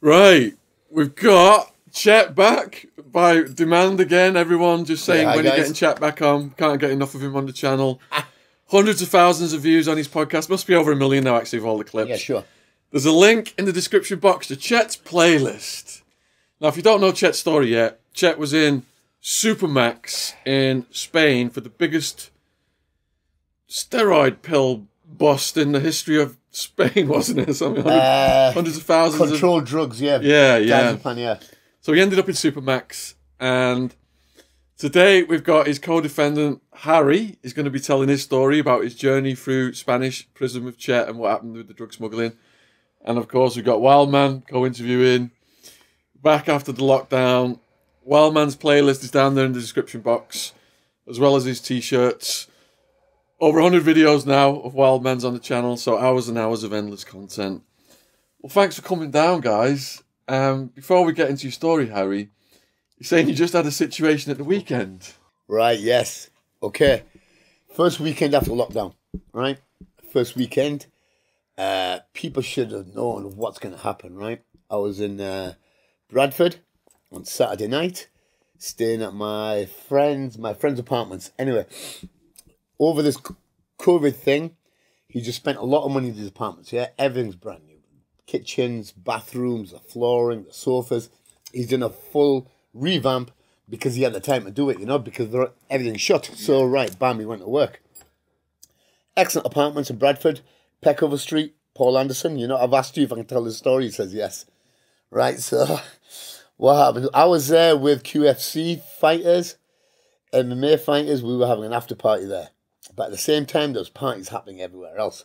Right, we've got Chet back by demand again. Everyone just saying when you're getting Chet back on. Can't get enough of him on the channel. Hundreds of thousands of views on his podcast. Must be over 1 million now, actually, of all the clips. Yeah, sure. There's a link in the description box to Chet's playlist. Now, if you don't know Chet's story yet, Chet was in Supermax in Spain for the biggest steroid pill bust in the history of Spain, wasn't it? Something hundreds of thousands. Controlled drugs, yeah. Yeah. So he ended up in Supermax, and today we've got his co-defendant, Harry. He's going to be telling his story about his journey through Spanish prison with Chet and what happened with the drug smuggling. And of course, we've got Wildman co-interviewing, back after the lockdown. Wildman's playlist is down there in the description box, as well as his t-shirts. Over 100 videos now of Wildman's on the channel, so hours and hours of endless content. Well, thanks for coming down, guys. Before we get into your story, Harry, you're saying you just had a situation at the weekend. Right, yes. Okay. First weekend after lockdown, right? First weekend. People should have known what's going to happen, right? I was in Bradford on Saturday night, staying at my friend's apartments. Anyway, over this COVID thing, he just spent a lot of money in these apartments, yeah? Everything's brand new. Kitchens, bathrooms, the flooring, the sofas. He's done a full revamp because he had the time to do it, you know, because everything's shut. So, right, bam, he went to work. Excellent apartments in Bradford, Peckover Street, Paul Anderson. You know, I've asked you if I can tell the story. He says yes. Right, so what happened? I was there with QFC fighters, MMA fighters. We were having an after party there. But at the same time, there was parties happening everywhere else.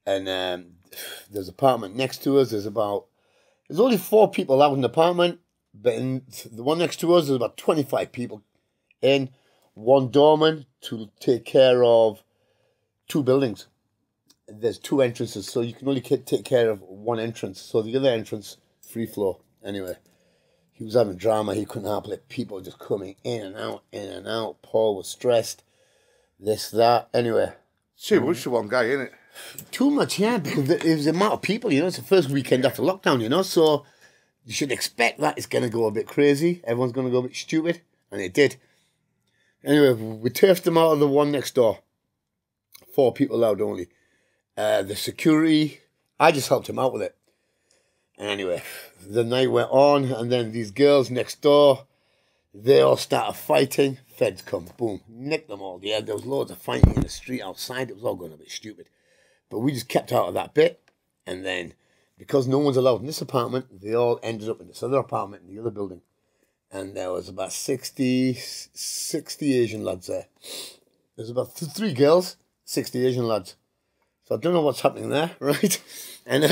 And there's an apartment next to us. There's only 4 people allowed in the apartment. But in the one next to us, there's about 25 people in. One doorman to take care of 2 buildings. There's 2 entrances, so you can only take care of 1 entrance. So the other entrance, free flow. Anyway, he was having drama. He couldn't help it. People just coming in and out, in and out. Paul was stressed. This, that. Anyway. Too much for one guy, isn't it? Too much, yeah, because it was the amount of people, you know. It's the first weekend after lockdown, you know, so you should expect that it's going to go a bit crazy. Everyone's going to go a bit stupid, and it did. Anyway, we turfed them out of the one next door. 4 people allowed only. The security, I just helped him out with it. And anyway, the night went on, and then these girls next door, they all started fighting. Feds come, boom, nicked them all. Yeah, there was loads of fighting in the street outside. It was all going a bit stupid. But we just kept out of that bit. And then, because no one's allowed in this apartment, they all ended up in this other apartment in the other building. And there was about 60 Asian lads there. There's about 3 girls, 60 Asian lads. So I don't know what's happening there, right? And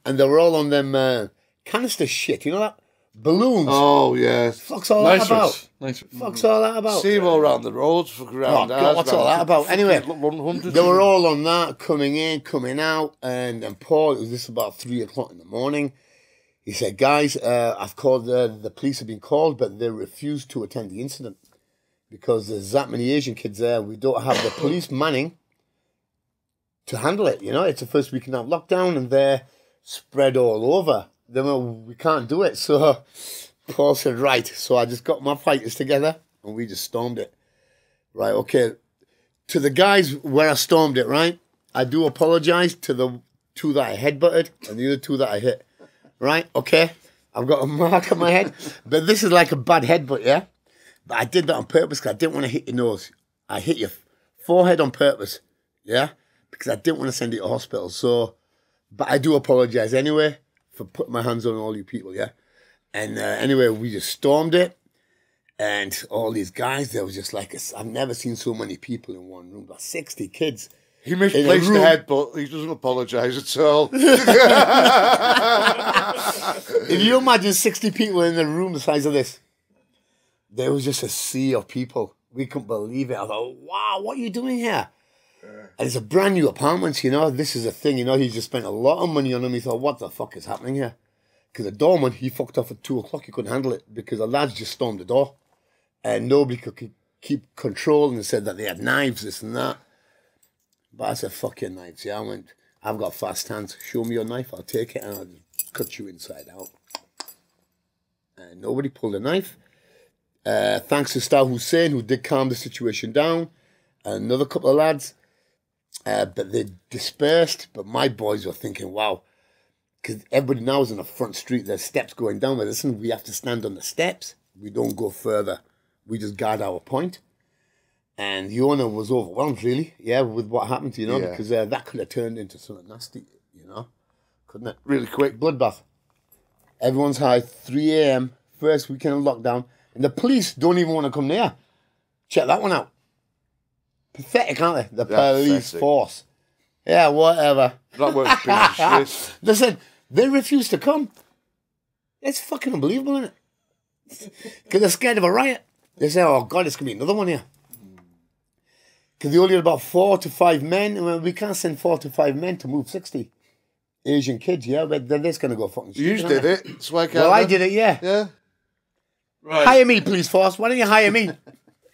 and they were all on them canister shit, you know that? Balloons. Oh, yes. Fuck's all that about? Nice. Fuck's all that about? See them all around the roads, fuck around. Oh, God, what's all that about? Anyway, 100. they were all on that, coming in, coming out, and Paul, it was this about 3 o'clock in the morning. He said, guys, I've called, the police have been called, but they refused to attend the incident because there's that many Asian kids there. We don't have the police manning to handle it, you know. It's the first weekend of lockdown, and they're spread all over. Then we can't do it. So Paul said, right. So I just got my fighters together and we just stormed it. Right, okay. To the guys where I stormed it, right, I do apologize to the 2 that I headbutted and the other 2 that I hit. Right, okay. I've got a mark on my head. But this is like a bad headbutt, yeah? But I did that on purpose because I didn't want to hit your nose. I hit your forehead on purpose, yeah? Because I didn't want to send you to hospital. So, but I do apologize anyway for putting my hands on all you people, yeah? And anyway, we just stormed it. And all these guys, there was just like, I've never seen so many people in one room. About 60 kids. He misplaced the head, but he doesn't apologise at all. If you imagine 60 people in a room the size of this, there was just a sea of people. We couldn't believe it. I thought, wow, what are you doing here? And it's a brand new apartment, you know. This is a thing, you know. He just spent a lot of money on them. He thought, what the fuck is happening here? Because the doorman, he fucked off at 2 o'clock. He couldn't handle it because the lads just stormed the door. And nobody could keep control, and said that they had knives, this and that. But I said, fuck your knives. Yeah, I went, I've got fast hands. Show me your knife, I'll take it. And I just cut you inside out. And nobody pulled a knife. Thanks to Star Hussein, who did calm the situation down. And another couple of lads. But they dispersed. But my boys were thinking, wow. Because everybody now is on the front street. There's steps going down. But listen, we have to stand on the steps. We don't go further. We just guard our point. And the owner was overwhelmed, really, with what happened, because that could have turned into something nasty, couldn't it? Really quick. Bloodbath. Everyone's high, 3 a.m., first weekend of lockdown, and the police don't even want to come near. Check that one out. Pathetic, aren't they? The police force. Yeah, whatever. That was a piece of shit. Listen, they refuse to come. It's fucking unbelievable, isn't it? Because they're scared of a riot. They say, oh, God, it's going to be another one here. Because they only had about 4 to 5 men. And we can't send 4 to 5 men to move 60 Asian kids, but they're just going to go fucking You stupid, did it. That's why I can't. Well, I did it, yeah. Yeah. Right. Hire me, police force. Why don't you hire me?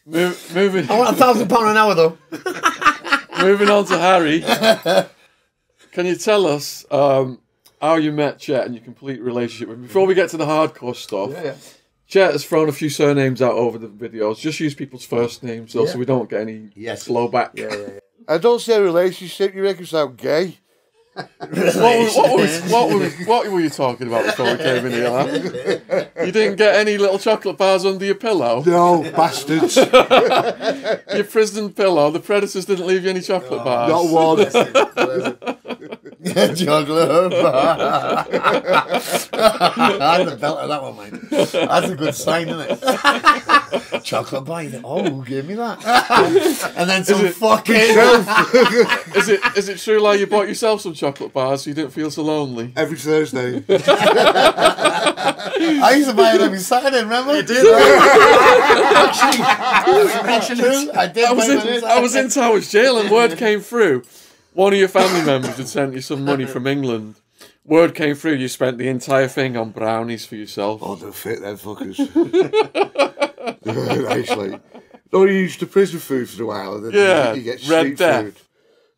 Moving. I want £1,000 an hour, though. Moving on to Harry. Can you tell us how you met Chet and your complete relationship with him? Before we get to the hardcore stuff, Chet has thrown a few surnames out over the videos. Just use people's first names, so we don't get any blowback. Yeah. I don't say a relationship. You make him sound gay. What were you talking about before we came in here, lad? You didn't get any little chocolate bars under your pillow? No, bastards. Your prison pillow, the predators didn't leave you any chocolate bars? Not one. Chocolate bar. I had the belt of that one, mate. That's a good sign, isn't it? Chocolate bar. Who gave me that? And then some fucking... Is it true, like, you bought yourself some chocolate bars so you didn't feel so lonely? Every Thursday. I used to buy it every Saturday, remember? You did? I was in Towers Jail and word came through. One of your family members had sent you some money from England. Word came through you spent the entire thing on brownies for yourself. Oh, they're fit, them fuckers. Actually. No, you used to prison food for a while. And then you get street food.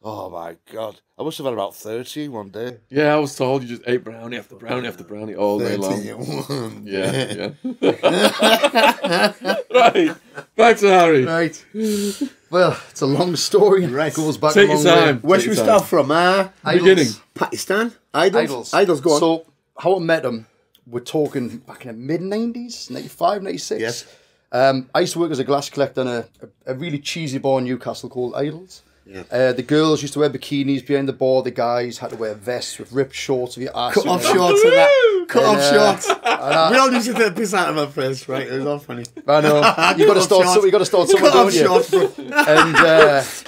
Oh, my God. I must have had about 30 one day. Yeah, I was told you just ate brownie after brownie after brownie all day long. Yeah. Right, back to Harry. Right. Well, it's a long story. Right. It goes back Take a long your time. way. Where should we start from? Beginning. Pakistan? Idols, go on. So, how I met him, we're talking back in the mid-90s, 95, 96. Yes. I used to work as a glass collector in a really cheesy bar in Newcastle called Idols. Yeah. The girls used to wear bikinis behind the bar. The guys had to wear vests with ripped shorts with your ass. Cut off shorts and that. Cut off shorts. We all used to take the piss out of our face, right? It was all funny. I know. You got to start somewhere, don't you? Shorts, bro. And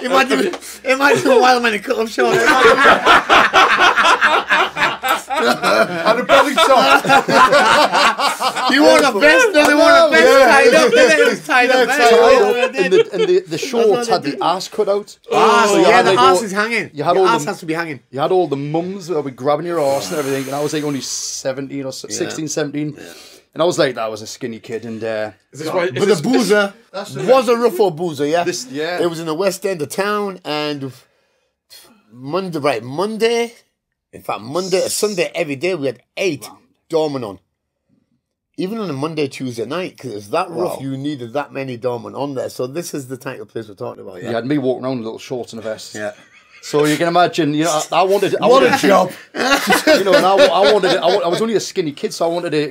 imagine a wild man in cut off shorts. And a belly top. You want a vest? No, they want a vest tied up. It was tied up. And the shorts had the ass cut out. The ass is hanging. The ass has to be hanging. You had all the mums that were grabbing your ass and everything, and I was like only 17 or 16, 17. Yeah. And I was like, that was a skinny kid, and but the boozer was a rough old boozer, yeah. It was in the west end of town, and Monday, in fact, Monday to Sunday every day we had 8 doormen on. Even on a Monday, Tuesday night, because it's that rough, you needed that many doormen on there. So this is the type of place we're talking about. Yeah, you had me walking around in little shorts and a vest. Yeah. So you can imagine, I wanted what a job. And I was only a skinny kid, so I wanted a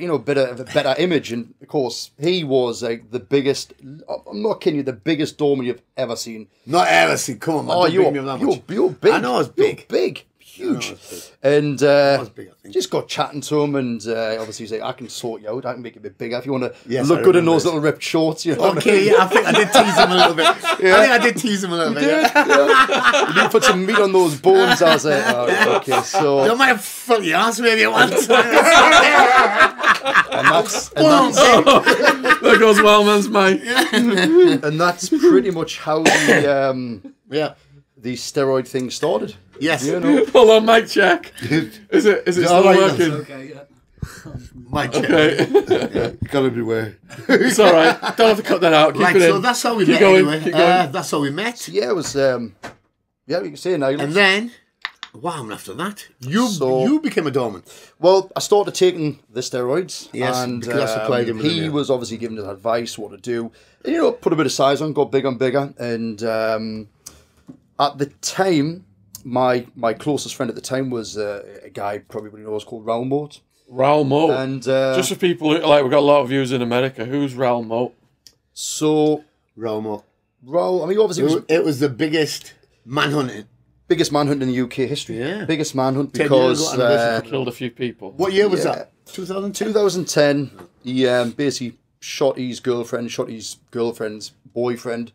better image. And of course, he was like the biggest. I'm not kidding you, the biggest doorman you've ever seen. Not ever seen. Come on, man. Oh, you're big. I know it's big. You're big. Huge. And just got chatting to him, and obviously he's like, I can sort you out, I can make you a bit bigger if you want to look good in those little ripped shorts. Okay, I think I did tease him a little bit. I did tease him a little bit. You need to put some meat on those bones. I was like, oh, okay, so you might fill your ass maybe at once. and that's there goes Wellman's mate. And that's pretty much how the steroid thing started. Yes. Hold on, mic check. Is it still working? Okay, mic check. Okay. Gotta beware. It's all right. Don't have to cut that out. Keep it in. So that's how we met. Keep going. Anyway. That's how we met. Yeah, it was. We can say now. And then What happened after that? You became a doorman. Well, I started taking the steroids. Yes, and because I supplied him with he them, was obviously giving us advice what to do. And, you know, put a bit of size on, got bigger and bigger. And at the time, my closest friend at the time was a guy probably knows called Raoul Moat. Raoul Moat. And just for people who, like, we've got a lot of viewers in America. Who's Raoul Moat? So Raoul Moat. Raoul, I mean, obviously it was the biggest manhunt. Biggest manhunt in the UK history. Yeah. Biggest manhunt 10 because years Killed a few people. What year was that? 2010? 2010, he basically shot his girlfriend, shot his girlfriend's boyfriend,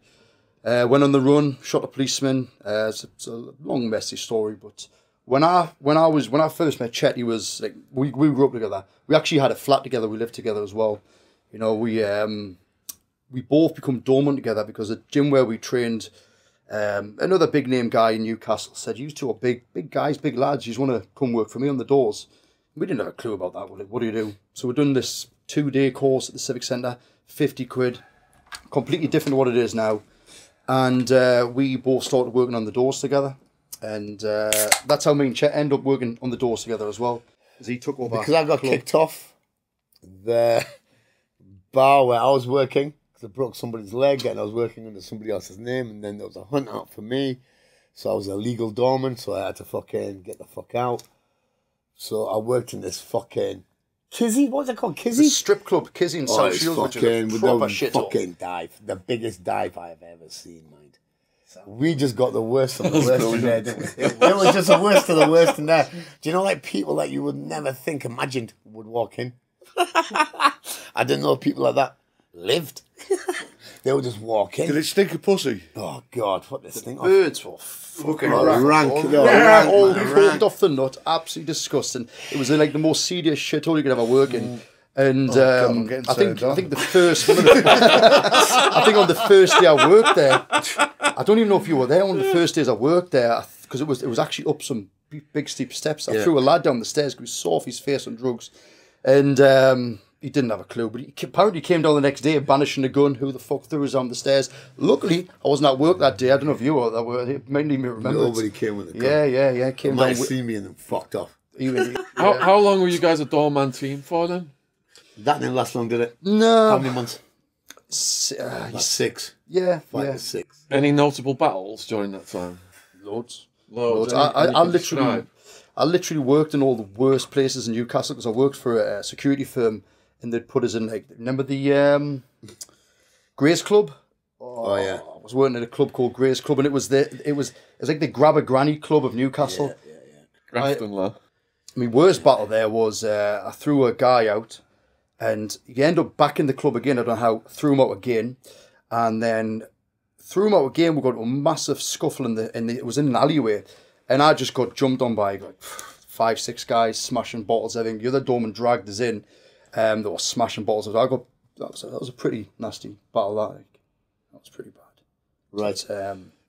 went on the run, shot a policeman. It's a long, messy story, but when I first met Chet, he was like, we grew up together. We actually had a flat together. We lived together as well. You know, we both become doormen together because the gym where we trained, another big name guy in Newcastle said, "You two are big guys, big lads. You just want to come work for me on the doors." We didn't have a clue about that. What do you do? So we're doing this 2-day course at the Civic Centre, 50 quid, completely different to what it is now. And we both started working on the doors together. And that's how me and Chet end up working on the doors together as well. As he took over. Because I got kicked off the bar where I was working. Because I broke somebody's leg and I was working under somebody else's name. And then there was a hunt out for me. So I was a legal doorman. So I had to fucking get the fuck out. So I worked in this fucking Kizzy. What was it called? Kizzy? Strip club, Kizzy in South Shields, which is a proper shit. Fucking dive. The biggest dive I've ever seen, mind. We just got the worst of the worst in there, didn't we? It was just the worst of the worst in there. Do you know, like, people that you would never imagined would walk in? I didn't know people like that lived. They would just walk in. Did it stink of pussy? Oh, God, what this thing? Birds were fucking rank. All coked off the nut. Absolutely disgusting. It was like the most serious shithole you could ever work in. And I think the first one of the, I think on the first day I worked there, I don't even know if you were there on the first days I worked there, because it was actually up some big steep steps. I threw a lad down the stairs because he was sore off his face on drugs, and he didn't have a clue. But he apparently came down the next day banishing a gun. Who the fuck threw us down the stairs? Luckily, I wasn't at work that day. I don't know if you were. That were. It made me remember. Nobody came with a gun. Yeah. Came they down. Might have seen me and then fucked off. How long were you guys a doorman team for then? That didn't last long, did it? No. How many months? 6. Yeah. 5 to 6. Any notable battles during that time? Loads. I literally worked in all the worst places in Newcastle because I worked for a security firm, and they'd put us in, like, remember the Grace Club? Oh yeah. I was working at a club called Grace Club, and it was like the Grab a Granny Club of Newcastle. Yeah. Grafton, lad. My worst battle there was I threw a guy out, and he ended up back in the club again. I don't know how. Threw him out again, and then threw him out again. We got into a massive scuffle it was in an alleyway, and I just got jumped on by like 5-6 guys smashing bottles. Everything. The other doorman dragged us in. They were smashing bottles. That was a pretty nasty battle. That was pretty bad. Right.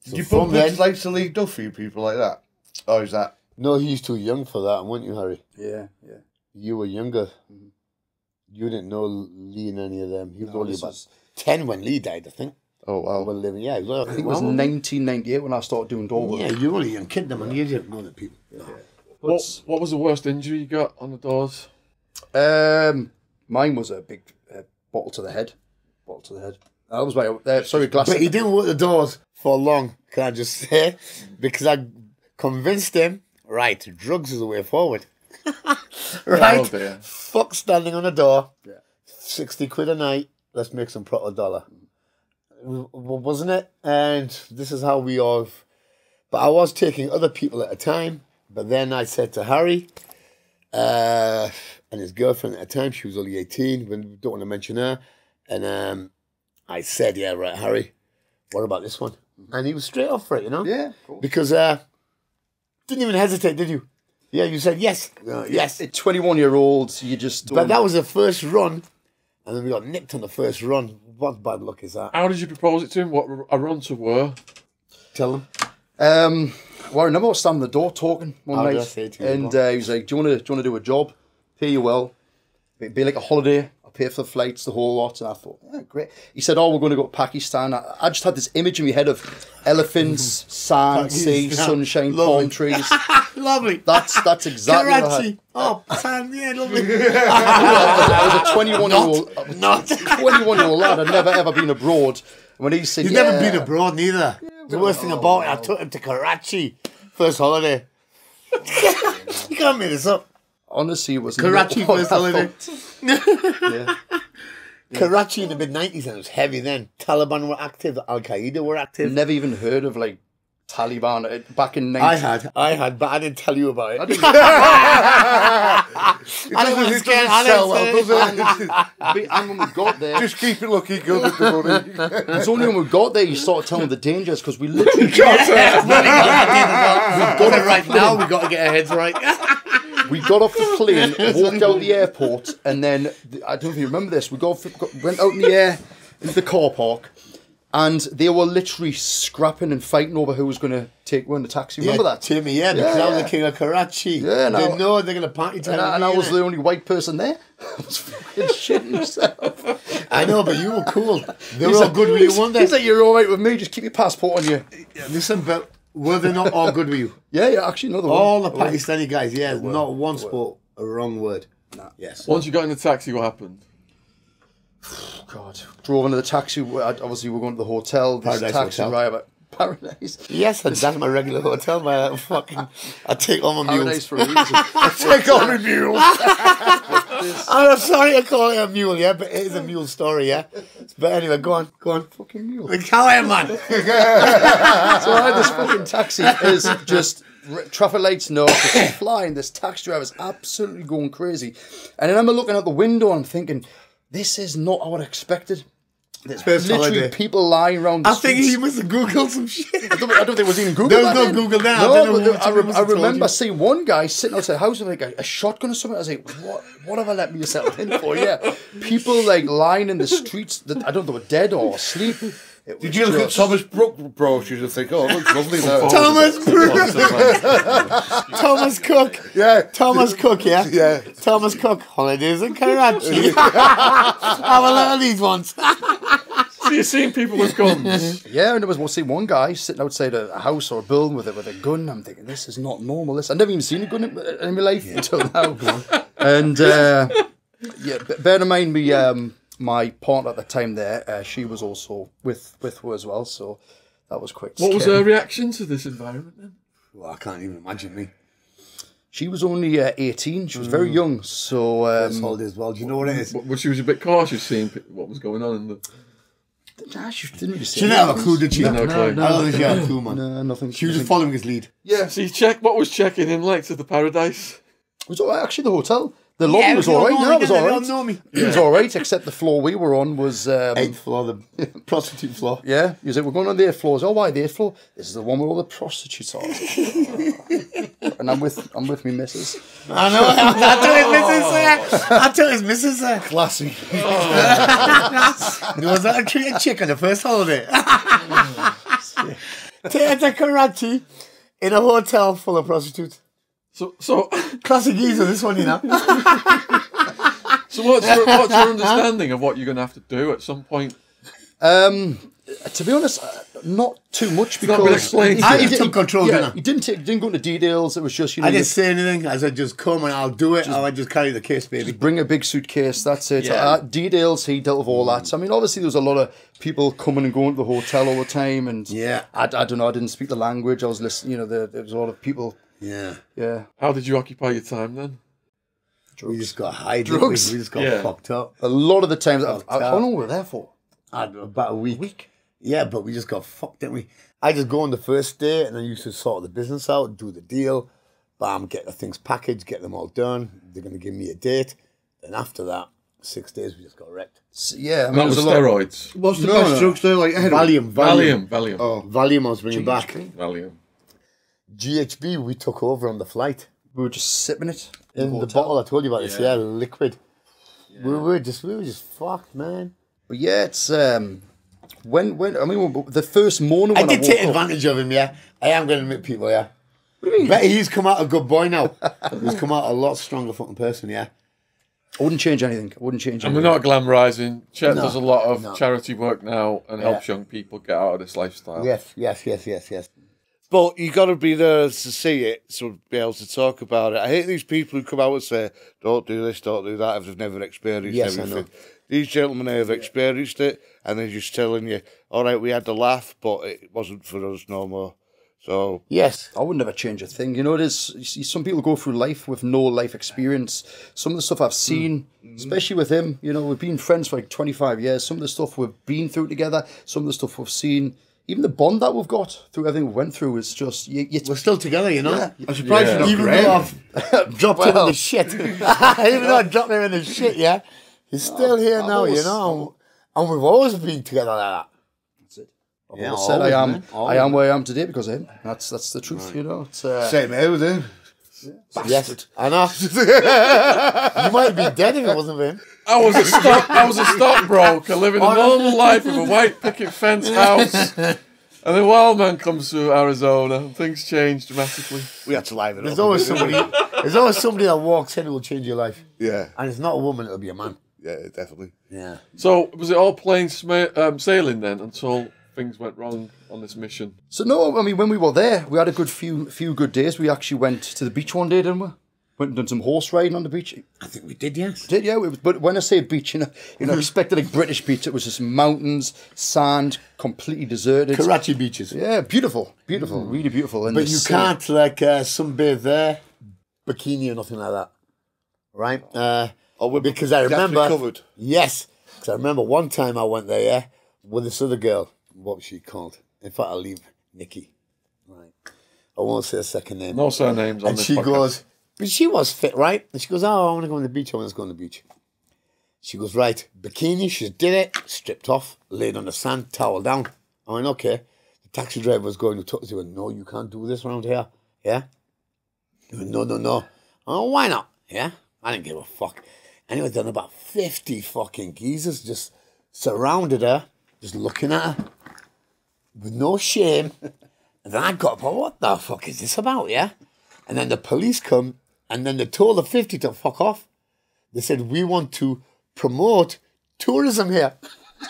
Did you put bits like to Lee Duffy, people like that? Or is that? No, he's too young for that, weren't you, Harry? Yeah. You were younger. Mm-hmm. You didn't know Lee and any of them. He was only about 10 when Lee died, I think. Oh, wow. Well, living, yeah. I think it was 1998 when I started doing door work. Yeah, you were only a young kid then, man. You didn't know the people. Yeah. What was the worst injury you got on the doors? Mine was a big bottle to the head. That was my sorry, glass. But he didn't work the doors for long, can I just say? Because I convinced him, right, drugs is the way forward. Right? Oh, fuck standing on a door. Yeah. 60 quid a night. Let's make some proper dollar. Wasn't it? And this is how we all... But I was taking other people at a time. But then I said to Harry, and his girlfriend at the time, she was only 18, we don't want to mention her. And I said, yeah, right, Harry, what about this one? And he was straight off for it, you know? Yeah, cool. Because didn't even hesitate, did you? Yeah, you said yes. Yes. At 21-year-olds, you just... But that was the first run, and then we got nicked on the first run. What bad luck is that? How did you propose it to him? What a run to were? Tell him. Well, I remember I was standing at the door talking one night, and he was like, do you want to do a job? Pay you well. It'd be like a holiday. I'll pay for the flights, the whole lot. And I thought, yeah, great. He said, oh, we're going to go to Pakistan. I just had this image in my head of elephants, sand, sea, sunshine, palm trees. Lovely. That's exactly Karachi. Oh, sand, yeah, lovely. I was a 21-year-old lad. I'd never ever been abroad. When he said, He's never been abroad neither. The worst thing about it, I took him to Karachi first holiday. You can't make this up. Honestly, it was Karachi first holiday. Yeah. Karachi in the mid-90s, and it was heavy then. Taliban were active, Al-Qaeda were active. Never even heard of like Taliban back in 90s. I had, but I didn't tell you about it. It doesn't sell well, does it? And when we got there, just keep it looking good with the money. It's only when we got there you started telling the dangers, because we literally got it right now. We got to get our heads right. We got off the plane, walked out the airport, and then I don't know if you remember this. We went out in the air into the car park. And they were literally scrapping and fighting over who was going to take one in the taxi. Remember that? Timmy, because I was the king of Karachi. Yeah, they know they're going to party time. And I was the only white person there. I was fucking shitting myself. I know, but you were cool. They were all good with you one day. He's like, you're all right with me, just keep your passport on you. Listen, but were they not all good with you? Yeah, actually, no, they weren't. All the Pakistani guys, not one spoke a wrong word. Nah. Yes. Once you got in the taxi, what happened? God, drove into the taxi. Obviously, we're going to the hotel. Paradise taxi Hotel. driver, Paradise. Yes, that's my regular hotel. I take all my mules. Paradise for a reason. I take all my mules. I'm sorry I call it a mule, but it is a mule story, But anyway, go on. Fucking mule. How am I? So I had this fucking taxi is just traffic lights no, it's flying. This taxi driver's absolutely going crazy, and then I'm looking out the window and I'm thinking, this is not what I expected. There's literally people lying around the streets. I think he must have Googled some shit. I don't think it was even Google. There was no Google then. I remember seeing one guy sitting outside the house with like a shotgun or something. I was like, what have I let myself in for? Yeah. People like lying in the streets that I don't know, were dead or asleep. Did you look at Thomas Brook brochures and think, oh, it looks lovely there? Thomas Brook! Thomas Cook. Yeah. Thomas Cook, Yeah. Thomas Cook. Holidays in Karachi. Have a look at these ones. So you've seen people with guns? Yeah, and there was one guy sitting outside a house or a building with a gun. I'm thinking, this is not normal. I've never even seen a gun in my life until now. And bear in mind, my partner at the time there, she was also with her as well, so that was quite scary. What was her reaction to this environment then? Well, I can't even imagine me. She was only 18. She was very young, so... holidays, well, do you know what it is? But she was a bit cautious seeing what was going on in the... Nah, she didn't really say She didn't have a clue, did she? No, I don't think she had a clue, man. No, nothing. She was just following his lead. Yeah. See, what was checking in like to the Paradise? It was actually the hotel. The lobby was all right. No, it was all right. It was all right, except the floor we were on was... 8th floor, the prostitute floor. Yeah. He was like, we're going on the 8th floor. Oh, why the 8th floor? This is the one where all the prostitutes are. And I'm with me missus. I know. I told his missus there. Classy. Was that a treated chick on the first holiday? Take to Karachi in a hotel full of prostitutes. So classic geezer, this one, you know. So what's your understanding of what you're going to have to do at some point? To be honest, not too much, because he took control. He didn't go into details. It was just, I didn't say anything. I said, just come and I'll do it. I just carry the case, baby. Just bring a big suitcase. That's it. Yeah. Details. He dealt with all that. So, I mean, obviously, there was a lot of people coming and going to the hotel all the time, and I don't know. I didn't speak the language. I was listening. There was a lot of people. Yeah. How did you occupy your time then? Drugs. We just got high. Drugs. We just got fucked up. A lot of the times. How long were we there for? About a week. Yeah, but we just got fucked, didn't we? I just go on the first day and I used to sort the business out, do the deal, bam, get the things packaged, get them all done. They're going to give me a date. And after that, 6 days, we just got wrecked. Yeah, I mean, that was steroids. What's the best drugs there? Like Valium. Oh, Valium I was bringing back. Valium. GHB, we took over on the flight. We were just sipping it in the bottle. I told you about this. Yeah, liquid. Yeah. We were just fucked, man. But yeah, it's when the first morning I when did take advantage of him. Yeah, I am going to admit, people. Yeah, what do you mean? Bet he's come out a good boy now. He's come out a lot stronger fucking person. Yeah. I wouldn't change anything. I wouldn't change And anything. we're not glamorising. Chet does a lot of no. charity work now and helps young people get out of this lifestyle. Yes. But you got to be there to see it to be able to talk about it. I hate these people who come out and say, "Don't do this, don't do that," if they've never experienced everything. I know. These gentlemen have experienced it, and they're just telling you, "All right, we had the laugh, but it wasn't for us no more." So yes, I would never change a thing. You know, it is. You see, some people go through life with no life experience. Some of the stuff I've seen, especially with him, you know, we've been friends for like 25 years. Some of the stuff we've been through together, some of the stuff we've seen. Even the bond that we've got through everything we went through is just... we're still together, you know? Yeah. I'm surprised you're not Even though I've dropped him in the shit. Even though I dropped him in the shit, yeah? He's still here now, you know? And we've always been together like that. That's it. Yeah, I've said I am where I am today because of him. That's the truth, you know? It's, same here with him. Yes, I know. You might be dead if it wasn't for him. I was a stockbroker living a normal life with a white picket fence house. And then wild man comes to Arizona and things change dramatically. We had to liven it There's up. always somebody that walks in who will change your life. Yeah. And it's not a woman, it'll be a man. Yeah, definitely. Yeah. So was it all plain sailing then until things went wrong on this mission? So no, I mean, when we were there, we had a good few good days. We actually went to the beach one day, didn't we? Went and done some horse riding on the beach. I think we did, yes. Did, yeah. But when I say beach, you know, expect like British beach, it was just mountains, sand, completely deserted. Karachi beaches. Yeah, beautiful, really beautiful. And But you can't like sunbathe there, bikini or nothing like that, right? Because I remember, covered. yes, because I remember one time I went there, yeah, with this other girl. What was she called? In fact, I'll leave Nikki. Right, I won't say a second name. No surnames on And this she podcast. goes, but she was fit, right? And she goes, oh, I want to go on the beach. I want to go on the beach. She goes, right, bikini. She did it, stripped off, laid on the sand, towel down. I went, okay. The taxi driver was going to talk to her. No, you can't do this around here. Yeah? He went, no. Oh, why not? Yeah? I didn't give a fuck. Anyway, then about 50 fucking geezers just surrounded her, just looking at her with no shame. And then I got up, what the fuck is this about, yeah? And then the police come, and then they told the 50 to fuck off. They said, we want to promote tourism here.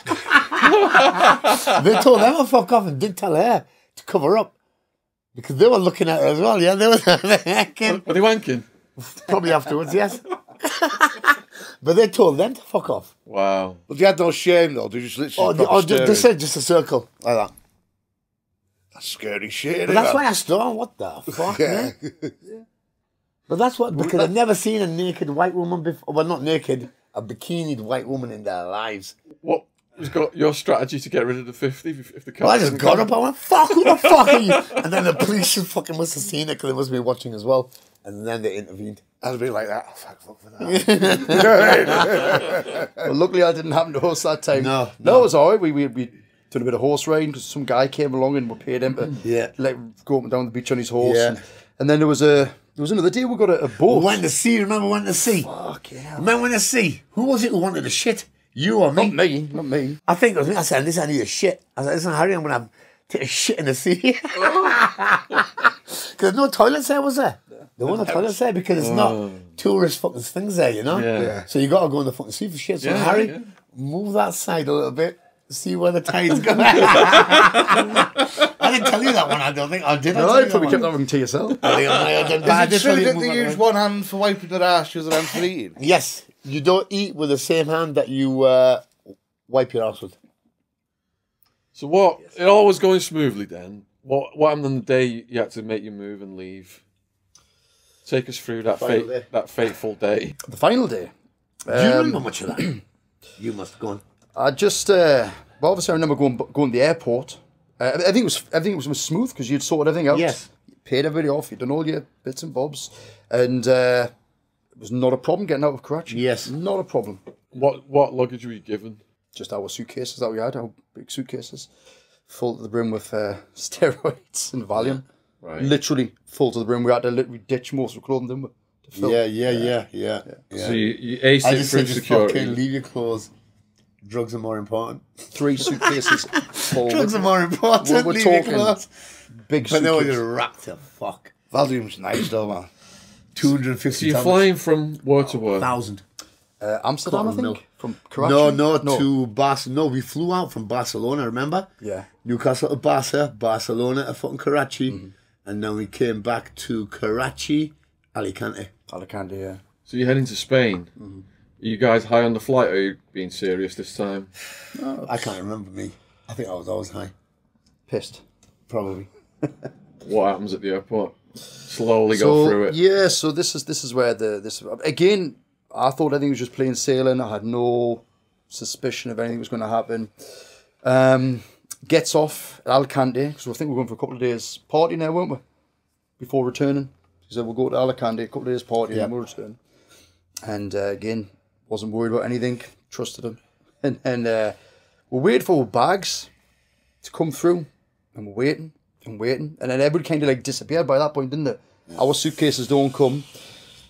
They told them to fuck off and didn't tell her to cover up. Because they were looking at her as well, yeah? They were wanking. Were they wanking? Probably afterwards, yes. But they told them to fuck off. Wow. But they had no shame, though. They just literally They said just a circle like that. That's scary shit. But that's why I stood. What the fuck, man? But that's what, because I've never seen a naked white woman before. Well, not naked, a bikinied white woman in their lives. What was your strategy to get rid of the 50 if the Well, I just got up, I went, fuck, who the fuck are you? And then the police just fucking must have seen it because they must be watching as well. And then they intervened. I'd be like that. Oh, fuck for that. Well, luckily, I didn't happen to us that time. No. It was all right. We did a bit of horse riding because some guy came along and we paid him to go up and down the beach on his horse. Yeah. And then there was another day we got a boat. We went to sea, remember we went to sea? Fuck yeah. Remember when to sea? Who was it who wanted the shit? You or me? Not me. I think it was me. I said, listen, I need a shit. I said, listen, Harry, I'm going to take a shit in the sea. Because there's no toilets there, was there? There wasn't no toilets there because it's not tourist fucking things there, you know? Yeah. So you got to go in the fucking sea for shit. So Harry, move that side a little bit. See where the tide's going. I didn't tell you that one, I don't think. I did. No, you probably kept that one to yourself. I did. Is it true that they use one hand for wiping their ass, the other hand for eating? Yes. You don't eat with the same hand that you wipe your ass with. So what? It all was going smoothly then. What happened on the day you had to make your move and leave? Take us through that fateful day. The final day. Do you remember much of that? You must have gone. I just, well, obviously I remember going to the airport. Everything was smooth because you'd sorted everything out. Yes. You paid everybody off. You'd done all your bits and bobs. And it was not a problem getting out of Karachi. Yes. Not a problem. What luggage were you given? Just our suitcases that we had, our big suitcases. Full to the brim with steroids and Valium. Right. Literally full to the brim. We had to literally ditch most of the clothing, didn't we? To fill. Yeah. So you aced I it just through said, just security. fucking leave your clothes. Drugs are more important. 3 suitcases full. Drugs are more important. We're leave your talking clothes. big But they were suitcases. just wrapped to fuck. Valium's nice, though, man. 250 So you're flying from word to word. 1,000. Amsterdam, I think, from Karachi. No, to Barcelona. No, we flew out from Barcelona, remember? Yeah. Newcastle to Barcelona to fucking Karachi. And then we came back to Karachi, Alicante. Alicante, yeah. So you're heading to Spain. Are you guys high on the flight, or are you being serious this time? No, I can't remember me. I think I was always high. Pissed. Probably. What happens at the airport? Slowly go through it. Yeah, so this is where this again. I thought everything was just plain sailing. I had no suspicion of anything was going to happen. Gets off at Alicante, because I think we're going for a couple of days party now, weren't we? Before returning. He said we'll go to Alicante, a couple of days party, and then we'll return. And again, wasn't worried about anything, trusted him. And then we're waiting for our bags to come through, and we're waiting and waiting. And then everybody kind of like disappeared by that point, didn't they? Yeah. Our suitcases don't come.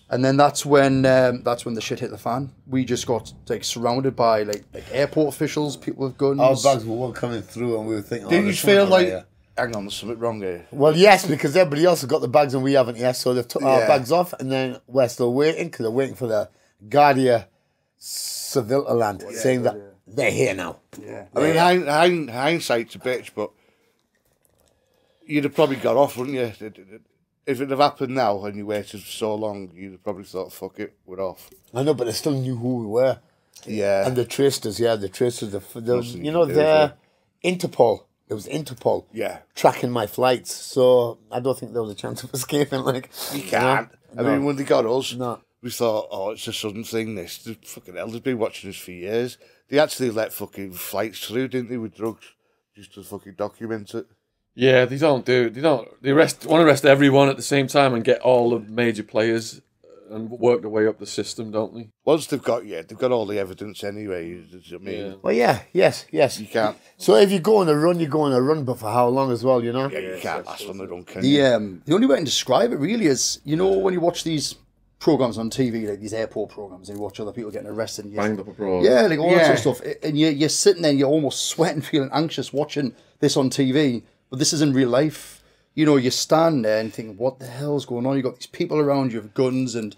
And then that's when the shit hit the fan. We just got like surrounded by like airport officials, people with guns. Our bags were all coming through, and we were thinking, Didn't you feel like, hang on, there's something wrong here? Well, yes, because everybody else has got the bags and we haven't yet, so they've took our bags off, and then we're still waiting because they're waiting for the Guardia Civil to land, saying that they're here now. Yeah, I mean, hindsight's a bitch, but you'd have probably got off, wouldn't you? If it had happened now and you waited for so long, you'd have probably thought, fuck it, we're off. I know, but they still knew who we were. Yeah. And the traced us, they're Interpol. There was Interpol tracking my flights, so I don't think there was a chance of escaping. Like, you can't. I mean, when they got us, no. We thought, oh, it's a sudden thing, this. The fucking hell, they've been watching us for years. They actually let fucking flights through, didn't they, with drugs, just to fucking document it. Yeah, they want to arrest everyone at the same time and get all the major players and work their way up the system, don't they? Once they've got all the evidence anyway. I mean, well, yes. You can't. So if you go on a run, you go on a run, but for how long as well, you know? Yeah, you can't last on the run, can you? The only way I can describe it really is, you know, when you watch these programs on TV, like these airport programs, and you watch other people getting arrested. And banged up abroad. Yeah, like all that sort of stuff. And you're sitting there, and you're almost sweating, feeling anxious watching this on TV. But this is in real life. You know, you stand there and think, what the hell's going on? You got these people around you with guns and,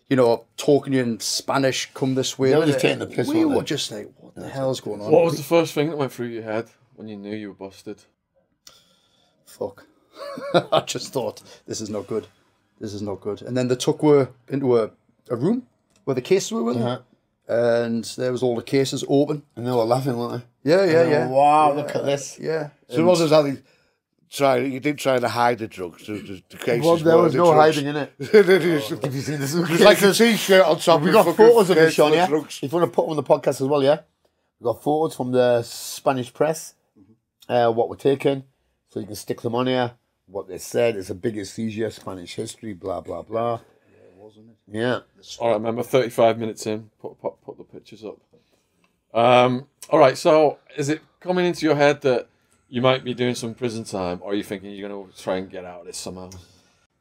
you know, talking to you in Spanish, come this way. They were just taking the piss. We were just like, what the hell's going on? What was the first thing that went through your head when you knew you were busted? Fuck. I just thought, this is not good. This is not good. And then they took her into a room where the cases were with her. And there was all the cases open. And they were laughing, weren't they? Yeah. Wow, look at this. Yeah. So it wasn't exactly you didn't try to hide the drugs. The cases well, there was no drugs. hiding in it. Have you seen this? It was like a t-shirt on top. We got photos of it, Shaun, yeah? Drugs. If you want to put them on the podcast as well, yeah? We got photos from the Spanish press, what we're taking, so you can stick them on here. What they said is the biggest seizure, Spanish history, blah, blah, blah. Yeah. All right, remember, 35 minutes in, put the pictures up. All right, so is it coming into your head that you might be doing some prison time, or are you thinking you're going to try and get out of this somehow?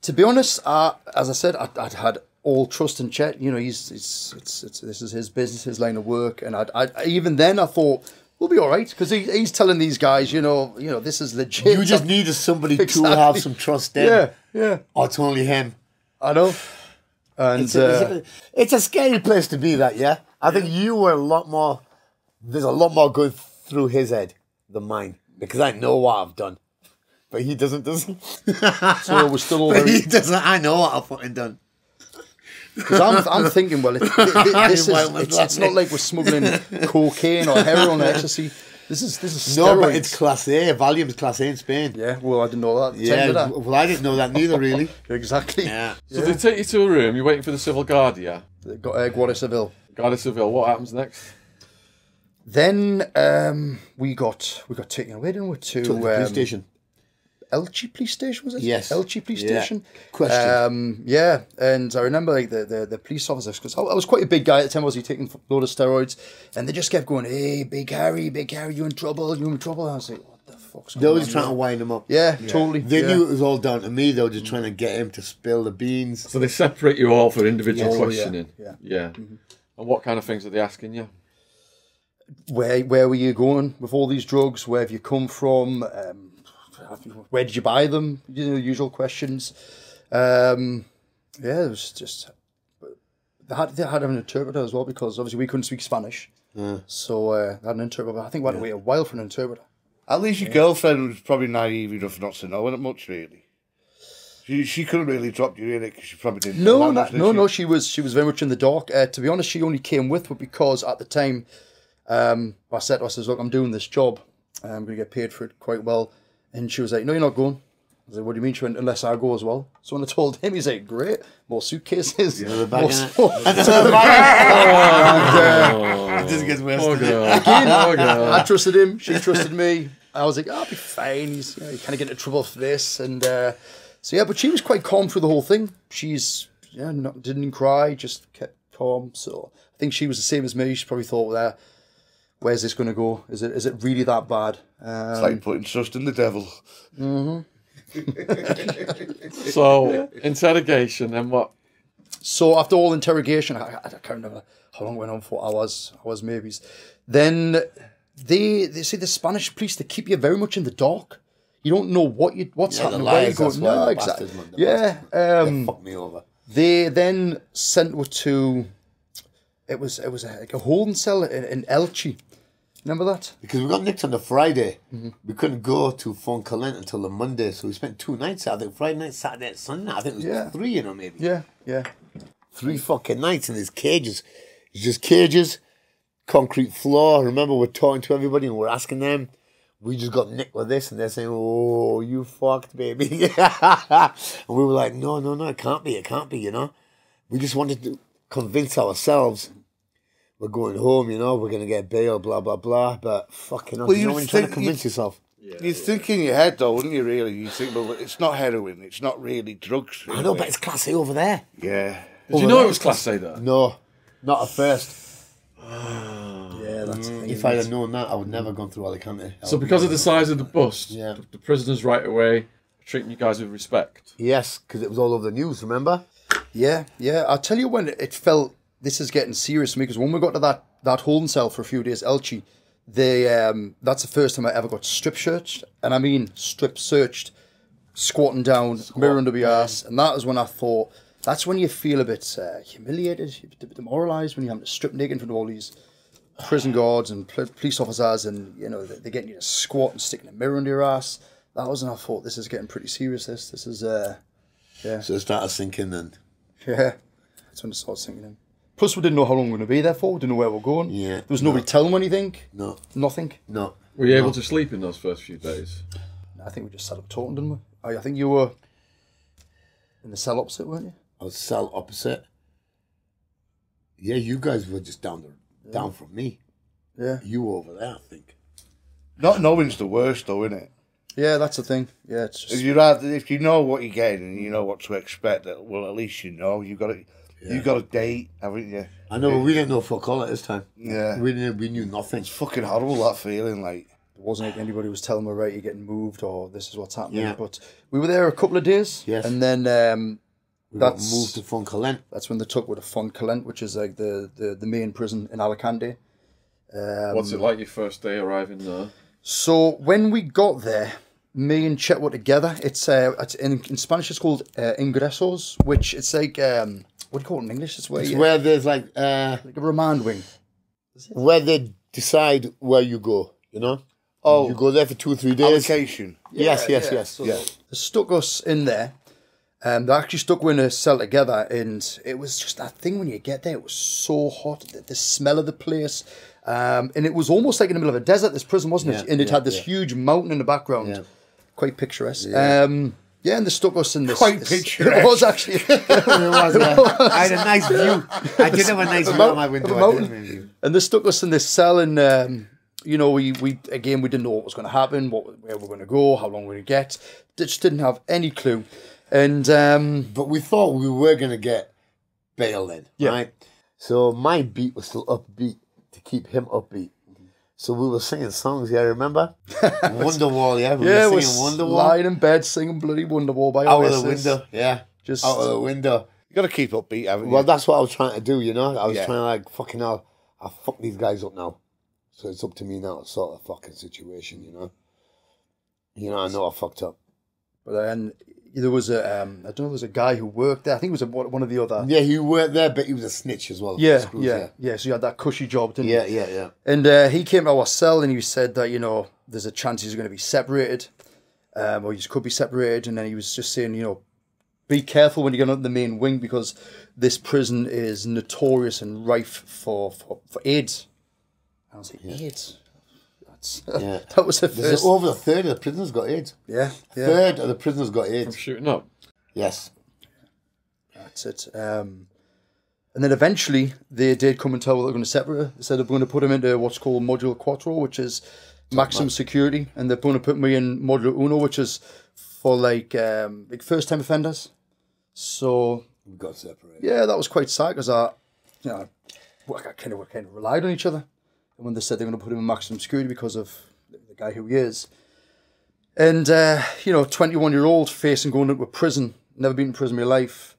To be honest, as I said, I'd had all trust in Chet. You know, this is his business, his line of work, and I even then I thought we'll be all right because he's telling these guys, you know, this is legit. You just needed somebody to have some trust in. Yeah. Or it's only him. I know. And it's a scary place to be. That I think you were a lot more. There's a lot more going through his head than mine because I know what I've done, but he doesn't. So we're still all. He doesn't. I know what I've fucking done. Because I'm thinking, well, it's not like we're smuggling cocaine or heroin or ecstasy. This is steroids. No, but it's Class A. Valium's Class A in Spain. Yeah, well, I didn't know that. Yeah, well, I didn't know that neither, really. Exactly. Yeah. So they take you to a room. You're waiting for the civil guardia. Guardia Civil. Guardia Civil. What happens next? Then we got taken away, didn't we? To the police station. Elche police station, was it? Yes. Elche police station. Question. Yeah, and I remember like the police officers, because I was quite a big guy at the time, was he taking a load of steroids, and they just kept going, hey, Big Harry, you in trouble, you in trouble. And I was like, what the fuck's going on? They were just trying to wind him up. Yeah, totally. They knew it was all down to me, they were just trying to get him to spill the beans. So they separate you all for individual questioning. Yeah. Mm-hmm. And what kind of things are they asking you? Where were you going with all these drugs? Where have you come from? Where did you buy them? You know, the usual questions. It was just they had an interpreter as well, because obviously we couldn't speak Spanish. So they had an interpreter. I think we had to wait a while for an interpreter. At least your girlfriend was probably naive enough not to know it much, really. She couldn't really drop you in it because she probably didn't. No. She was very much in the dark. To be honest, she only came with it because at the time, I said to her, "Look, I'm doing this job. I'm going to get paid for it quite well." And she was like, "No, you're not going." I said, "What do you mean?" She went, "Unless I go as well." So when I told him, he's like, "Great, more suitcases." Another bag. It just gets worse. I trusted him. She trusted me. I was like, "I'll be fine." He's you kind of get into trouble for this, and so yeah. But she was quite calm through the whole thing. She's didn't cry, just kept calm. So I think she was the same as me. She probably thought, "There, where's this going to go? Is it really that bad?" It's like putting trust in the devil. So interrogation and what? So after all interrogation, I can't remember how long it went on for. Hours maybe. Then they say the Spanish police, they keep you very much in the dark. You don't know what's happening. Where you going? No, exactly. They fucked me over. They then sent her to. It was like a holding cell in Elche. Remember that? Because we got nicked on the Friday. We couldn't go to Foncalent until the Monday, so we spent 2 nights. I think Friday night, Saturday, and Sunday. I think it was 3, you know, maybe. Yeah. 3 fucking nights in these cages. It's just cages, concrete floor. Remember, we're talking to everybody and we're asking them. We just got nicked with this, and they're saying, "Oh, you fucked, baby." And we were like, no, it can't be, you know. We just wanted to convince ourselves we're going home, you know, we're going to get bail, blah, blah, blah. But fucking hell, you know when you're trying to convince yourself. You think in your head, though, wouldn't you, really? You think, well, it's not heroin, it's not really drugs. Really. I know, but it's Class A over there. Yeah. Did you know it was Class A there? No, not at first. Yeah, that's the thing. If I'd have known that, I would never have gone through Alicante. So because of the size of the bust, Yeah. the prisoners right away treating you guys with respect. Yes, because it was all over the news, remember? Yeah. I'll tell you when it felt this is getting serious for me, because when we got to that holding cell for a few days, Elche, that's the first time I ever got strip searched, and I mean strip searched, squatting down, mirror under my ass, and that was when I thought, that's when you feel a bit humiliated, a bit demoralised, when you have to strip naked in front of all these prison guards and police officers, and you know they're getting you to squat and sticking a mirror under your ass. That was when I thought, this is getting pretty serious. This is yeah. So it started sinking then. Yeah, that's when it started sinking in. Plus, we didn't know how long we were going to be there for. We didn't know where we were going. Yeah. There was nobody telling anything. No. Nothing. No. Were you able to sleep in those first few days? I think we just sat up talking, didn't we? I think you were in the cell opposite, weren't you? I was cell opposite. Yeah, you guys were just down from me. Yeah. You were over there, I think. Not knowing's the worst, though, isn't it? Yeah, that's the thing. Yeah, it's just... If you know what you're getting and you know what to expect, well, at least you know. You've got a date, haven't you? I know, but we didn't know fuck all at this time. Yeah. We knew nothing. It's fucking horrible, that feeling, like... It wasn't like anybody was telling me, right, you're getting moved or this is what's happening. Yeah. But we were there a couple of days. Yes. And then We got moved to Foncalent. That's when they took with a Foncalent, which is like the main prison in Alicante. What's it like your first day arriving there? So when we got there, me and Chet were together. It's in Spanish it's called ingresos, which it's like what do you call it in English? It's where there's like a remand wing. Where they decide where you go, you know? Oh, you go there for 2 or 3 days. Allocation. Yes. So they stuck us in there. They actually stuck in a cell together, and it was just that thing when you get there. It was so hot, the smell of the place, and it was almost like in the middle of a desert. This prison, wasn't it? And it had this huge mountain in the background, quite picturesque. And they stuck us in this. Quite picturesque. It was actually. It was, I had a nice view. I did have a nice view out my window. And they stuck us in this cell, and you know, we didn't know what was going to happen, where we were going to go, how long we were going to get. Just didn't have any clue. And but we thought we were gonna get bail then, right? So my beat was still upbeat to keep him upbeat. So we were singing songs, remember? Wonderwall, we were singing Wonderwall. Lying in bed singing bloody Wonderwall by Out Oasis. of the window, just out of the window. You got to keep upbeat, haven't you? Well, that's what I was trying to do, you know. I was trying to like fucking hell. I fuck these guys up now, so it's up to me now to sort the fucking situation, you know. I know I fucked up. But then there was a, I don't know, there was a guy who worked there. I think it was one of the other. Yeah, he worked there, but he was a snitch as well. Yeah, Screws, yeah. So he had that cushy job, didn't he? Yeah. And he came to our cell and he said that, you know, there's a chance he's going to be separated, or he could be separated. And then he was just saying, you know, be careful when you get on the main wing because this prison is notorious and rife for AIDS. I was like, AIDS? That was the first. Over a third of the prisoners got AIDS. Yeah. Third of the prisoners got I'm AIDS. shooting up. Yes. That's it. And then eventually they did come and tell what they're going to separate. They said they're going to put him into what's called Modular Quattro, which is maximum security, and they're going to put me in Modular Uno, which is for like first time offenders. So We got separated. yeah, that was quite sad because I kind of relied on each other. And when they said they're going to put him in maximum security because of the guy who he is, and 21-year-old facing going into a prison, never been in prison in my life,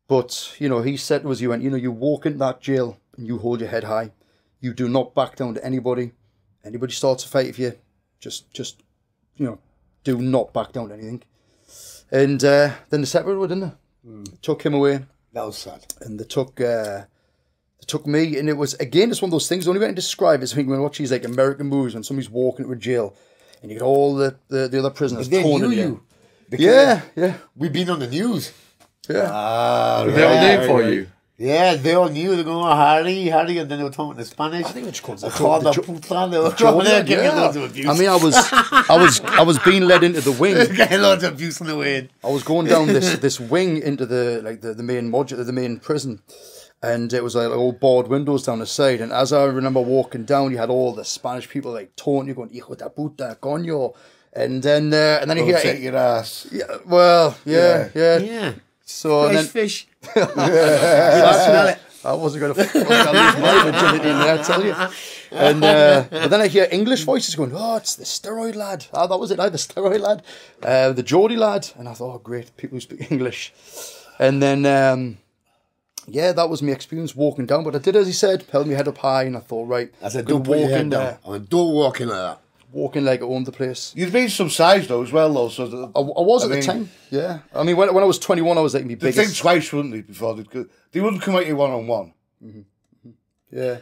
but he said to us, he went, you walk into that jail and you hold your head high, you do not back down to anybody. Anybody starts a fight with you, just do not back down to anything. And then they separated, didn't they? Took him away. That was sad. And they took me, and it was, again, it's one of those things, the only way I can describe it is when you watch these like American movies when somebody's walking into a jail and you get all the other prisoners They torn knew in you. Yeah. We've been on the news. Yeah. They all name for you. Yeah, they all knew. They're going, Harry, and then they were talking in Spanish. I think it's called the puta. They were getting loads of abuse. I mean, I was being led into the wing. Getting loads of abuse on the way. I was going down this wing into the main module, the main prison, and it was like all barred windows down the side. And as I remember walking down, you had all the Spanish people like taunting you, going "Hijo de puta, coño," and then you hear take your ass. Yeah, well, yeah. Yeah. So Fresh then, fish. I wasn't going to lose my virginity in there, I tell you. And but then I hear English voices going, "Oh, it's the steroid lad. Oh, that was it. The steroid lad, the Geordie lad." And I thought, "Oh, great, people who speak English." And then, that was my experience walking down. But I did as he said, held my head up high, and I thought, right, I said, I'm don't put your head there, down. I went, don't walk in like that. walking like I owned the place. You'd been some size though as well though. So I was at the time. Yeah, I mean when I was 21, I was like my they'd biggest. think twice, wouldn't they? Before they wouldn't come at you one on one. Yeah.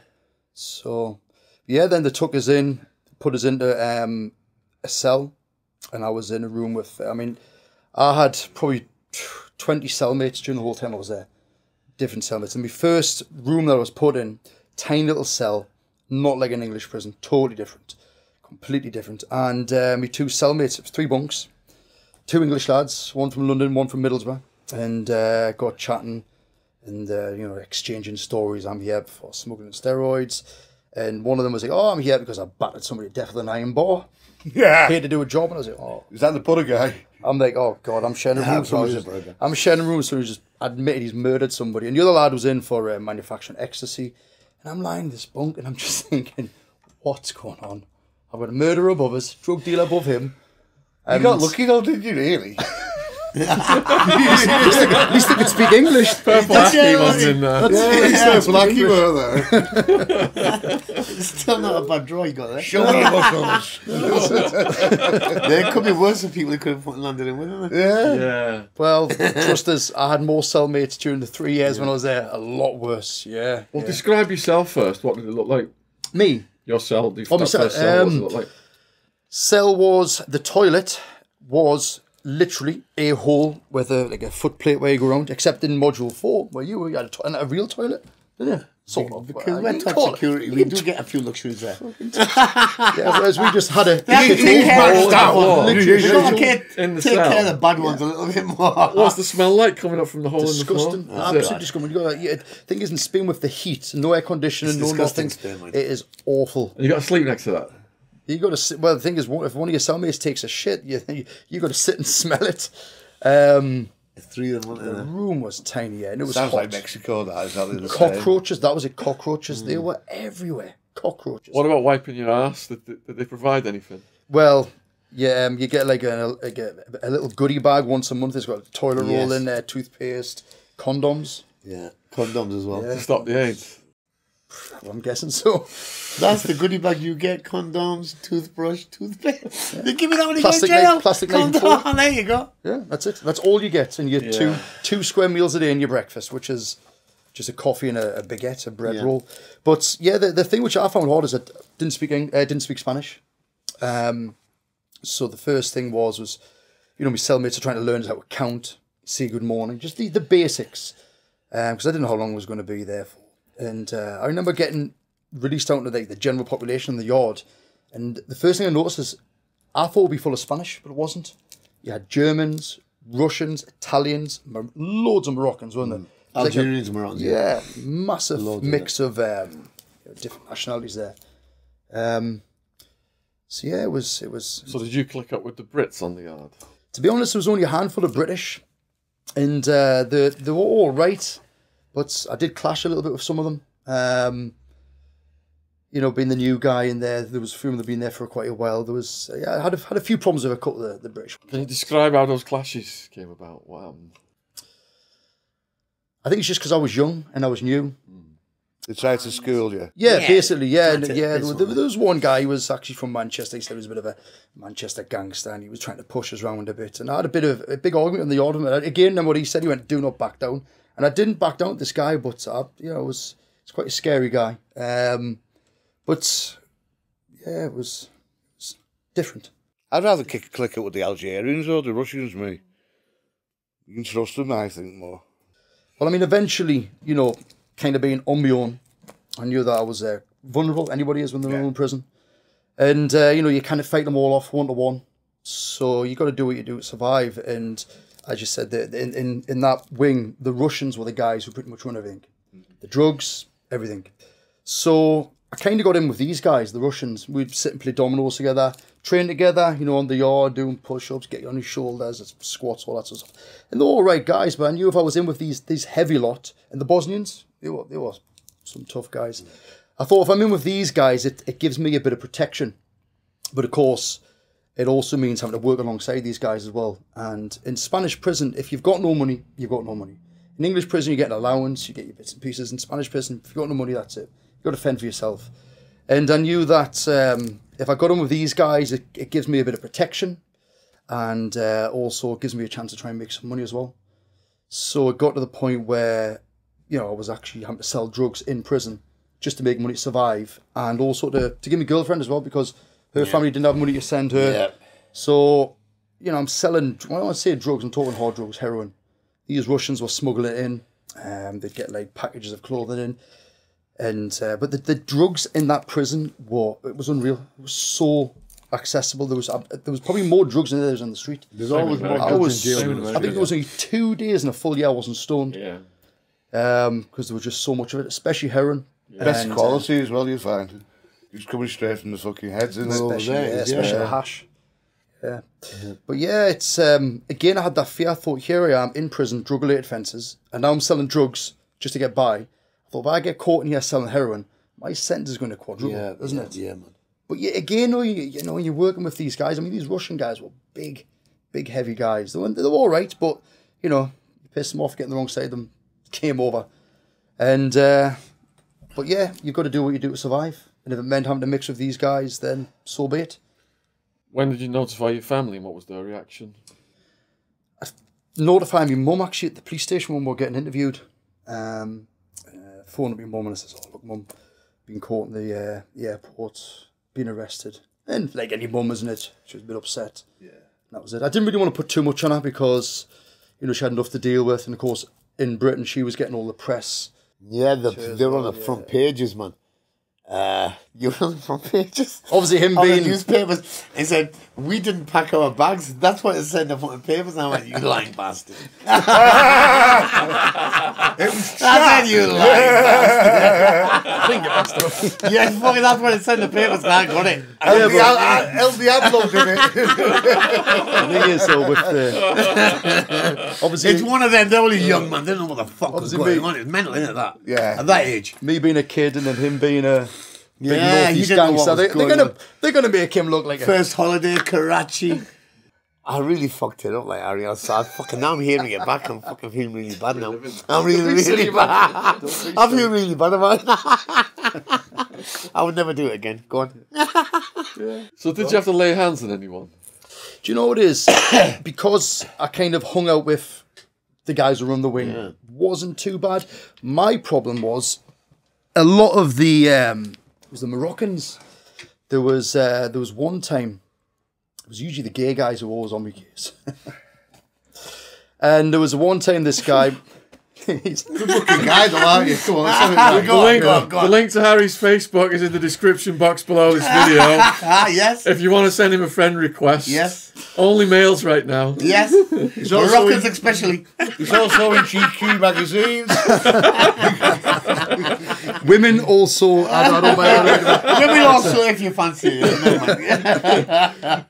So, yeah, then they took us in, put us into a cell, and I was in a room with, I had probably 20 cellmates during the whole time I was there. Different cellmates. And my first room that I was put in, tiny little cell, not like an English prison, totally different, completely different. And my two cellmates, it was 3 bunks, 2 English lads, one from London, one from Middlesbrough, and got chatting. And, exchanging stories. I'm here for smuggling steroids. And one of them was like, oh, I'm here because I battered somebody to death with an iron bar. Yeah. Paid to do a job. And I was like, oh. Is that the butter guy? I'm like, oh, God, I'm sharing a room. So he just admitted he's murdered somebody. And the other lad was in for manufacturing ecstasy. And I'm lying in this bunk and I'm just thinking, what's going on? I've got a murderer above us, drug dealer above him. You got lucky though, didn't you, really? At least they could speak English. Blackie was in there. Blackie were there. Still not a bad draw you got there. Show me your muscles. There could be worse than people who could have landed in with them. Yeah. Well, trust us, I had more cellmates during the 3 years when I was there. A lot worse, yeah. Well, describe yourself first. What did it look like? Me? Your cell. myself, Cell, what does it look like? Cell was, the toilet was literally a hole with a foot plate where you go around, except in Module 4, where you had a real toilet, didn't you? Sort of. Because we're top security, we do get a few luxuries there. Yeah, whereas we just had a... Take In the care cell. of the bad ones a little bit more. What's the smell like coming up from the hole Disgusting. in the floor? Absolutely disgusting. The thing isn't spin with the heat, no air conditioning, no nothing. It is awful. And you got to sleep next to that. You got to sit. Well, the thing is, if one of your cellmates takes a shit, you got to sit and smell it. 3 of them. The room was tiny, yeah, and it was Sounds hot. like Mexico. That is the Cockroaches. That was it. Cockroaches. They were everywhere. Cockroaches. What about wiping your ass? Did they provide anything? Well, yeah, you get like a little goodie bag once a month. It's got a toilet roll in there, toothpaste, condoms. Yeah, condoms as well. To stop the AIDS. I'm guessing so. That's the goodie bag you get: condoms, toothbrush, toothpaste. They give me that when you Plastic get in jail. knife, plastic knife and Condom. fork. There you go. Yeah, that's it. That's all you get, and you get two square meals a day in your breakfast, which is just a coffee and a baguette, a bread roll. But yeah, the thing which I found hard is I didn't speak Spanish. So the first thing was my cellmates are trying to learn how to count, say good morning, just the basics, because I didn't know how long I was going to be there for. And I remember getting released out into the general population in the yard, and the first thing I noticed is I thought it would be full of Spanish, but it wasn't. You had Germans, Russians, Italians, loads of Moroccans, weren't there? Algerians, Moroccans. Yeah, massive mix of different nationalities there. So yeah, it was. So did you click up with the Brits on the yard? To be honest, there was only a handful of British, and they were all right, but I did clash a little bit with some of them. Being the new guy in there was a few of them that had been there for quite a while. I had a few problems with a couple of the British. Can you describe how those clashes came about? What happened? I think it's just because I was young and I was new. They tried to school you. Yeah, basically, yeah. There was one guy who was actually from Manchester. He said he was a bit of a Manchester gangster, and he was trying to push us around a bit. And I had a big argument in the yard with him. Again, then what he said, he went, "Do not back down." And I didn't back down to this guy, but it's quite a scary guy. But yeah, it was different. I'd rather click it with the Algerians or the Russians, me. You can trust them, I think, more. Well, I mean, eventually, kind of being on my own, I knew that I was vulnerable. Anybody is when they're in prison. And, you kind of fight them all off one-to-one. So you got to do what you do to survive. And as you said, in that wing, the Russians were the guys who pretty much run everything. The drugs, everything. So I kind of got in with these guys, the Russians. We'd sit and play dominoes together, train together, on the yard, doing push-ups, get you on your shoulders, squats, all that sort of stuff. And they're all right guys, but I knew if I was in with these heavy lot, and the Bosnians, they were some tough guys. I thought if I'm in with these guys, it gives me a bit of protection. But of course, it also means having to work alongside these guys as well. And in Spanish prison, if you've got no money, you've got no money. In English prison, you get an allowance, you get your bits and pieces. In Spanish prison, if you've got no money, that's it. You've got to fend for yourself. And I knew that if I got on with these guys, it gives me a bit of protection, and also it gives me a chance to try and make some money as well. So it got to the point where, I was actually having to sell drugs in prison just to make money to survive, and also to give me a girlfriend as well, because her family didn't have money to send her. Yeah. So, I'm selling, when I say drugs, I'm talking hard drugs, heroin. These Russians were smuggling it in. They'd get packages of clothing in. And but the drugs in that prison it was unreal. It was so accessible. There was probably more drugs in there than on the street. There's always more drugs in jail. I think there was only 2 days in a full year I wasn't stoned. Yeah. Because there was just so much of it, especially heroin. Yeah. Best quality as well, you find. It's coming straight from the fucking heads, isn't it? Especially the hash. Yeah. But yeah, it's again I had that fear. I thought, here I am in prison, drug-related offences, and now I'm selling drugs just to get by. I thought, if I get caught in here selling heroin, my sentence is going to quadruple, isn't it? Yeah, man. But yeah, again, when you're working with these guys, I mean, these Russian guys were big, heavy guys. They were all right, but, you piss them off, getting the wrong side of them, came over. And, but yeah, you've got to do what you do to survive. And if it meant having to mix with these guys, then so be it. When did you notify your family and what was their reaction? I notified my mum, actually, at the police station when we were getting interviewed. Phoned up my mum and I said, "Oh, look, mum, been caught in the airport, been arrested." And like any mum, isn't it? She was a bit upset. Yeah. And that was it. I didn't really want to put too much on her because, she had enough to deal with. And of course, in Britain, she was getting all the press. Yeah, they were on the front pages, man. You were on the front pages. Obviously, him on being the newspapers. He said, "We didn't pack our bags." That's what it said in the front papers. And I went, "You lying bastard." I said, "You lying bastard." Yes, fucking that's what it said in the papers. And I got it. LB uploaded it. The thing is, though, with the obviously, it's one of them. They're only young man. They don't know what the fuck was going on. It's mental, isn't it? That at that age. Me being a kid and then him being a Northeast gangster, they're gonna make him look like first holiday, Karachi. I really fucked it up, like Harry. So now I'm hearing it back. I'm fucking feeling really bad now. I'm really bad. I feel really bad about it. I would never do it again. Go on. So did you have to lay hands on anyone? Do you know what it is? Because I kind of hung out with the guys who run the wing, wasn't too bad. My problem was a lot of the Moroccans. There was one time. It was usually the gay guys who were always on my case. And there was one time this guy... He's a good looking guy, though, aren't you? Come on, the link to Harry's Facebook is in the description box below this video. Yes. If you want to send him a friend request. Yes. Only males right now. Yes. Moroccans especially. He's also in GQ magazines. Women also... Women also, if you fancy it.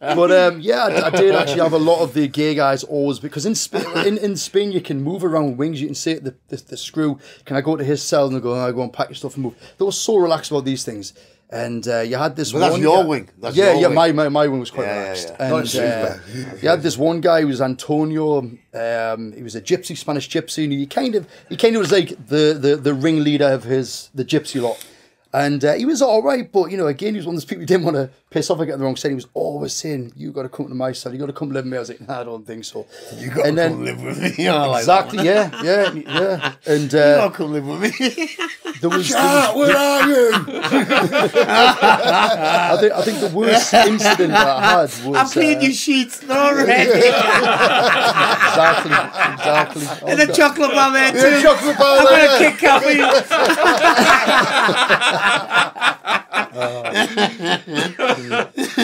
But I did actually have a lot of the gay guys always, because in Spain you can move around wings. You can say to the screw, can I go to his cell? And they go, I go and pack your stuff and move. They were so relaxed about these things. And you had this but that's one your guy, wing. That's yeah, your yeah. wing. My wing was quite relaxed. Yeah. And you had this one guy who was Antonio. He was a gypsy, Spanish gypsy, and he kind of was like the ringleader of the gypsy lot. And he was all right, but again, he was one of those people who didn't want to piss off or get the wrong side. He was always saying, "You got to come to my cell. You got to come live with me." I was like, "Nah, I don't think so." You got to come live with me. Exactly. Yeah. And you got to come live with me. Where are you? I think the worst incident that I had was... I'm cleaning your sheets already. Exactly. And the chocolate bar there too. Yeah, chocolate bar I'm there. going to kick coffee.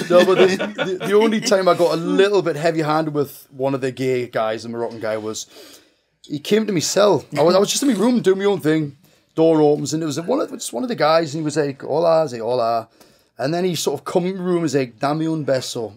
No, but the only time I got a little bit heavy-handed with one of the gay guys, the Moroccan guy, was he came to my cell. I was just in my room doing my own thing. Door opens and it was one of the guys, and he was like, "Hola," I was like, "Hola," and then he sort of come in the room and was like, "Dame un beso,"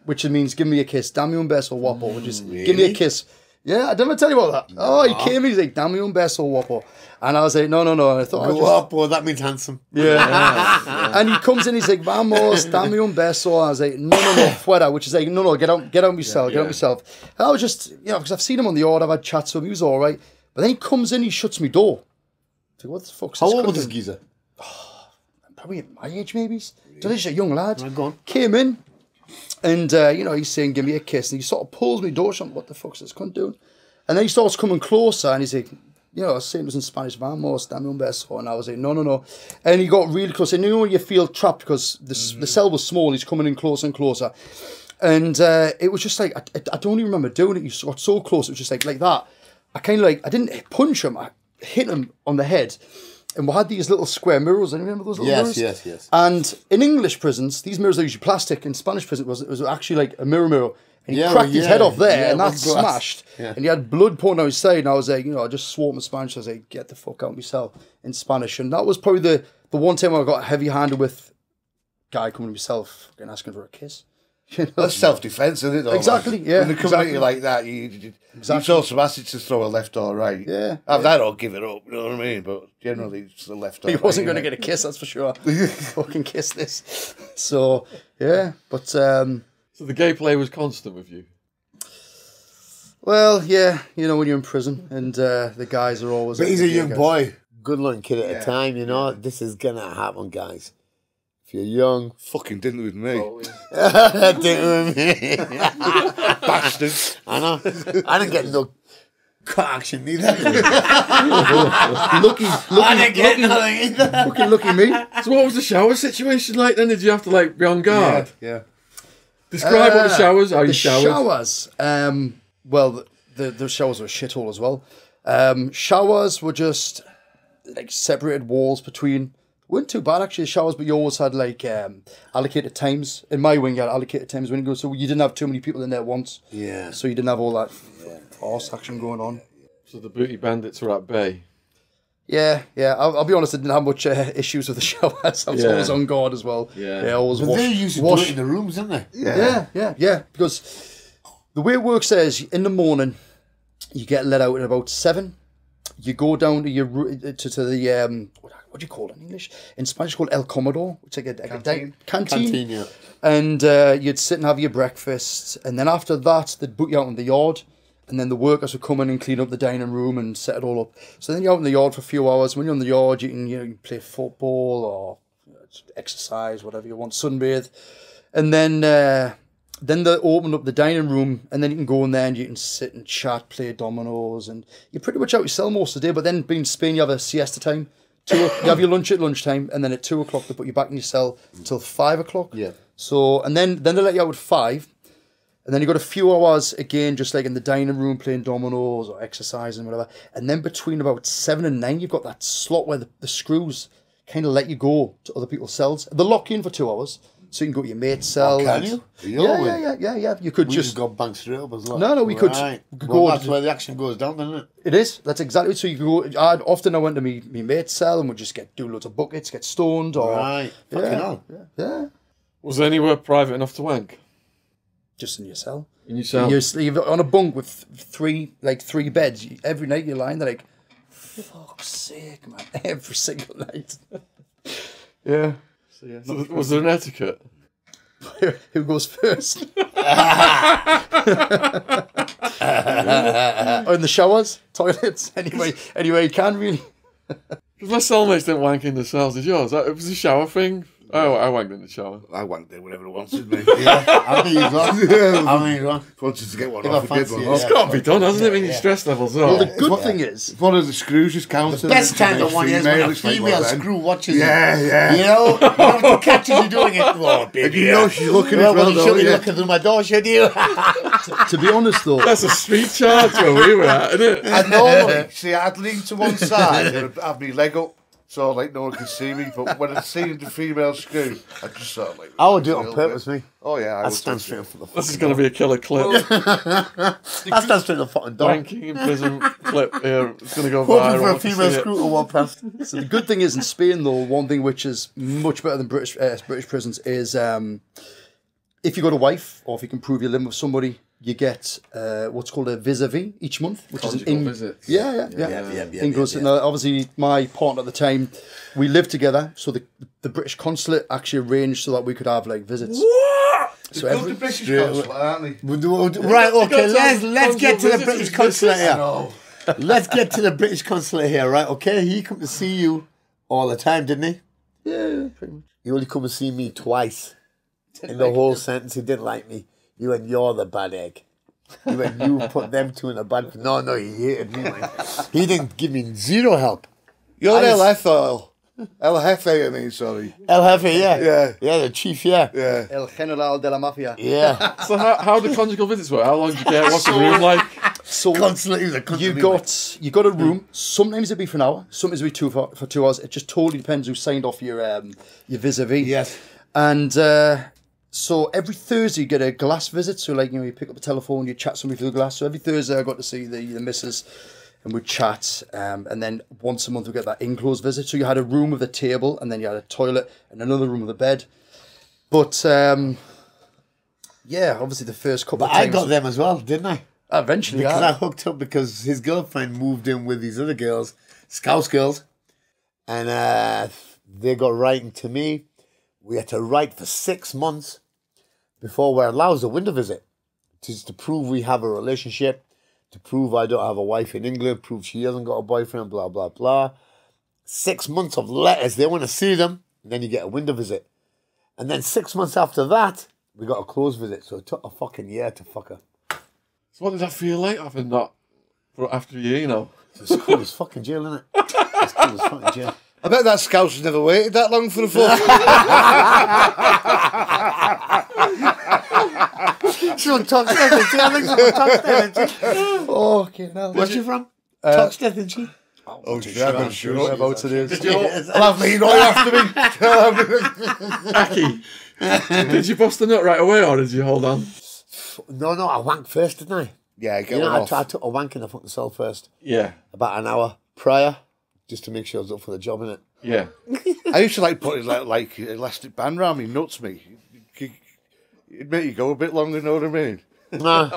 which means give me a kiss. "Dame un beso, guapo," which is give me a kiss. Yeah, I didn't tell you about that. No. Oh, he came in, he's like, "Dame un beso, guapo," and I was like, "No." And I thought, guapo, that means handsome. Yeah. And he comes in, he's like, "Vamos, dame un beso." And I was like, no, fuera, which is like, no, get out my cell, get out myself. And I was just, because I've seen him on the yard, I've had chats with him, he was all right. But then he comes in, he shuts me door. I think, what the fuck's How this? old was this geezer? Probably at my age, maybe. So this is a young lad. Go on. Came in, and he's saying, "Give me a kiss," and he sort of pulls me door shut. What the fuck's this cunt doing? And then he starts coming closer, and he's like, saying it was in Spanish, "Vamos, dame un beso," and I was like, no. And he got really close, and you feel trapped because the cell was small. He's coming in closer and closer, and it was just like I don't even remember doing it. He got so close, it was just like that. I kind of I didn't punch him. I hit him on the head, and we had these little square mirrors. I remember those little mirrors. Yes. And in English prisons, these mirrors are usually plastic. In Spanish prison, it was actually like a mirror, and he cracked his head off there, and that smashed. Yeah. And he had blood pouring out his side. And I was like, I just swore in Spanish. I was like, "Get the fuck out of my cell," in Spanish. And that was probably the one time I got heavy-handed with guy coming to myself and asking for a kiss. That's self-defense, isn't it? Though? Exactly, yeah. When they come at you like that, you also asked you to throw a left or right. Yeah. Have that or give it up, you know what I mean? But generally, it's the left or right. He wasn't going to get a kiss, that's for sure. Fucking kiss this. So, yeah. But, So the gay play was constant with you? Well, yeah. When you're in prison and the guys are always... But he's a young boy. Good-looking kid at a time, This is going to happen, guys. If you're young, fucking didn't with me. Didn't with me. Bastards. I know. I didn't get no action either. Lucky. I didn't get nothing either. Fucking lucky me. So what was the shower situation like then? Did you have to be on guard? Yeah. Describe what the showers are. The showers. Well, the showers were a shithole as well. Showers were just separated walls between. Weren't too bad actually, the showers, but you always had allocated times. In my wing, you had allocated times when you go, so you didn't have too many people in there at once. Yeah. So you didn't have all that arse action going on. So the booty bandits were at bay. Yeah. I'll be honest, I didn't have much issues with the showers. I was always on guard as well. Yeah. Always but they used to do it in the rooms, didn't they? Yeah. Because the way it works is, in the morning, you get let out at about 7. You go down to your to the what do you call it in English? In Spanish, called El Comedor, which is like a canteen. Canteen, yeah. And you'd sit and have your breakfast, and then after that, they'd put you out in the yard, and then the workers would come in and clean up the dining room and set it all up. So then you're out in the yard for a few hours. When you're in the yard, you can play football or exercise, whatever you want, sunbathe. And then they open up the dining room, and then you can go in there and you can sit and chat, play dominoes, and you're pretty much out yourself most of the day. But then being in Spain, you have a siesta time. You have your lunch at lunchtime, and then at 2 o'clock they put you back in your cell until 5 o'clock. Yeah. So, and then they let you out at 5. And then you got a few hours again, just like in the dining room, playing dominoes or exercising, whatever. And then between about 7 and 9, you've got that slot where the screws kind of let you go to other people's cells. They lock you in for 2 hours, so you can go to your mate's cell. Oh, can you? Yeah. You could We just got banked straight up as well. No, we could. Right. We could Well, go. that's where the action goes down, doesn't it? It is. That's exactly. So you could go. I went to me mate's cell and would just do loads of buckets, get stoned, or Right. Fucking hell. yeah, Was there anywhere private enough to wank? just in your cell. In your cell? You're on a bunk with three beds. Every night you're lying there like, fuck's sake, man. Every single night. Yeah. So was there an etiquette? Who goes first? Or in the showers, toilets, anyway you can really. Because my cellmates didn't wank in the cells. Did yours? It was a shower thing. Oh, I wanked in the shower. I wanked there whenever I wanted, me. Yeah. I think he's wrong. I think he's wrong. Wanted to get one If off, I I did fancy one. it, It's got to be done, hasn't it? When your stress levels up. Well, the good thing is, One of the screws just counted. The best time of one is when a female screw watches you. Yeah. You know the catches you doing it. Oh, baby. And you know she's looking Well, as well, you shouldn't be don't you? looking through my door, should you? to be honest though, That's a street charge where we were at, isn't it? And normally, see, I'd lean to one side and have my leg up, so like no one can see me. But when I see the female screw, I just sort of like. I would do it on purpose, me. Oh yeah, I I'd would stand touch straight it. up for the This fucking is going to be a killer clip. I'd stand straight in the fucking door. Wanking in prison clip here. It's going to go Hoping viral. for a to see female it. screw to walk past. so the good thing is in Spain though, one thing which is much better than British prisons is if you got a wife or if you can prove you're living with somebody, you get what's called a vis-a-vis each month, which Conjugal is visits. Yeah. England. And obviously, my partner at the time, we lived together, so the British consulate actually arranged so that we could have like visits. So Go to the British consulate, aren't they? Right, okay, let's get to the Conjugal British visits. consulate I here. know. Let's get to the British consulate here, right? Okay, he come to see you all the time, didn't he? Yeah, pretty much. He only come to see me twice. In the whole sentence, he didn't like me. You went, you're the bad egg. You went, you put them two in a bad... No, he hated me, man. He didn't give me zero help. You're I just- El Jefe, I mean, sorry. El Jefe, yeah. Yeah. Yeah, the chief, yeah. Yeah. El General de la Mafia. Yeah. So how do conjugal visits work? How long do you get? What's the room like? So Consulate, he was a cunt to you me, got a room. Sometimes it'd be for an hour. Sometimes it'd be for 2 hours. It just totally depends who signed off your vis-a-vis. Yes. And so every Thursday you get a glass visit. So like you pick up a telephone, you chat somebody through the glass. So every Thursday I got to see the missus, and we'd chat. And then once a month we get that enclosed visit. So you had a room with a table, and then you had a toilet and another room with a bed. But yeah, obviously the first couple But of times I got them as well, didn't I? eventually. Because I hooked up because his girlfriend moved in with these other girls, Scouse girls, and they got writing to me. We had to write for 6 months before we're allowed a window visit, to prove we have a relationship, to prove I don't have a wife in England, prove she hasn't got a boyfriend, blah, blah, blah. 6 months of letters. They want to see them, and then you get a window visit. And then 6 months after that, we got a closed visit. So it took a fucking year to fuck her. So what did that feel like having that for after a year, you know? It's cool as fucking jail, isn't it? It's cool as fucking jail. I bet that Scouse has never waited that long for a fuck. She'll talk Stephen. I think she'll talk Stephen. Oh, okay, now. Where's she from? Talk Stephen, she. Oh, shit, I'm sure Whereabouts it is. I'll have me right after me. Aki, did you bust the nut right away or did you hold on? No, I wanked first, didn't I? Yeah, get You know, one I off. took a wank in the fucking cell first. Yeah. About an hour prior, just to make sure I was up for the job, innit? Yeah. I used to like putting like elastic band around me nuts, me. It'd make you go a bit longer, you know what I mean?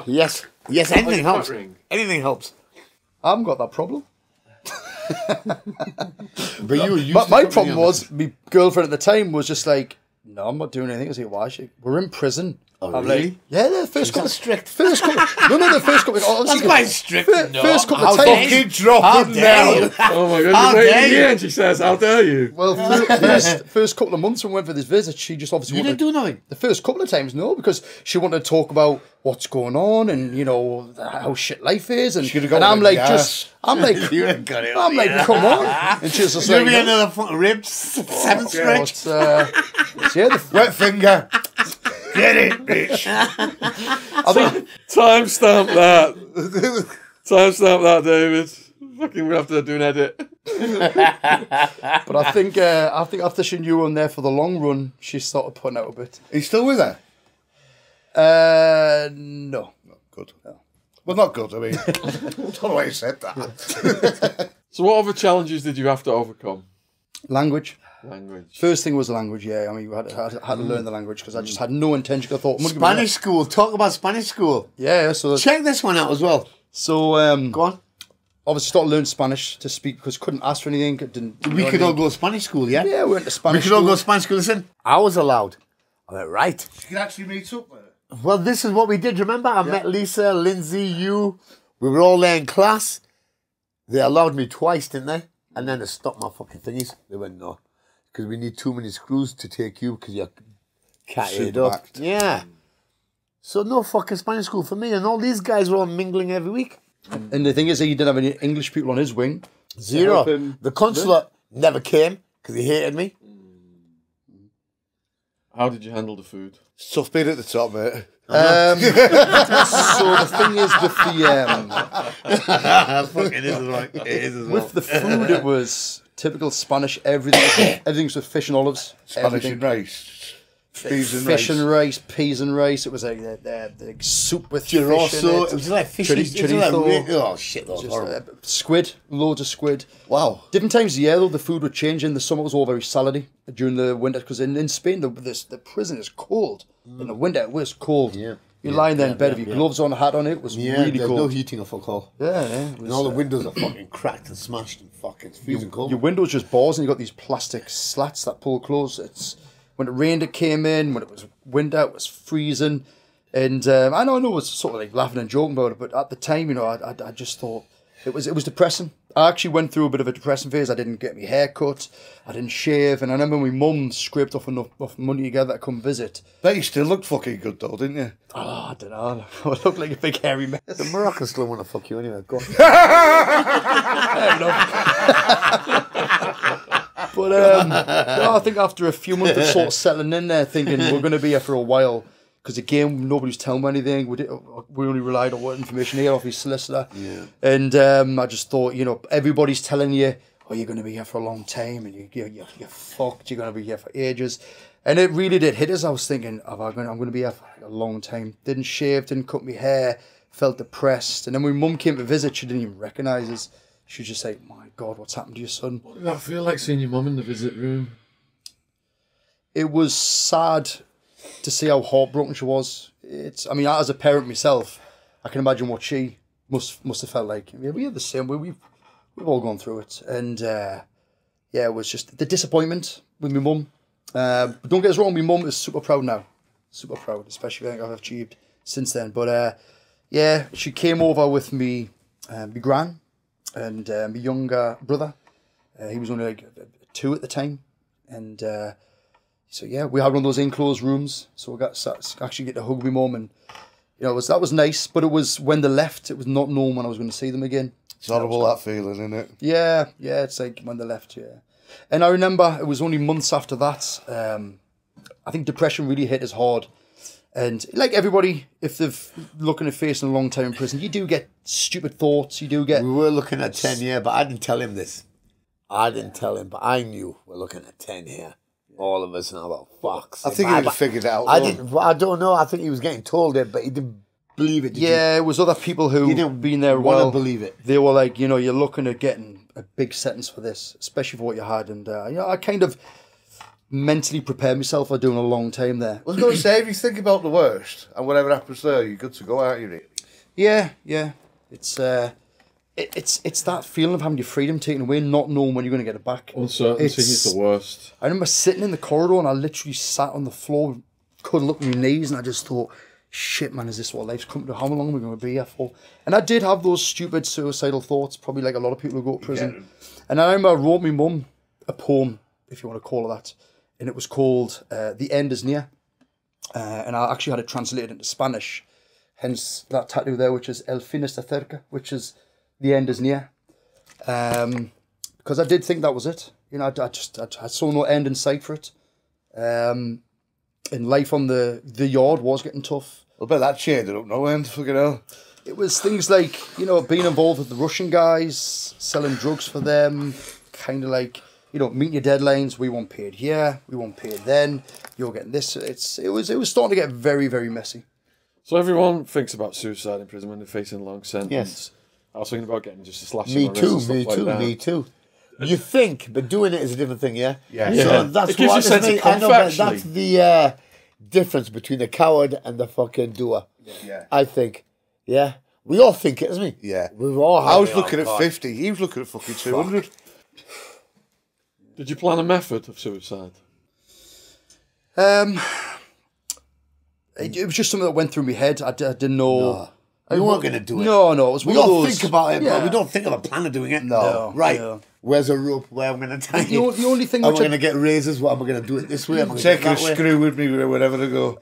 Yes, anything Like a helps. ring. Anything helps. I haven't got that problem. But you were used But to my something problem else. was, my girlfriend at the time was just like, no, I'm not doing anything. I was like, why? She's like, we're in prison. Oh, I'm really? like, yeah, the first couple. strict. First couple. No, the first couple. Obviously, That's quite strict. No. First couple How of times. dare you? Drop How it dare now. you? Oh my God! How You're dare waiting you? here, and she says, "How dare you?" Well, first couple of months when we went for this visit, she just obviously You wanted didn't do nothing. the first couple of times, no, because she wanted to talk about what's going on and how shit life is, and, Should have got and I'm it like, in the ass. You ain't got it. I'm like, come on, and she's just Give like, me no. another fucking ribs. 7 stretch. It's, yeah, Wet finger. Get it, bitch. I think Timestamp that. Timestamp that, David. Fucking, we have to do an edit. but I think after she knew on there for the long run, she started putting out a bit. Are you still with her? No. Good. Well, not good. I mean, I don't know why you said that. So, what other challenges did you have to overcome? Language. Language. First thing was language, yeah. I mean, you had to learn the language because I just had no intention. I thought, I'm gonna give it Spanish school. Talk about Spanish school. yeah, so Check this one out as well. Go on. Obviously, started learning Spanish to speak because couldn't ask for anything. We could all go to Spanish school, yeah? Yeah, we went to We Spanish. could all school. go to Spanish school. Listen, I was allowed. I went, right. You can actually meet up with her. Well, this is what we did. Remember, I met Lisa, Lindsay, you. We were all there in class. They allowed me twice, didn't they? And then they stopped my fucking thingies. They went, no. Because we need too many screws to take you because you're catted up. Super-backed. Yeah. So no fucking Spanish school for me. And all these guys were all mingling every week. And the thing is, he didn't have any English people on his wing. Zero. help him. The consulate never came because he hated me. How did you handle the food? Tough bit at the top, mate. So the thing is with the Fucking is right. It is as well. with the food, it was typical Spanish. Everything's with fish and olives. Spanish and rice. Peas and fish rice. and rice, peas and rice. It was like the soup with fish in Chorizo. it. It was like fish. Chorizo. Oh shit, that was Just, horrible. squid, loads of squid. Wow. Different times of the year, though, the food would change. In the summer, it was all very salady. During the winter, because in Spain, the prison is cold. In the winter, it was cold. Yeah. You're lying there in bed with your gloves on, a hat on. It was Yeah, really there's cold. no heating or fuck all. Yeah. And all the windows are fucking cracked and smashed and fucking freezing cold. Your windows just bars, and you got these plastic slats that pull close. It's when it rained, it came in. When it was winter, it was freezing. And I know it was sort of like laughing and joking about it, but at the time, I just thought it was depressing. I actually went through a bit of a depressing phase. I didn't get my hair cut. I didn't shave, and I remember my mum scraped off enough money together to come visit. Bet you still looked fucking good though, didn't you? Oh, I don't know. I looked like a big hairy mess. The Moroccans still want to fuck you anyway. Go on. But no, I think after a few months of sort of settling in there, thinking we're going to be here for a while, because again, nobody's telling me anything. We only relied on what information he had off his solicitor. Yeah. And I just thought, everybody's telling you, oh, you're going to be here for a long time, and you're fucked. You're going to be here for ages. And it really did hit us. I was thinking, I'm going to be here for a long time. Didn't shave, didn't cut my hair, felt depressed. And then when mum came to visit, she didn't even recognise us. She was just like, my God, what's happened to your son? What did that feel like seeing your mum in the visit room? It was sad to see how heartbroken she was. As a parent myself, I can imagine what she must have felt like. We're the same. We've all gone through it. And it was just the disappointment with my mum. But don't get us wrong, my mum is super proud now. Super proud, especially everything I've achieved since then. But she came over with me, my gran, and my younger brother. He was only like 2 at the time. And so we had one of those enclosed rooms. So we got actually get to hug my mum, and that was nice. But it was when they left, it was not known when I was going to see them again. It's horrible, that feeling, isn't it? Yeah, it's like when they left, yeah. And I remember it was only months after that. I think depression really hit us hard. And like everybody, if they've looking at facing a long time in prison, you do get stupid thoughts. You do get. We were looking at 10 years, but I didn't tell him this. I didn't tell him, but I knew we're looking at 10 here. All of us, and I thought, fuck. I think he had figured it out. I don't know. I think he was getting told it, but he didn't believe it. It was other people who didn't been there a want to while. believe it. They were like, you're looking at getting a big sentence for this, especially for what you had. And I kind of mentally prepared myself for doing a long time there. I was going to say, if you think about the worst and whatever happens there, you're good to go, aren't you, really? Yeah. It's it's that feeling of having your freedom taken away, not knowing when you're going to get it back. Uncertainty is the worst. I remember sitting in the corridor and I literally sat on the floor, couldn't look at my knees, and I just thought, shit, man, is this what life's come to? How long are we going to be here for? And I did have those stupid suicidal thoughts, probably like a lot of people who go to prison. And I remember I wrote my mum a poem, if you want to call it that, and it was called The End Is Near. And I actually had it translated into Spanish, hence that tattoo there, which is El fin está cerca, which is the end is near. Because I did think that was it. You know, I saw no end in sight for it. And life on the yard was getting tough. I bet that changed up no end, fucking hell. It was things like, you know, being involved with the Russian guys, selling drugs for them, kind of like, you know, meeting your deadlines. We weren't paid here, we weren't paid then. You're getting this. It was starting to get very, very messy. So everyone thinks about suicide in prison when they're facing a long sentence. Yes. I was thinking about getting just a slash. Me too. You think, but doing it is a different thing, yeah? Yeah. So that's It gives you a sense of comfort, actually. that's the difference between the coward and the fucking doer. Yeah. I think. Yeah. We all think it, isn't we? Yeah. We've all I was had it, looking oh, at God. 50. He was looking at fucking 200. Did you plan a method of suicide? It was just something that went through my head. I didn't know. No. We weren't going to do it. No, it was We one of all those. think about it, yeah. but we don't think of a plan of doing it. No. Right. No. Where's a rope? Where am I going to tie The it? only thing Am I which going to get razors? What am I going to do it this way? Am I going to Taking do a it that way? screw with me wherever to go.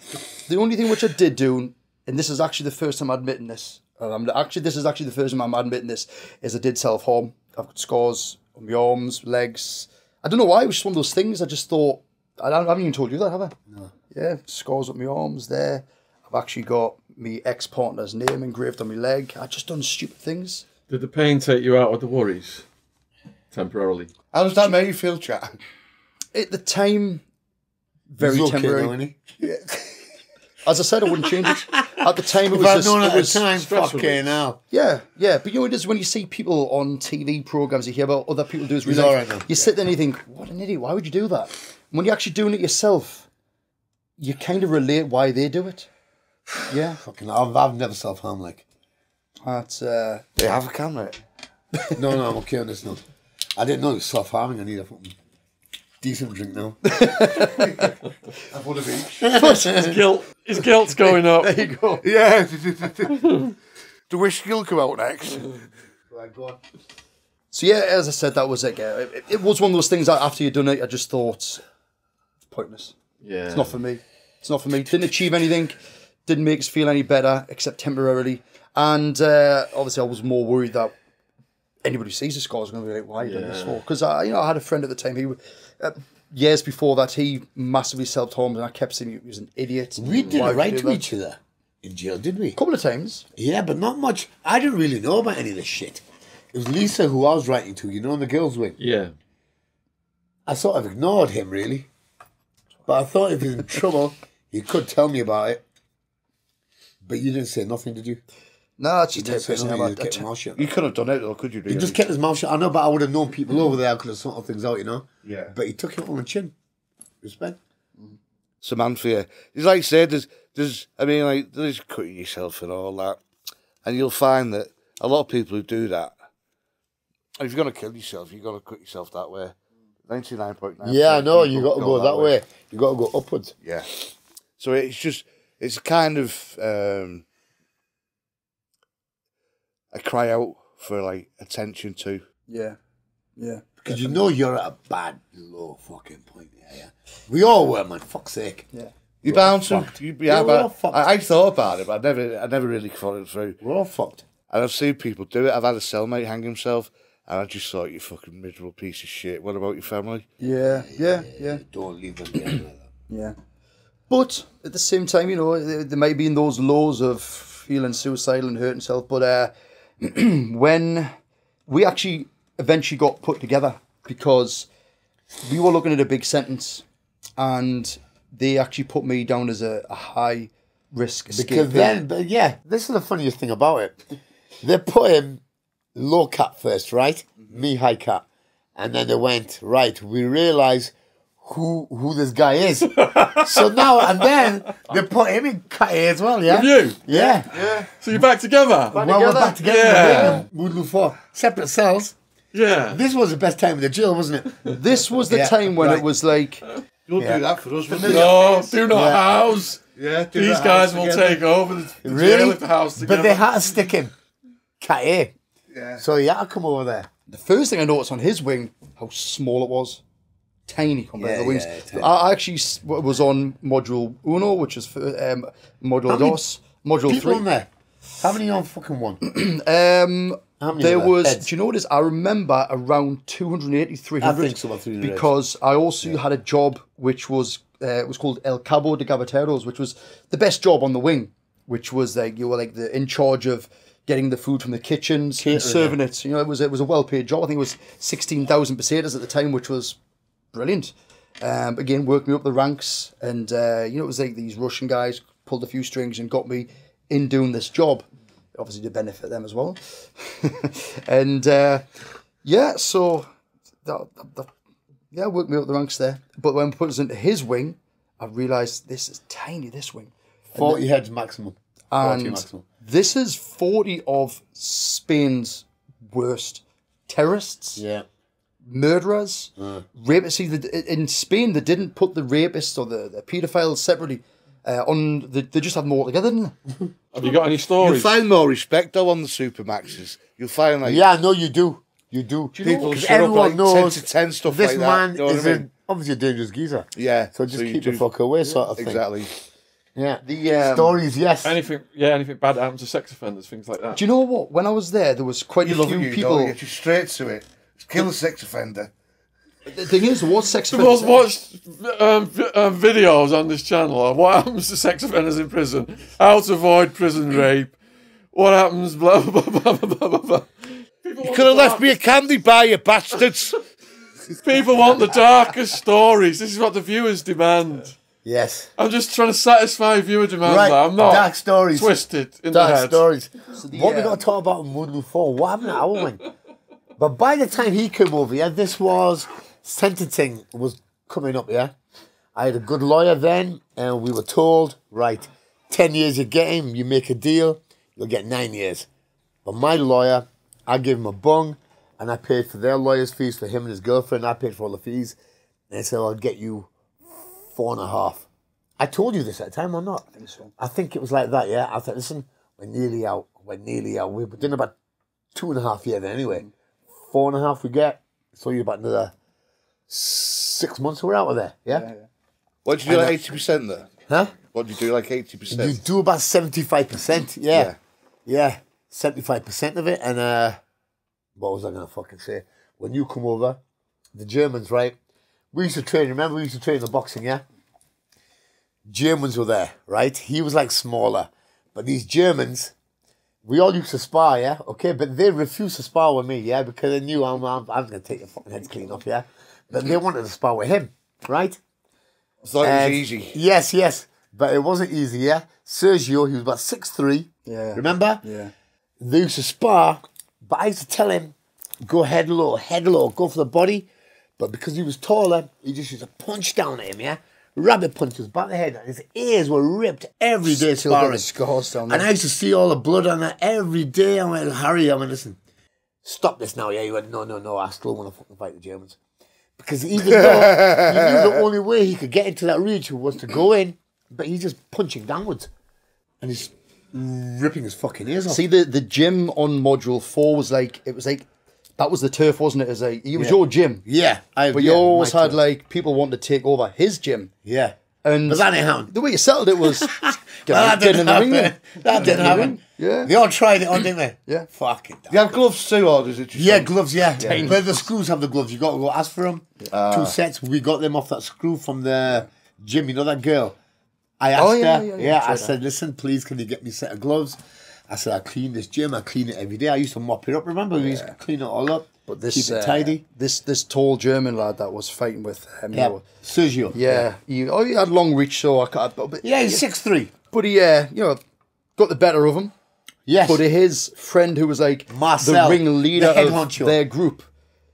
The only thing which I did do, and this is actually the first time I'm admitting this, this is actually the first time I'm admitting this, is I did self-harm. I've got scars on my arms, legs. I don't know why, it was just one of those things. I just thought, I haven't even told you that, have I? No. Yeah, scars on my arms there. I've actually got my ex-partner's name engraved on my leg. I just done stupid things. Did the pain take you out of the worries temporarily? How does that make you feel, chat? At the time, very He's okay temporary. though, isn't he? As I said, I wouldn't change it. At the time, it If was I'd just... known it at was, the time, stress fucking relief. hell. Yeah. But you know, it is when you see people on TV programs, you hear about other people do this. He's really all right now. You sit there and you think, what an idiot, why would you do that? When you're actually doing it yourself, you kind of relate why they do it. Yeah. Fucking, I've never self-harmed, like. That's, They have a camera. No, I'm okay on this now. I didn't know it was self-harming. I need a fucking decent drink now. I've one of each. His guilt's going up. there you go. Yeah. The whiskey will come out next. Right, go on. So yeah, as I said, that was like, it was one of those things that after you'd done it, I just thought, it's pointless. Yeah. It's not for me. It's not for me. Didn't achieve anything. Didn't make us feel any better, except temporarily. And obviously, I was more worried that anybody who sees the scars is going to be like, "Why are you doing this for?" Because I had a friend at the time. He years before that, he massively self-harmed, and I kept saying he was an idiot. We did Why it would right you do to that? each other in jail, did we? A couple of times. Yeah, but not much. I didn't really know about any of this shit. It was Lisa who I was writing to, you know, in the girls' wing. Yeah. I sort of ignored him, really. But I thought if he was in trouble, he could tell me about it. But you didn't say nothing, did you? No, that's You just didn't say type nothing, of you just kept your mouth shut. You could have done it though, could you? He just kept his mouth shut. I know, but I would have known people over there. I could have sorted things out, you know? Yeah. But he took it on the chin. Respect. It's a man for you. It's like I said, there's cutting yourself and all that. And you'll find that a lot of people who do that, if you're going to kill yourself, you've got to cut yourself that way. 99.9%. Yeah, I know. You got to go that way. You got to go upwards. Yeah. So it's a kind of a cry out for like attention too. Yeah. Because you know you're at a bad, low fucking point. Yeah. We all were, man. Fuck's sake. Yeah. You're bound to. Yeah, we're all fucked. I thought about it, but I never really thought it through. We're all fucked. And I've seen people do it. I've had a cellmate hang himself, and I just thought, you fucking miserable piece of shit. What about your family? Yeah. Don't leave them behind like that. Yeah. But at the same time, you know, there may be in those lows of feeling suicidal and hurting himself. But when we actually eventually got put together, because we were looking at a big sentence, and they actually put me down as a high risk escape. Because then, but yeah, this is the funniest thing about it. They put him low cap first, right? Me high cap. And then they went, right, we realise who this guy is. So now and then they put him in Karachi as well, yeah? With you? Yeah. So you're back together? Well, we're back together. Yeah. Moodle 4. Separate cells. Yeah. This was the best time in the jail, wasn't it? This was the time when it was like, Don't do that for us. No, do not house. Yeah, do These that guys house will together. take over the jail Really? if the house together. But they had to stick him. Karachi. Yeah. So he had to come over there. the first thing I noticed on his wing, how small it was. Tiny compared to the wings. tiny. I actually was on Module Uno, which is for, Module Dos. Module People 3. on there. How many on fucking one? How many There were was, heads? do you know what it is? I remember around 280, 300. I think so, about 300. Because I also had a job which was, it was called El Cabo de Gaveteros, which was the best job on the wing, which was like, you were like in charge of getting the food from the kitchens, and serving it. You know, it was a well-paid job. I think it was 16,000 pesetas at the time, which was brilliant. Again, worked me up the ranks, and you know, it was like these Russian guys pulled a few strings and got me in doing this job. Obviously, to benefit them as well. And yeah, so yeah, worked me up the ranks there. But when I put us into his wing, I realised this is tiny. This wing, 40 heads maximum. 40 and maximum. this is 40 of Spain's worst terrorists. Yeah. Murderers, rapists. See, in Spain, they didn't put the rapists or the paedophiles separately. They just had them all together, didn't they? Have you got any You'll stories? find more respect though on the Supermaxes. You'll find like Yeah, no, you do. You do. people Because shut up everyone like knows 10 to 10 stuff this like man that. You know is what I mean? obviously a dangerous geezer. Yeah. So just you keep do- the fuck away, sort of thing. Exactly. Yeah. The Stories, yes. Anything bad happens to sex offenders, things like that. Do you know what? When I was there was quite You a love few it, you people. don't get you straight to it. Kill a sex offender. The thing is, there was sex The most offenders. watched videos on this channel are what happens to sex offenders in prison, how to avoid prison rape, what happens, blah, blah, blah, blah, blah, blah. You could have left me a candy bar, you bastards. People want the darkest stories. This is what the viewers demand. Yes. I'm just trying to satisfy viewer demands. Right. I'm not Dark stories. twisted in the Dark head. stories. What we got to talk about in Moodle 4? What happened at our wing? But by the time he came over, yeah, this was sentencing was coming up, yeah. I had a good lawyer then, and we were told, right, 10 years you get him, you make a deal, you'll get 9 years. But my lawyer, I gave him a bung, and I paid for their lawyer's fees for him and his girlfriend. I paid for all the fees. And they said, I'll get you 4.5. I told you this at the time or not? I think so. I think it was like that, yeah. I thought, listen, we're nearly out. We've been about 2.5 years then anyway. 4.5 we get. So you're about another 6 months we're out of there, yeah? What did you do like 80% there? Huh? What did you do like 80%? You do about 75%, yeah. Yeah, 75% of it. And what was I going to fucking say? When you come over, the Germans, right? We used to train, remember we used to train in the boxing, yeah? Germans were there, right? He was like smaller. But these Germans, we all used to spar, yeah? Okay, but they refused to spar with me, yeah? Because they knew I'm going to take your fucking heads clean off, yeah? But they wanted to spar with him, right? I thought it And- was easy. Yes. But it wasn't easy, yeah? Sergio, he was about 6'3". Yeah. Remember? Yeah. They used to spar, but I used to tell him, go head low, go for the body. But because he was taller, he just used to punch down at him, yeah? Rabbit punches, back the head. And his ears were ripped every day Still got sparring. the scars down there. And I used to see all the blood on that every day. I went, Harry, listen, stop this now, yeah? He went, no, I still want to fucking fight the Germans. Because even though he knew the only way he could get into that region was to go in, but he's just punching downwards. And he's ripping his fucking ears off. See, the gym on Module 4 was like, it was like, that was the turf, wasn't it? It was your gym. Yeah. But you always had like people wanting to take over his gym. Yeah. And But that ain't happened. the way you settled it was That get in the ring. happen. That didn't happen. Yeah. They all tried it on, didn't they? Yeah. Fuck it. Do you have gloves too, or does it just... Yeah, gloves, yeah. But the screws have the gloves. You got to go ask for them. 2 sets. We got them off that screw from the gym. You know that girl? I asked her. Yeah, I said, listen, please, can you get me a set of gloves? I said, I clean this gym. I clean it every day. I used to mop it up. Remember? We used to clean it all up. But this, keep it tidy. This tall German lad that was fighting with him. Yeah. Sergio. He had long reach, so I can't. But Yeah, he's 6'3". But he, got the better of him. Yes. But his friend, who was like Marcel, the ringleader the head of honcho. their group,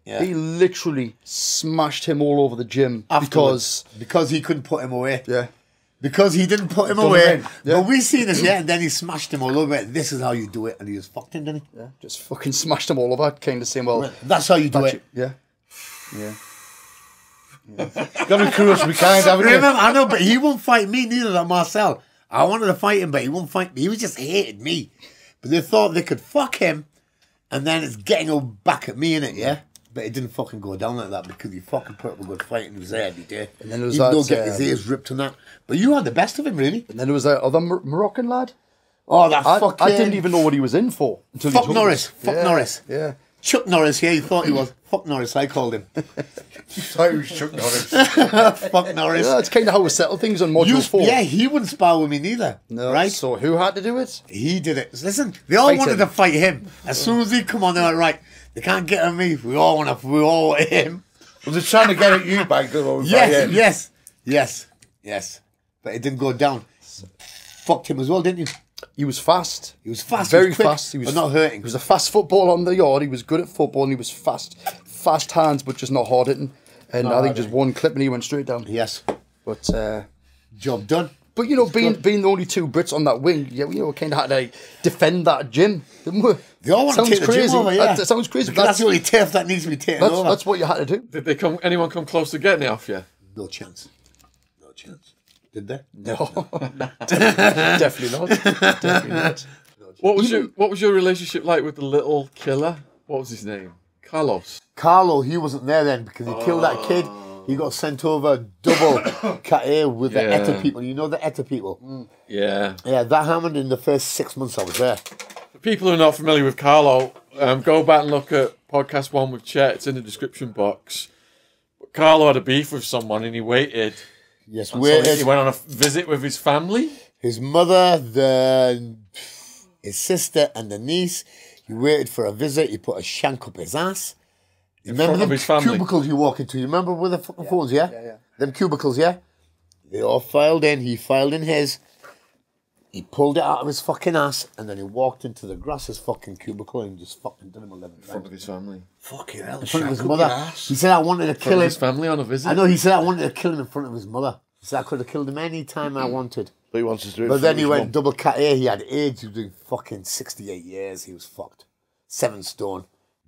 Yeah. He literally smashed him all over the gym Afterwards. Because he couldn't put him away. Yeah. Because he didn't put him Done away. him in. Yeah. But we seen this, and then he smashed him all over. This is how you do it. And he was fucked him, didn't he? Yeah. Just fucking smashed him all over. Kind of saying, well, that's how you do it. Yeah. Yeah. Got to be cruel to be kind, haven't you? Remember, I know, but he won't fight me, neither than Marcel. I wanted to fight him, but he won't fight me. He was just hated me. But they thought they could fuck him, and then it's getting all back at me, innit, yeah? But it didn't fucking go down like that because he fucking put up a good fight and he was there every day. And then there was Even though that, getting his ears ripped and that. But you had the best of him, really. And then there was that other Moroccan lad. Oh, that fucking... I didn't even know what he was in for. Until Fuck Norris. Fuck Norris. Yeah. Chuck Norris, yeah, he thought he was. Fuck Norris, I called him. thought he was Chuck Norris. Fuck Norris. Yeah, that's kind of how we settle things on Module 4. Yeah, he wouldn't spar with me neither. No, right? So who had to do it? He did it. Listen, they all wanted to fight him. As soon as he come on, they're like, right, they can't get at me. We all want him. Well, they're trying to get at you, by good. Yes. But it didn't go down. Fucked him as well, didn't you? He was fast. He was fast. Very he was quick, fast. He was but not hurting. He was a fast footballer on the yard. He was good at football and he was fast. Fast hands, but just not hard hitting. And I think just one clip and he went straight down. Yes. But job done. But you know, being the only two Brits on that wing, yeah, you know, kind of had to defend that gym, didn't we? They all want to take the gym over, yeah. That sounds crazy. That's the only turf that needs to be taken over. That's what you had to do. Did anyone come close to getting it off you? No chance. Did they? No, definitely not. Definitely not. What was your relationship like with the little killer? What was his name? Carlo, he wasn't there then because he killed that kid. He got sent over double cat with the Etta people. You know the Etta people? Yeah. Yeah, that happened in the first 6 months I was there. For people who are not familiar with Carlo, go back and look at podcast 1 with Chet. It's in the description box. But Carlo had a beef with someone and he waited. Yes, So he went on a visit with his family. His mother, his sister, and the niece. He waited for a visit. He put a shank up his ass. You remember them cubicles you walk into? You remember with the fucking phones, yeah? Yeah. Them cubicles, yeah? They all filed in. He filed in his. He pulled it out of his fucking ass, and then he walked into the grass's fucking cubicle and just fucking did him 11 In front of his family. Fucking hell. In front of his mother. He said I wanted to kill him. His family on a visit. I know, he said I wanted to kill him in front of his mother. He said I could have killed him any time I wanted. But he wants to do it. But then he went double cat A. He had AIDS. He was doing fucking 68 years. He was fucked. 7 stone.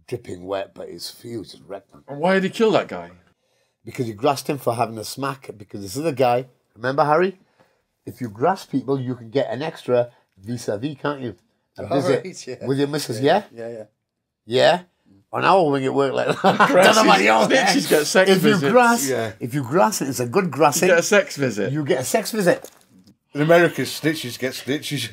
Dripping wet, but he was just wrecked, man. And why did he kill that guy? Because you grassed him for having a smack. Because this is a guy. Remember, Harry? If you grass people, you can get an extra vis-a-vis, can't you? A visit with your missus, yeah? Yeah? On our wing, it worked like that. I don't know about yours. Snitches get sex visits. If you grass it, it's a good grassing. You get a sex visit. You get a sex visit. In America, snitches get stitches.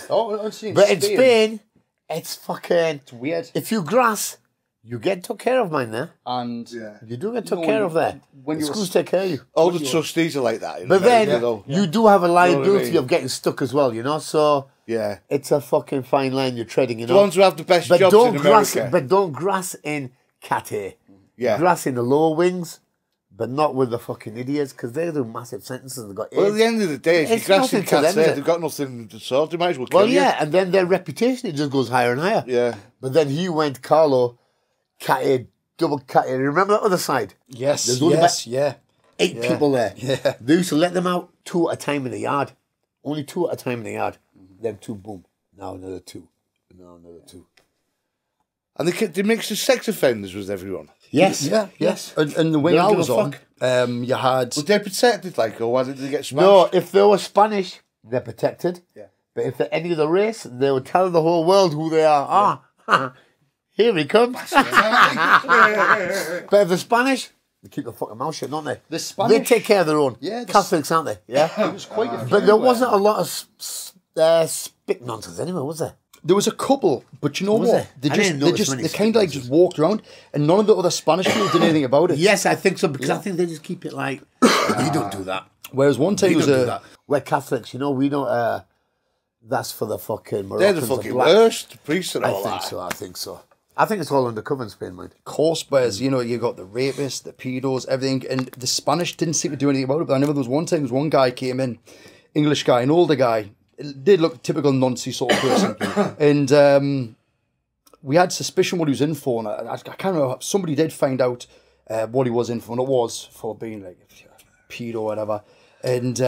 But in Spain, it's fucking... It's weird. If you grass, you get took care of, mine there. And you do get took care of there. When the schools take care of you. All the trustees are like that. But then, you do have a liability of getting stuck as well, you know? So, yeah, it's a fucking fine line you're treading, you know? The ones who have the best jobs in America. But don't grass in cat hair. Yeah. Grass in the lower wings, but not with the fucking idiots, because they do massive sentences. They've got AIDS. Well, at the end of the day, if you grass in cats there, they've got nothing to sort. They might as well kill you. And then their reputation, it just goes higher and higher. Yeah. But then he went, Carlo, cat hair, double cat hair. Remember the other side? Yes, There's only about 8 Yeah. people there. Yeah. They used to let them out 2 at a time in the yard. Only 2 at a time in the yard. Then 2, boom. Now another 2. Now another 2. And they mixed the sex offenders with everyone. Yes. Yes. And the wing I was on, you had... Was they protected, like, or why did they get smashed? No, if they were Spanish, they're protected. Yeah. But if they're any other race, they would tell the whole world who they are. Ah, here he comes. But if they're Spanish, they keep their fucking mouth shut, don't they? The Spanish... They take care of their own. Yeah. Catholics, aren't they? Yeah. It was quite a few. But there wasn't a lot of spick nonsense anyway, was there? There was a couple, but you know Was what? there? They kind of like just walked around, and none of the other Spanish people did anything about it. Yes, I think so, because I think they just keep it like, we don't do that. Whereas one time We was don't do that. We're Catholics, you know, we don't, that's for the fucking Moroccans. They're the fucking worst, the priests and all that. I think so. I think it's all undercover in Spain, mate. course, whereas, you know, you got the rapists, the pedos, everything, and the Spanish didn't seem to do anything about it. But I remember there was one time, one guy came in, English guy, an older guy, did look typical Nazi sort of person, and we had suspicion what he was in for, and I can't remember. Somebody did find out what he was in for, and it was for being like a pedo or whatever. And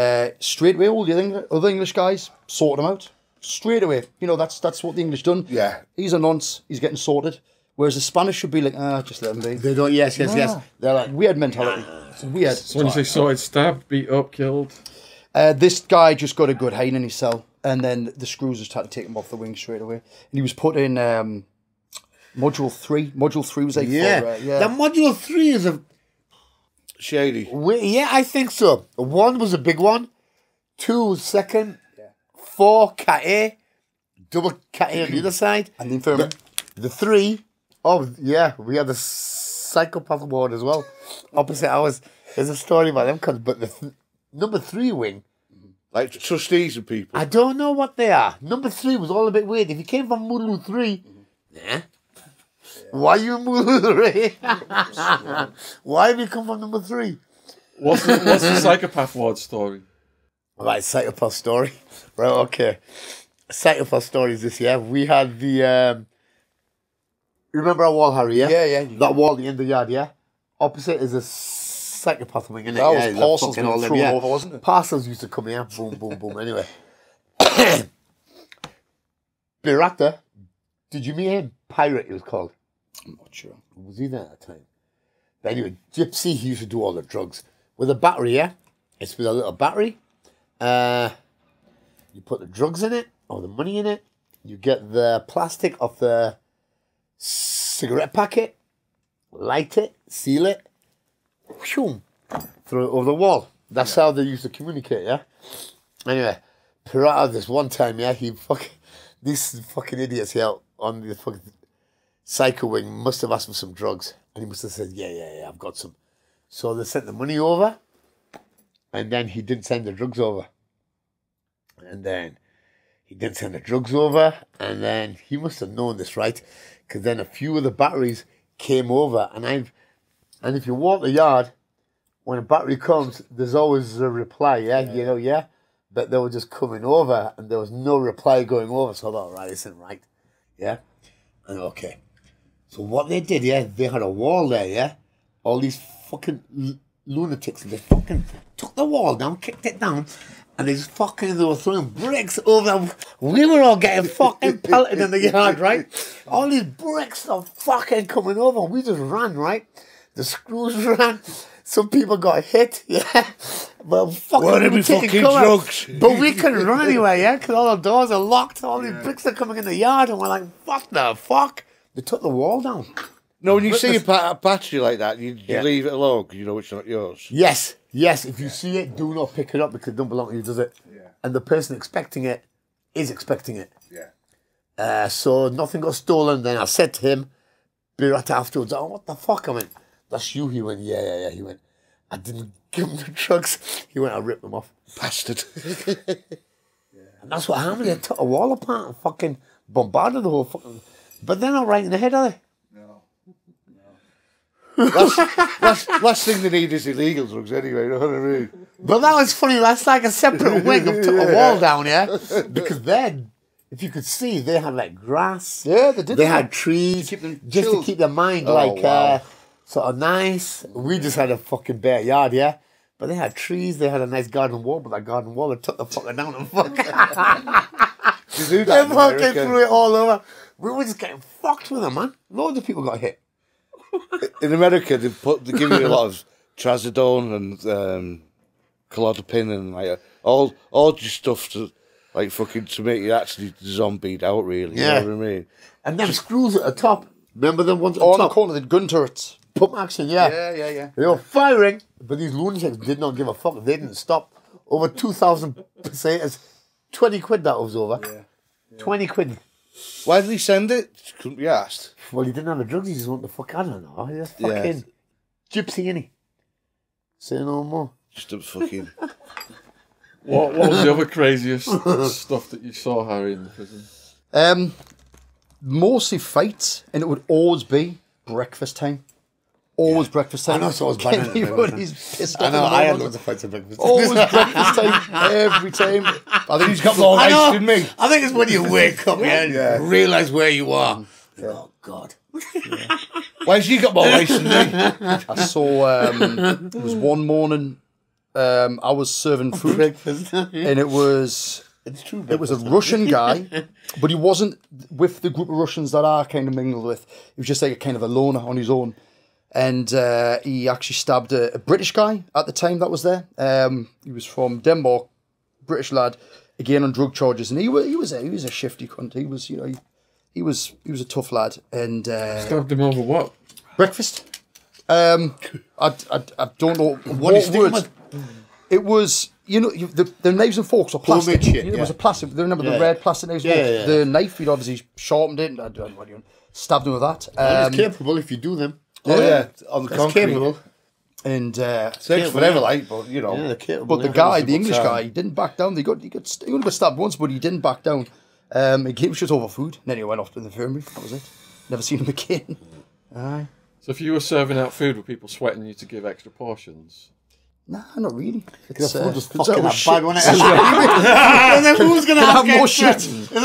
straight away, all the other English guys sorted him out. Straight away. You know, that's what the English done. Yeah. He's a nonce. He's getting sorted. Whereas the Spanish should be like, just let him be. They don't. Yes. They're like weird mentality. Weird. So when you say sorted, stabbed, beat up, killed. This guy just got a good hiding in his cell, and then the screws just had to take him off the wing straight away. And he was put in module 3. Module 3 was like The module 3 is a Shady. yeah, I think so. 1 was a big one. 2 was second. 4 cat A, double cat A on the other side, and the infirmary. The 3. Oh yeah, we had the psychopath ward as well. Opposite ours. There's a story about them cunts, but the number 3 wing. Like trustees and people. I don't know what they are. Number 3 was all a bit weird. If you came from Mulu 3, why you in Mulu 3? Why have you come from number 3? What's the psychopath ward story? Right, psychopath story. Right, okay. Psychopath stories this year. We had the you remember our wall, Harry, yeah? Yeah. That wall at the end of the yard, yeah? Opposite is a psychopath wing, innit? That was parcels being thrown over, wasn't it? Parcels used to come here, boom, boom, boom. Anyway. Birata, did you meet him? Pirate, he was called. I'm not sure. Was he there at the time? But anyway, Gypsy, he used to do all the drugs. With a battery, yeah? It's with a little battery. You put the drugs in it, or the money in it. You get the plastic off the cigarette packet, light it, seal it, whew, throw it over the wall. That's how they used to communicate, yeah? Anyway, Pirata, this one time, yeah, these fucking idiots here on the fucking psycho wing must have asked for some drugs. And he must have said, yeah, I've got some. So they sent the money over, and then he didn't send the drugs over. And then he didn't send the drugs over, and then he must have known this, right? Because then a few of the batteries came over, and if you walk the yard, when a battery comes, there's always a reply, yeah? But they were just coming over, and there was no reply going over, so I thought, right, this isn't right, yeah? And okay. So what they did, yeah, they had a wall there, yeah? All these fucking lunatics, they fucking took the wall down, kicked it down, and they were throwing bricks over. We were all getting fucking pelted in the yard, right? All these bricks are fucking coming over. We just ran, right? The screws ran. Some people got hit, yeah. Well, fucking we fucking drugs? But we couldn't run anyway, yeah, because all the doors are locked. All these bricks are coming in the yard, and we're like, what the fuck? They took the wall down. No, when you see a battery like that, you leave it alone because you know it's not yours. Yes. If you see it, do not pick it up because it don't belong to you, does it? Yeah. And the person expecting it is expecting it. Yeah. So nothing got stolen. Then I said to him, Birata afterwards, oh, what the fuck? I went, that's you. He went, yeah. He went, I didn't give him the drugs. He went, I ripped them off. Bastard. And that's what happened. They took a wall apart and fucking bombarded the whole fucking... But they're not right in the head, are they? Last thing they need is illegal drugs anyway, you know what I mean? But that was funny, that's like a separate wing of took a wall down, yeah? Because then, if you could see, they had like grass. Yeah, they did. They had trees, just to keep their mind sort of nice. We just had a fucking bare yard, yeah? But they had trees, they had a nice garden wall, but that garden wall, they took the fucker down and You do that they fucking threw it all over. We were just getting fucked with them, man. Loads of people got hit. In America, they give you a lot of trazodone and clozapine and like all your stuff to like fucking to make you actually zombied out. Really, yeah. You know what I mean? And them screws at the top. Remember them ones at the On top? the corner, the gun turrets. Pump action, yeah. Yeah. They were firing, but these lunatics did not give a fuck. They didn't stop. Over 2,000 pesetas. 20 quid that was over. Yeah. 20 quid. Why did he send it? Couldn't be asked. Well, he didn't have the drugs. He just wanted the fuck. I don't know. He's just fucking gypsy, innit? Say no more. Just a fucking... What was the other craziest stuff that you saw, Harry, in the prison? Mostly fights, and it would always be breakfast time. Always breakfast time. I know, so I was banning Everybody's pissed off. I know, I had loads of fights at breakfast. Always breakfast time, every time. I think he's got more ice than me. I think it's when you wake up and realise where you are. Oh, God. Why's you got more rice than me? I saw, it was one morning, I was serving food, Breakfast. and it was It a Russian guy, but he wasn't with the group of Russians that I kind of mingled with. He was just like a kind of a loner on his own. And he actually stabbed a British guy at the time that was there. He was from Denmark, British lad, again on drug charges, and he was a shifty cunt. He was, he was a tough lad. And Stabbed him over what? breakfast. I don't know what word. It was, the knives and forks were plastic. Shit, It was a plastic. Remember the red plastic knives? Yeah. The knife, he'd obviously sharpened it and stabbed him with that. It's capable if you do them. Oh, yeah. On the It's concrete. capable. And Takes forever, like, but, Yeah, they're capable. but the guy, the English guy, he didn't back down. He only got stabbed once, but he didn't back down. He came shit over food, and then he went off to the infirmary. That was it. Never seen him again. Aye. So if you were serving out food, were people sweating you to give extra portions? Nah, not really. Because the food was it's fucking always that shit. bad, wasn't it? And then who's going to Can I have have more extra? shit? And then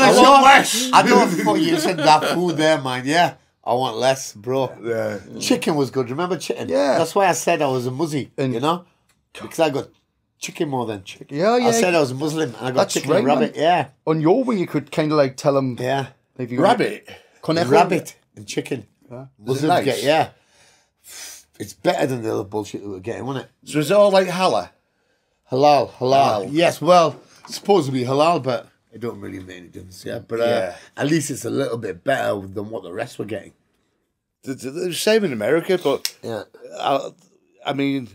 I don't fuck you said that food there, man. Yeah. I want less, bro. Yeah. Chicken was good. Remember chicken? Yeah. That's why I said I was a muzzy, because I got chicken more than chicken. Yeah. I said I was a Muslim and I got That's chicken right, and rabbit. man. Yeah. On your wing, you could kind of like tell him. Yeah. If you Rabbit. Conejo. Rabbit and chicken. Muslims nice? get, yeah. It's better than the other bullshit we were getting, wasn't it? So is it all like halal? Halal. Yes, well, it's supposed to be halal, but it don't really make any difference, yeah. But at least it's a little bit better than what the rest were getting. The same in America, but Yeah. I mean,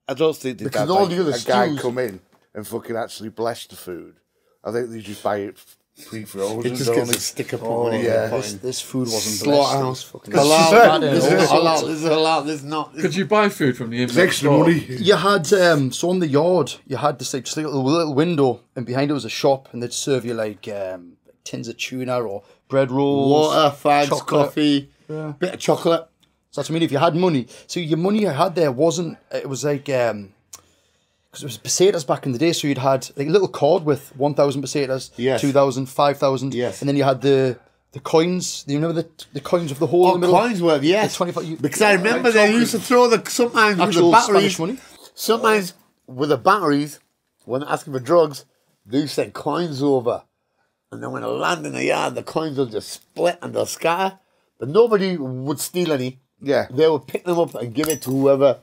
I don't think they'd Because have all like, the other a guy stews- come in and fucking actually bless the food. I think they just buy it pre-frozen. It just don't gets they? a sticker put Oh, on it. yeah. This food wasn't Slaughterhouse. blessed. Halal. This is This is halal. This is halal. This is not. Could you buy food from the It's import extra store? money. You had so on the yard, you had this like just like a little window, and behind it was a shop, and they'd serve you like tins of tuna or bread rolls, Water, fags, chocolate. coffee, bit of chocolate. So that's what I mean. If you had money, so your money you had there wasn't. It was like because it was pesetas back in the day. So you'd had like a little card with 1,000 pesetas, Yes. 2,000, 5,000, Yes. and then you had the coins. Do you remember the coins with the hole in Oh, the middle? coins were, yes. The 25 Because I remember they used to throw sometimes with the Actual batteries. Spanish money. Sometimes with the batteries, when they're asking for drugs, they used to send coins over. And then when they land in the yard, the coins will just split and they'll scatter. But nobody would steal any. Yeah. They would pick them up and give it to whoever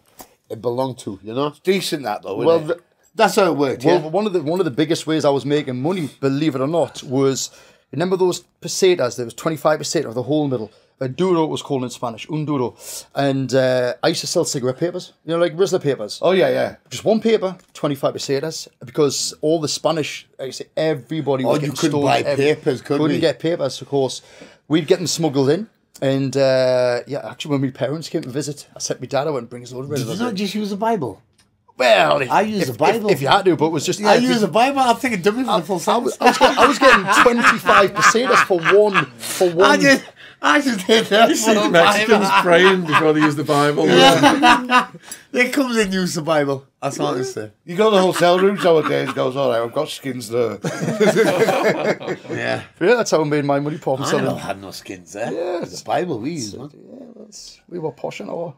it belonged to, Decent that though, Well, isn't it? that's how it worked, Well, yeah. one of the biggest ways I was making money, believe it or not, was remember those pesetas? There was 25 peseta of the whole middle. A duro was called in Spanish, un duro. And I used to sell cigarette papers, like Rizzler papers. Oh yeah. Just one paper, 25 pesetas, because all the Spanish, like I say, everybody was Oh, you getting couldn't stoned. buy papers, could Couldn't we? get papers, of course. We'd get them smuggled in. And actually, when my parents came to visit, I sent my dad out and bring us a load of Did you Rizzlers. not just use the Bible? Well, I use the Bible. If you had to, but it was just... I use the Bible. I'm thinking dummy for the full sentence. I was getting 25 pesetas for one. I just did that. You see Mexicans praying before they use the Bible. It comes in use the Bible. That's all I say. You go to the hotel rooms nowadays, goes, all right, I've got skins there. Yeah. Yeah, that's how I made my money popping. I never had no skins there. Yeah. The Bible we use, man. We were posh and all.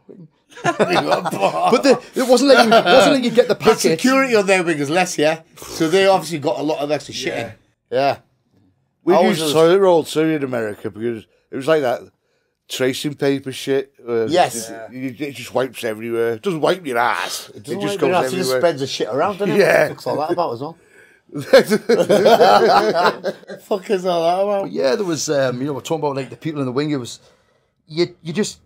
But But it wasn't like you get the the packet. security on their wing is less, yeah? So they obviously got a lot of extra shit in. Yeah. We I used was- toilet roll too in America because it was like that tracing paper shit. Yes. It just wipes everywhere. It doesn't wipe your ass. It Doesn't just like goes it just everywhere. spreads the shit around, doesn't it? Yeah. Fuck's all that about as well. Fuck is all that about? Yeah, there was, we're talking about like the people in the wing. It was, you just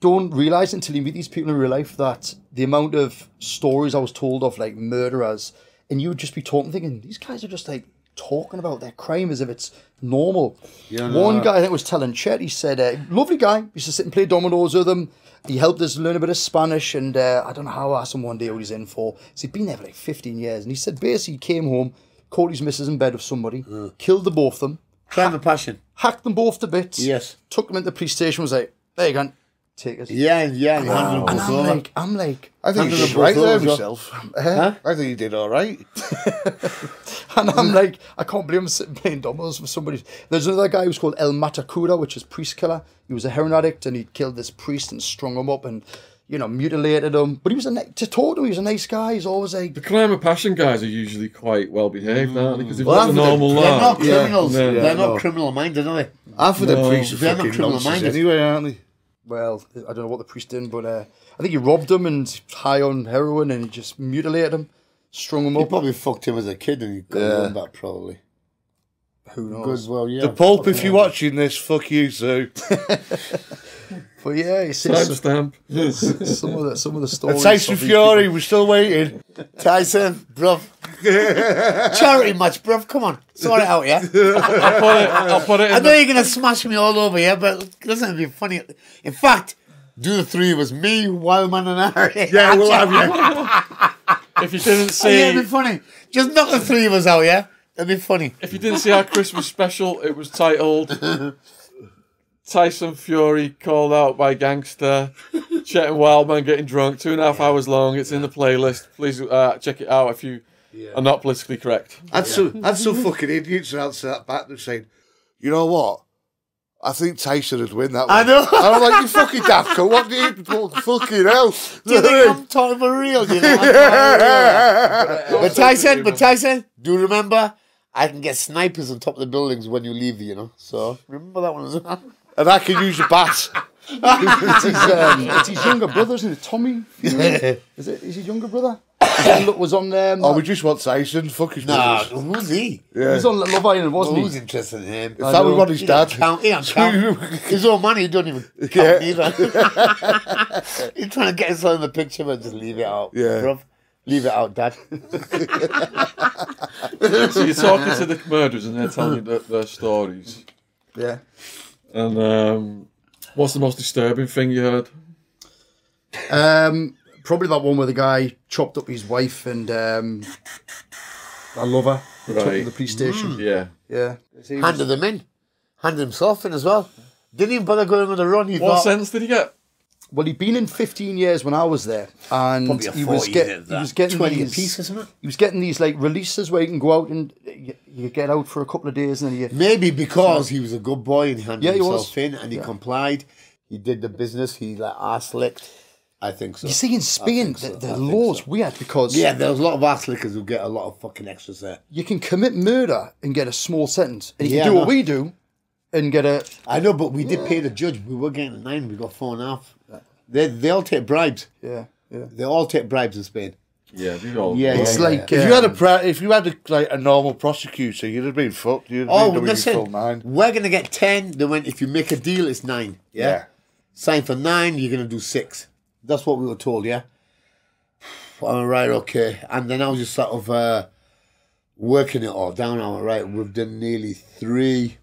don't realise until you meet these people in real life that the amount of stories I was told of like murderers, and you would just be talking, thinking, these guys are just like talking about their crime as if it's normal. One guy I think was telling Chet, he said, lovely guy, used to sit and play dominoes with him. He helped us learn a bit of Spanish, and I don't know how I asked him one day what he's in for. So he'd been there for like 15 years, and he said basically he came home, caught his missus in bed with somebody, killed the both of them, Crime and passion. hacked them both to bits, Yes. took them into the police station, was like, there you go, tickets. Yeah. And I'm like, I think you Handling did right both there of us, myself. I think you did all right. and I'm like, I can't believe I'm sitting playing dominoes for somebody. There's another guy who's called El Matacura, which is priest killer. He was a heroin addict and he killed this priest and strung him up and, you know, mutilated him. But he was to talk to him, he was a nice guy. He's always like... The crime of passion guys are usually quite well behaved, aren't they? Because they've Well, got a normal they're life. not criminals. Yeah. They're not criminal minded, are they? Half of the priests are they're not fucking criminal nonsense minded. anyway, aren't they? Well, I don't know what the priest did, but I think he robbed him and he was high on heroin and he just mutilated him, strung him He up. probably fucked him as a kid and he got him back, probably. Who knows? Good as well, yeah. The Pope, if you're watching this, fuck you, Sue. But yeah, it's just Timestamp. some of the stories. Tyson of these Fury, people. we're still waiting. Tyson, bruv. Charity match, bruv. Come on. Sort it out, yeah? I'll put it I in know you're going to smash me all over, yeah? But doesn't be funny. In fact, do the three of us. Me, Wildman and Harry. Yeah, we'll have you. If you didn't Oh, yeah, it'd see... be funny. Just knock the three of us out, yeah? It'd be funny. If you didn't see our Christmas special, it was titled Tyson Fury Called Out by Gangster, Chet and Wildman Getting Drunk, 2.5 hours long. It's in the playlist. Please check it out if you are not politically correct. That's so fucking idiots who answer that back. They're saying, you know what? I think Tyson would win that one. I know. And I'm like, you fucking daft cunt. What do you fucking hell? Do you think I'm talking for real? Do you know But Tyson, do you remember? I can get snipers on top of the buildings when you leave, you know. So remember that one as well. And I can use a bat. It's his younger brother, isn't it? Tommy Fury? Is his younger brother? Was on Oh, we just want Tyson. Fuck his Nah, brothers. who's he? He was on Love Island, wasn't Who's he? interested in him? If that was what his He dad. don't count. He don't count. His own money, he don't even count either. He's trying to get himself in the picture, but just leave it out, Yeah. bruv. Leave it out, Dad. So you're talking to the murderers and they're telling you their stories. Yeah. And what's the most disturbing thing you heard? Probably that one where the guy chopped up his wife and I love her. They took her to Right. the police station. Yeah. Yeah. Handed them in. Handed himself in as well. Didn't even bother going on the run. He What thought, sentence did he get? Well, he'd been in 15 years when I was there, and Probably a he was 40 getting 20 these, a piece or something. He was getting these like releases where you can go out and you get out for a couple of days, and then you maybe because he was a good boy and he handed Yeah, he himself was. in and he complied. He did the business. He like arse licked. I think so. You see, in Spain, think so. the I think law's so. weird because Yeah, there's a lot of arse lickers who get a lot of fucking extras there. you can commit murder and get a small sentence, and you Yeah, can do I what know. we do and get a. I know, but we did pay the judge. We were getting a 9. We got 4.5. They all take bribes. Yeah. They all take bribes in Spain. Yeah, they all. Yeah, It's yeah, like If you had a normal prosecutor, you'd have been fucked. You'd have Oh, been doing your full listen, 9. we're going to get 10. They went, if you make a deal, it's 9. Yeah? Sign for 9, you're going to do 6. That's what we were told, yeah? All right, okay. And then I was just sort of working it all down. All right, we've done nearly 3.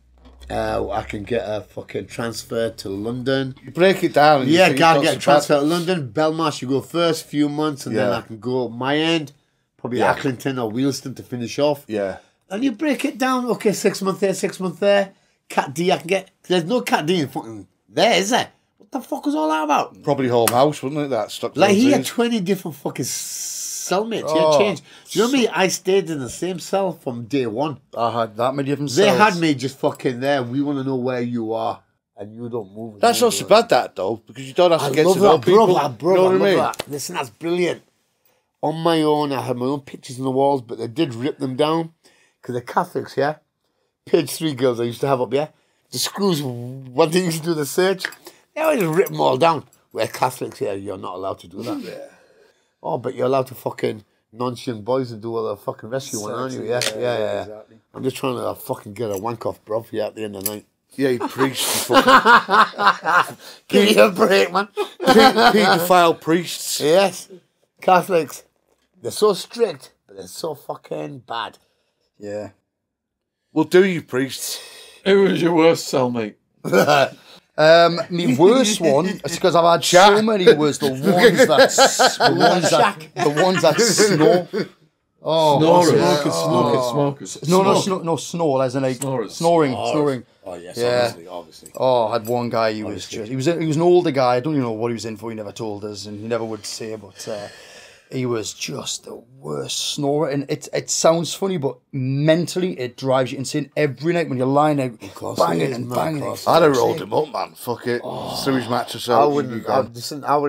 I can get a fucking transfer to London. You break it down. And you Yeah, think can't it's get a not so transfer bad. to London. Belmarsh, you go first, few months, and then Yeah. I can go my end. Probably Yeah. Accrington or Wheelston to finish off. Yeah. And you break it down, okay, 6 months there, 6 months there. Cat D, I can get. There's no Cat D in fucking there, is there? What the fuck was all that about? Probably home house, wouldn't it? That stuck. Like, he had 20 different fucking cellmates. He had changed. Do you know me? I stayed in the same cell from day one. I had that many different They cells. had me just fucking there. We want to know where you are. And you don't move. That's You not don't so do bad, that though, because you don't have I to get love to know that, people. bro. You know what I mean? That. Listen, that's brilliant. On my own, I had my own pictures on the walls, but they did rip them down because they're Catholics, yeah? Page 3 girls I used to have up, yeah? The screws, when they used to do the search, they always rip them all down. We're Catholics here, you're not allowed to do that. Yeah. Oh, but you're allowed to fucking nonce young boys and do all the fucking rescue one, aren't you? Yeah. Exactly. I'm just trying to fucking get a wank off, bro, for you at the end of the night. Yeah, you priest. You fucking Give me a break, man. paedophile priests. Yes. Catholics. They're so strict, but they're so fucking bad. Yeah. Well, do you priests? Who was your worst cellmate? My worst one is because I've had so many was the ones that snore. Smokers. No, snore as in like Snorers. snoring. Oh yes, Yeah. obviously. Oh, I had one guy. He was an older guy. I don't even know what he was in for. He never told us, and he never would say. But he was just the worst snorer. And it sounds funny, but mentally it drives you insane every night when you're lying there banging and banging. I'd have rolled him up, man. Fuck it. Threw his mattress out. I would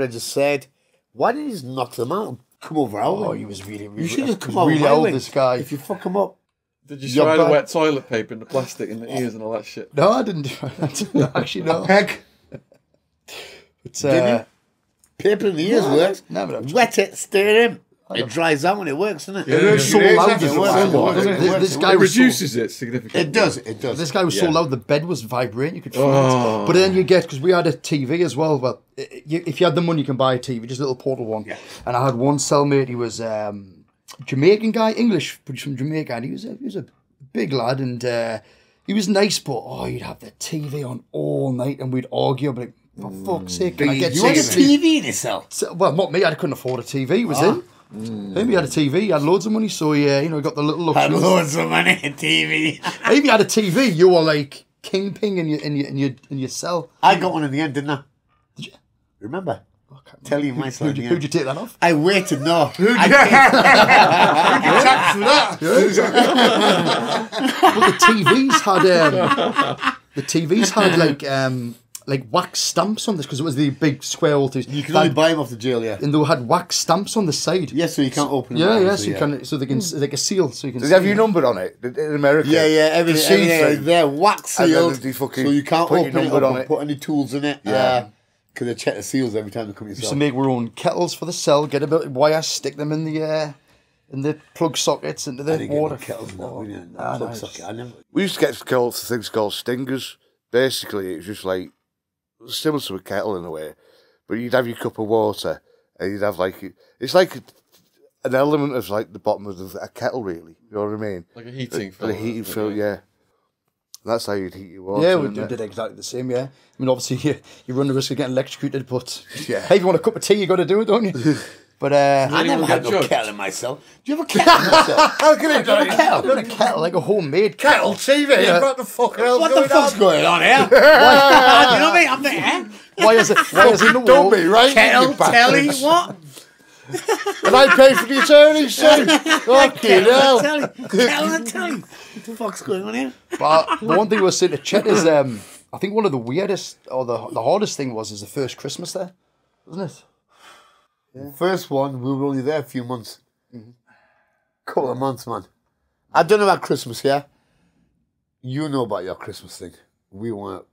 have just said, why didn't you just knock them out? Come over our way. He was really You should just come over really my old, way. this guy. If you fuck him up. Did you try the wet toilet paper in the plastic in the ears and all that shit? No, I didn't do that. No, actually, no. Peg. But, Paper in the ears works. No, but Wet it, stir it in. It dries out when it works, doesn't it? It was so loud. This guy It was reduces it significantly. It does. This guy was so loud the bed was vibrating. You could feel it. But then you get, because we had a TV as well. Well, if you had the money, you can buy a TV, just a little portable one. Yeah. And I had one cellmate. He was Jamaican guy, English, but he's from Jamaica. And he was a big lad, and he was nice. But you'd have the TV on all night, and we'd argue. But like, for fuck's sake, can I get You had a TV in yourself? Well, not me. I couldn't afford a TV. It was him. Him, he had a TV. He had loads of money, so he got the little luxury. Had loads of money in TV. If you had a TV, you were like kingpin in your cell. I got one in the end, didn't I? Did you? Remember? Tell you my side. Who'd you take that off? I waited, no. Well, the TVs had like wax stamps on this because it was the big square old TVs. You can only buy them off the jail, yeah. And they had wax stamps on the side. Yeah, so you can't open them. Yeah, so you can, so they can, like a seal, so you can. Does it have your number on it in America? Yeah, everything. They're wax sealed, so you can't put open your it number up on and it. put any tools in it. Yeah. Because they check the seals every time they come We used yourself. to make our own kettles for the cell, get a bit of wire, stick them in the plug sockets into the water. We used to get things called stingers. Basically, it was just like similar to a kettle in a way, but you'd have your cup of water and you'd have it's like an element of like the bottom of a kettle, really. You know what I mean? Like a heating film. Like a heating film, yeah. And that's how you'd heat your water. Yeah, we did exactly the same, yeah. I mean, obviously, you run the risk of getting electrocuted, but Yeah. hey, if you want a cup of tea, you got to do it, don't you? But I never had no kettle in myself. Do you have a kettle in yourself? How can it Do you have a kettle? I've got a kettle, like a homemade kettle TV? Yeah. What the fuck else What going the fuck's on? going on here? You know what I mean? I'm thinking, Why is it in the Don't wall? be right. kettle, you telly, bastards. what? And I pay for the attorneys too. Fucking hell. Kettle and telly. What the fuck's going on here? But the one thing we were saying to Chet is, I think one of the weirdest, or the hardest thing is the first Christmas there, wasn't it? Yeah. First one, we were only there a few months. Couple of months, man. I don't know about Christmas, yeah? You know about your Christmas thing. We weren't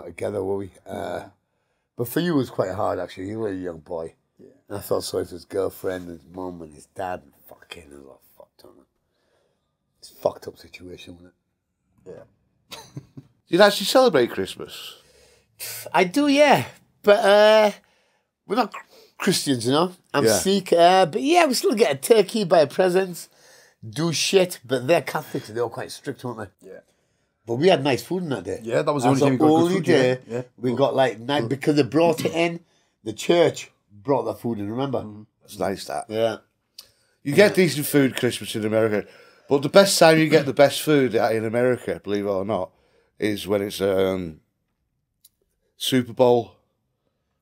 together, were we? But for you, it was quite hard, actually. You were a young boy. Yeah. And I felt sorry for his girlfriend, and his mum, and his dad, and fucking, it was all fucked up. It's a fucked up situation, wasn't it? Yeah. You'd actually celebrate Christmas? I do, yeah. But we're not Christians, you know. I'm Sikh, but yeah, we still get a turkey, buy presents, do shit. But they're Catholics, and they're all quite strict, weren't they? Yeah. But we had nice food in that day. Yeah, that was the only thing we got good food, day yeah. we got like nice because they brought it in. The church brought the food in. Remember? It's nice that. Yeah. You get decent food Christmas in America, but the best time you get the best food in America, believe it or not, is when it's Super Bowl.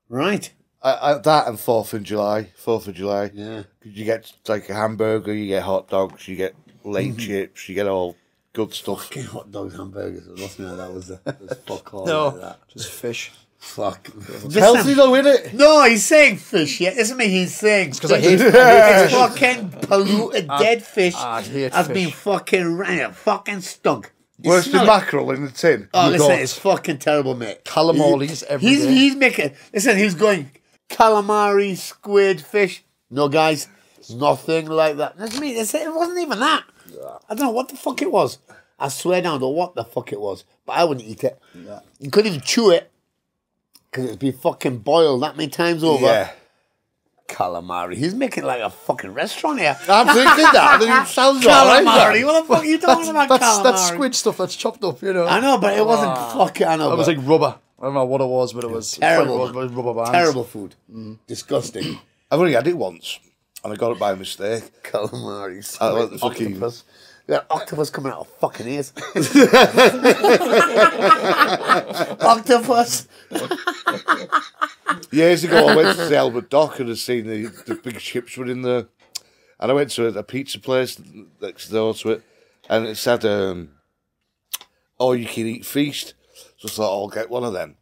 Right. That and 4th of July. 4th of July. Yeah. You get like a hamburger, you get hot dogs, you get late chips, you get all good stuff. Fucking hot dogs, hamburgers. Nothing like that was fuck all No, like that. just fish. Fuck. It's healthy though, isn't it? No, he's saying fish. Yeah, isn't me. He's saying because I hate it's fucking polluted dead fish I hate has fish. been fucking stunk. You Worse smell than it? mackerel in the tin. Oh, You listen, got- it's fucking terrible, mate. Calamari's every he's, day. He's making. Listen, he's going calamari, squid, fish. No, guys, nothing like that. That's me. It wasn't even that. I don't know what the fuck it was. I swear down to what the fuck it was, but I wouldn't eat it. Yeah. You couldn't even chew it because it'd be fucking boiled that many times over. Yeah. Calamari. He's making like a fucking restaurant here. I'm thinking that. It sounds alright. Calamari. What the fuck are you talking about? Calamari. That's squid stuff that's chopped up, you know. I know, but it wasn't fucking. I know. It was but like rubber. I don't know what it was, but it was terrible. It was rubber bands. terrible food. Disgusting. I've only had it once. and I got it by mistake. Calamari. I like the fucking Octopus. Yeah, octopus coming out of fucking ears. Octopus. Years ago, I went to the Albert Dock and I seen the big ships were in there. And I went to a pizza place next door to it, and it said, "Oh, you can eat feast." So I thought, I'll get one of them.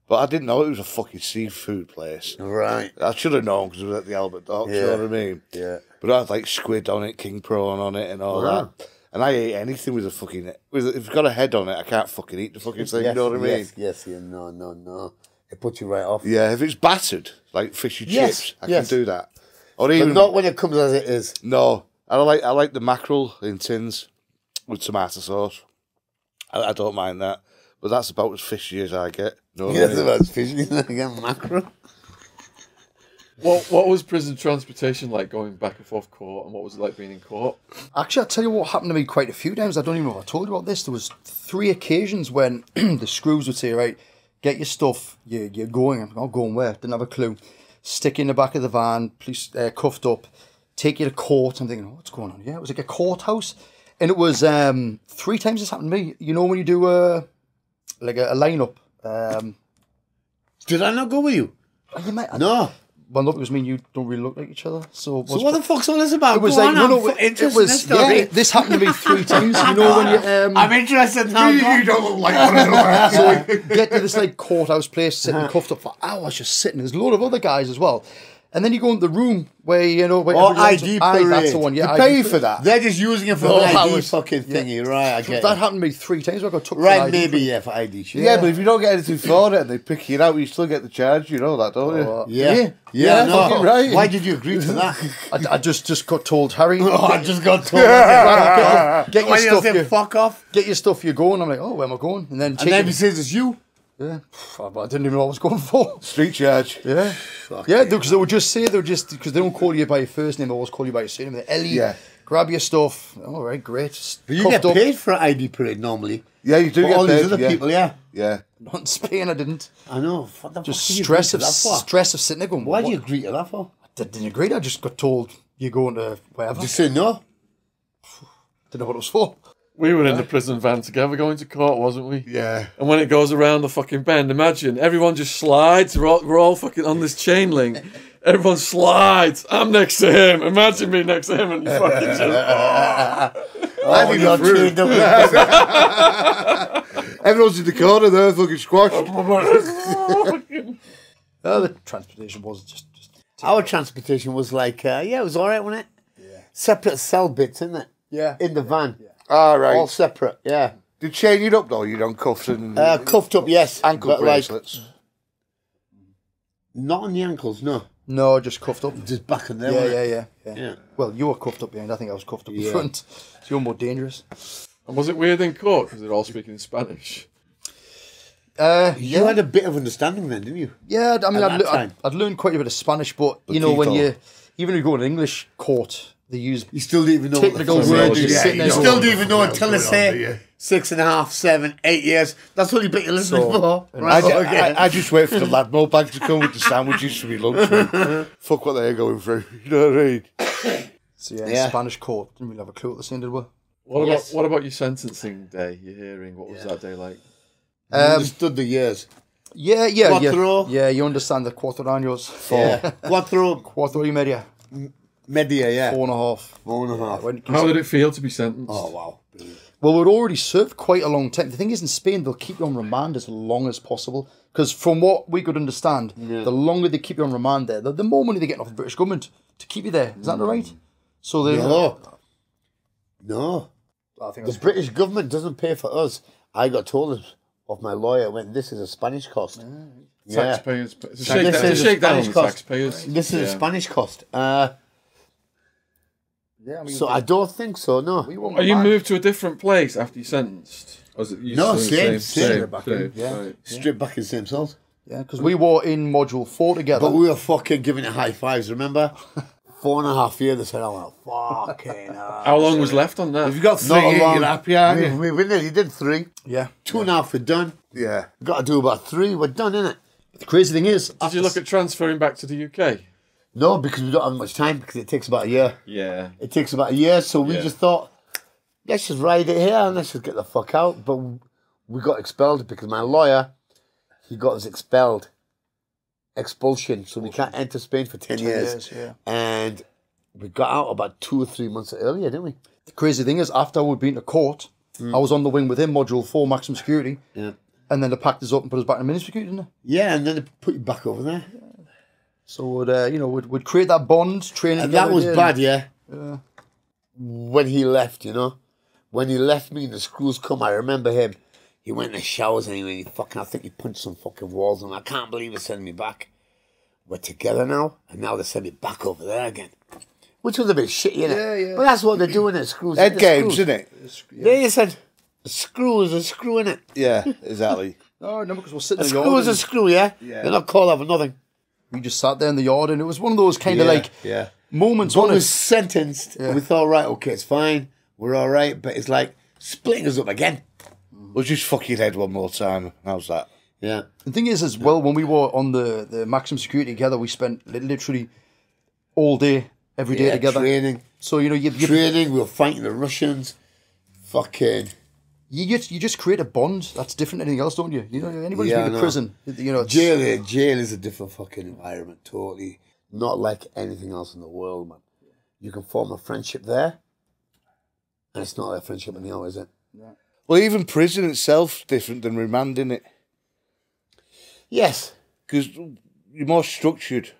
But I didn't know it was a fucking seafood place. Right. I should have known because it was at the Albert Dock, you know what I mean? Yeah. But I had like squid on it, king prawn on it, and all that. And I ate anything with a fucking... if it's got a head on it, I can't fucking eat the fucking thing, you know what I mean? Yes, yeah, no. It puts you right off. Yeah, if it's battered, like fishy chips, I can do that. Or But even... not when it comes as it is. No. I like the mackerel in tins with tomato sauce. I don't mind that. But that's about as fishy as I get. You know what I That's mean? about fishing again, mackerel. What was prison transportation like going back and forth court, and what was it like being in court? Actually, I'll tell you what happened to me quite a few times. I don't even know if I told you about this. There was 3 occasions when the screws would say, right, get your stuff, you're going. I'm not going where? Didn't have a clue. Stick you in the back of the van, police cuffed up, take you to court. I'm thinking, what's going on? Yeah, it was like a courthouse. And it was 3 times this happened to me. You know when you do a lineup. Did I not go with you? You might, No. Well, no, because me and you don't really look like each other. So what the fuck's all this about? It was Go like, on, no, I'm it interested in this was, story. yeah, this happened to me 3 times. You know when you... I'm interested now. You don't look like one another. So I get to this like courthouse place, sitting cuffed up for hours, just sitting. There's a load of other guys as well. And then you go into the room where, you know... Where ID parade. That's the one, yeah. You pay for that. They're just using it for No, an ID hours. fucking thingy, right? I get That it. happened to me 3 times where I got took for Right, ID. maybe, yeah, for ID shit. Yeah, but if you don't get anything for it and they pick you out, you still get the charge. You know that, don't you? Yeah. Yeah, no. fucking right. Why did you agree to that? I just got told, Harry, Oh, I just got told. get Why your you stuff, say fuck off? get your stuff, you're going. I'm like, oh, where am I going? And then And then he check says it's you. yeah. I didn't even know what I was going for. Street charge. Yeah. Yeah, because they would just say, because they don't call you by your first name, they always call you by your surname. They're Ellie, Yeah. grab your stuff. All right, great. Just But you cuffed get up. paid for an ID parade normally. Yeah, you do But get all paid. these other people, yeah. Yeah. Not in Spain, I didn't. I know. What the Just fuck did you stress agree of to that for? stress of sitting there going, Why what? did you agree to that for? I didn't agree. I just got told you're going to wherever. Just say no. Didn't know what it was for. We were in the prison van together going to court, wasn't we? Yeah. And when it goes around the fucking bend, imagine everyone just slides. We're all fucking on this chain link. Everyone slides. I'm next to him. Imagine me next to him, and you fucking just. I think you're chained up. Everyone's in the corner there, fucking squash. The transportation was just Our transportation was like, yeah, it was all right, wasn't it? Yeah. Separate cell bits, isn't it? yeah. In the van. Yeah. All right. All separate, yeah. Did chain you up though? You don't cuffs and Cuffed up, yes. ankle but bracelets. Not on the ankles, no. No, just cuffed up. Just back in there. wasn't it? Yeah. Well, you were cuffed up behind. I think I was cuffed up in Yeah. front. So you're more dangerous. And was it weird in court because they're all speaking in Spanish? You had a bit of understanding then, didn't you? Yeah, I mean, At that time. I'd learned quite a bit of Spanish, but you know, when Poquito. even when you go to an English court, they use You still don't even know technical what the words. fuck You're is sitting You there still going, don't even know until they say 6.5, 7, 8 years. That's what you bet you're listening for. Right? I just wait for the Ladmo bag to come with the sandwiches for me lunch. Fuck what they're going through. You know what I mean? So yeah, Yeah. Spanish court. Didn't really have a clue what the scene did were. What about your sentencing day? Your hearing? What was that day like? You understood the years. Yeah. Cuatro. Yeah, you understand the cuatro años. Yeah. Cuatro Cuatro y media. media, yeah. 4.5. 4.5. When- How did it feel to be sentenced? Oh, wow. Well, we'd already served quite a long time. The thing is, in Spain, they'll keep you on remand as long as possible. Because from what we could understand, the longer they keep you on remand there, the more money they get off the British government to keep you there. Is that right? So they... No. I think The that's British government doesn't pay for us. I got told of my lawyer when this is a Spanish cost. Yeah. Taxpayers. It's a This is a shakedown on Spanish the cost. taxpayers. This is a Yeah. Spanish cost. Yeah, I mean, So I don't think so, no. we won't Are you back. moved to a different place after you sentenced? Or is it you No, still in the same. Right. Straight back in the same cells. Yeah, because we were in Module 4 together. But we were fucking giving it high fives, remember? 4.5 years, they said, I'm like, fucking hell. How long was left on that? If you got 3, Not a long. you're happy, aren't you? We nearly did 3. yeah. 2.5 we're done. Yeah. Got to do about 3, we're done, innit? The crazy thing is... Did you look at transferring back to the UK? No, because we don't have much time, because it takes about a year. Yeah. It takes about a year, so we Yeah. just thought, let's just ride it here and let's just get the fuck out. But we got expelled because my lawyer, he got us expulsion, so we can't enter Spain for 10 years. Yeah. And we got out about 2 or 3 months earlier, didn't we? The crazy thing is, after we'd been to court, I was on the wing with him, Module 4, maximum security. Yeah. And then they packed us up and put us back in ministry security, didn't they? Yeah, and then they put you back over there. So we'd create that bond, training. And that was together bad, yeah. Yeah. When he left, when he left me and the screws come, I remember him. He went in the showers and I think he punched some fucking walls, and I can't believe he's sending me back. We're together now, and now they send me back over there again. Which was a bit shitty, innit? Yeah. But that's what they're doing at screws. Head The games, screws. isn't it? They said, a screw is a screw, innit? Yeah, exactly. Oh, no, because we're sitting A in the screw yard. is a screw, yeah? Yeah. They're not called out for nothing. We just sat there in the yard, and it was one of those kind of yeah. moments One on was it. sentenced, and we thought, right, okay, it's fine. We're all right. But it's like splitting us up again. We'll just fuck your head one more time. How's that? Yeah. The thing is, as well, when we were on the maximum security together, we spent literally all day, every day together. Training. So, you Training, we were fighting the Russians. Fucking. you just create a bond that's different than anything else, don't you? Anybody's Yeah, I been to know. prison, it's- Jail is a different fucking environment, totally. Not like anything else in the world, man. You can form a friendship there, and it's not like a friendship anyhow, is it? Well, even prison itself's different than remand, isn't it? Yes. Because you're more structured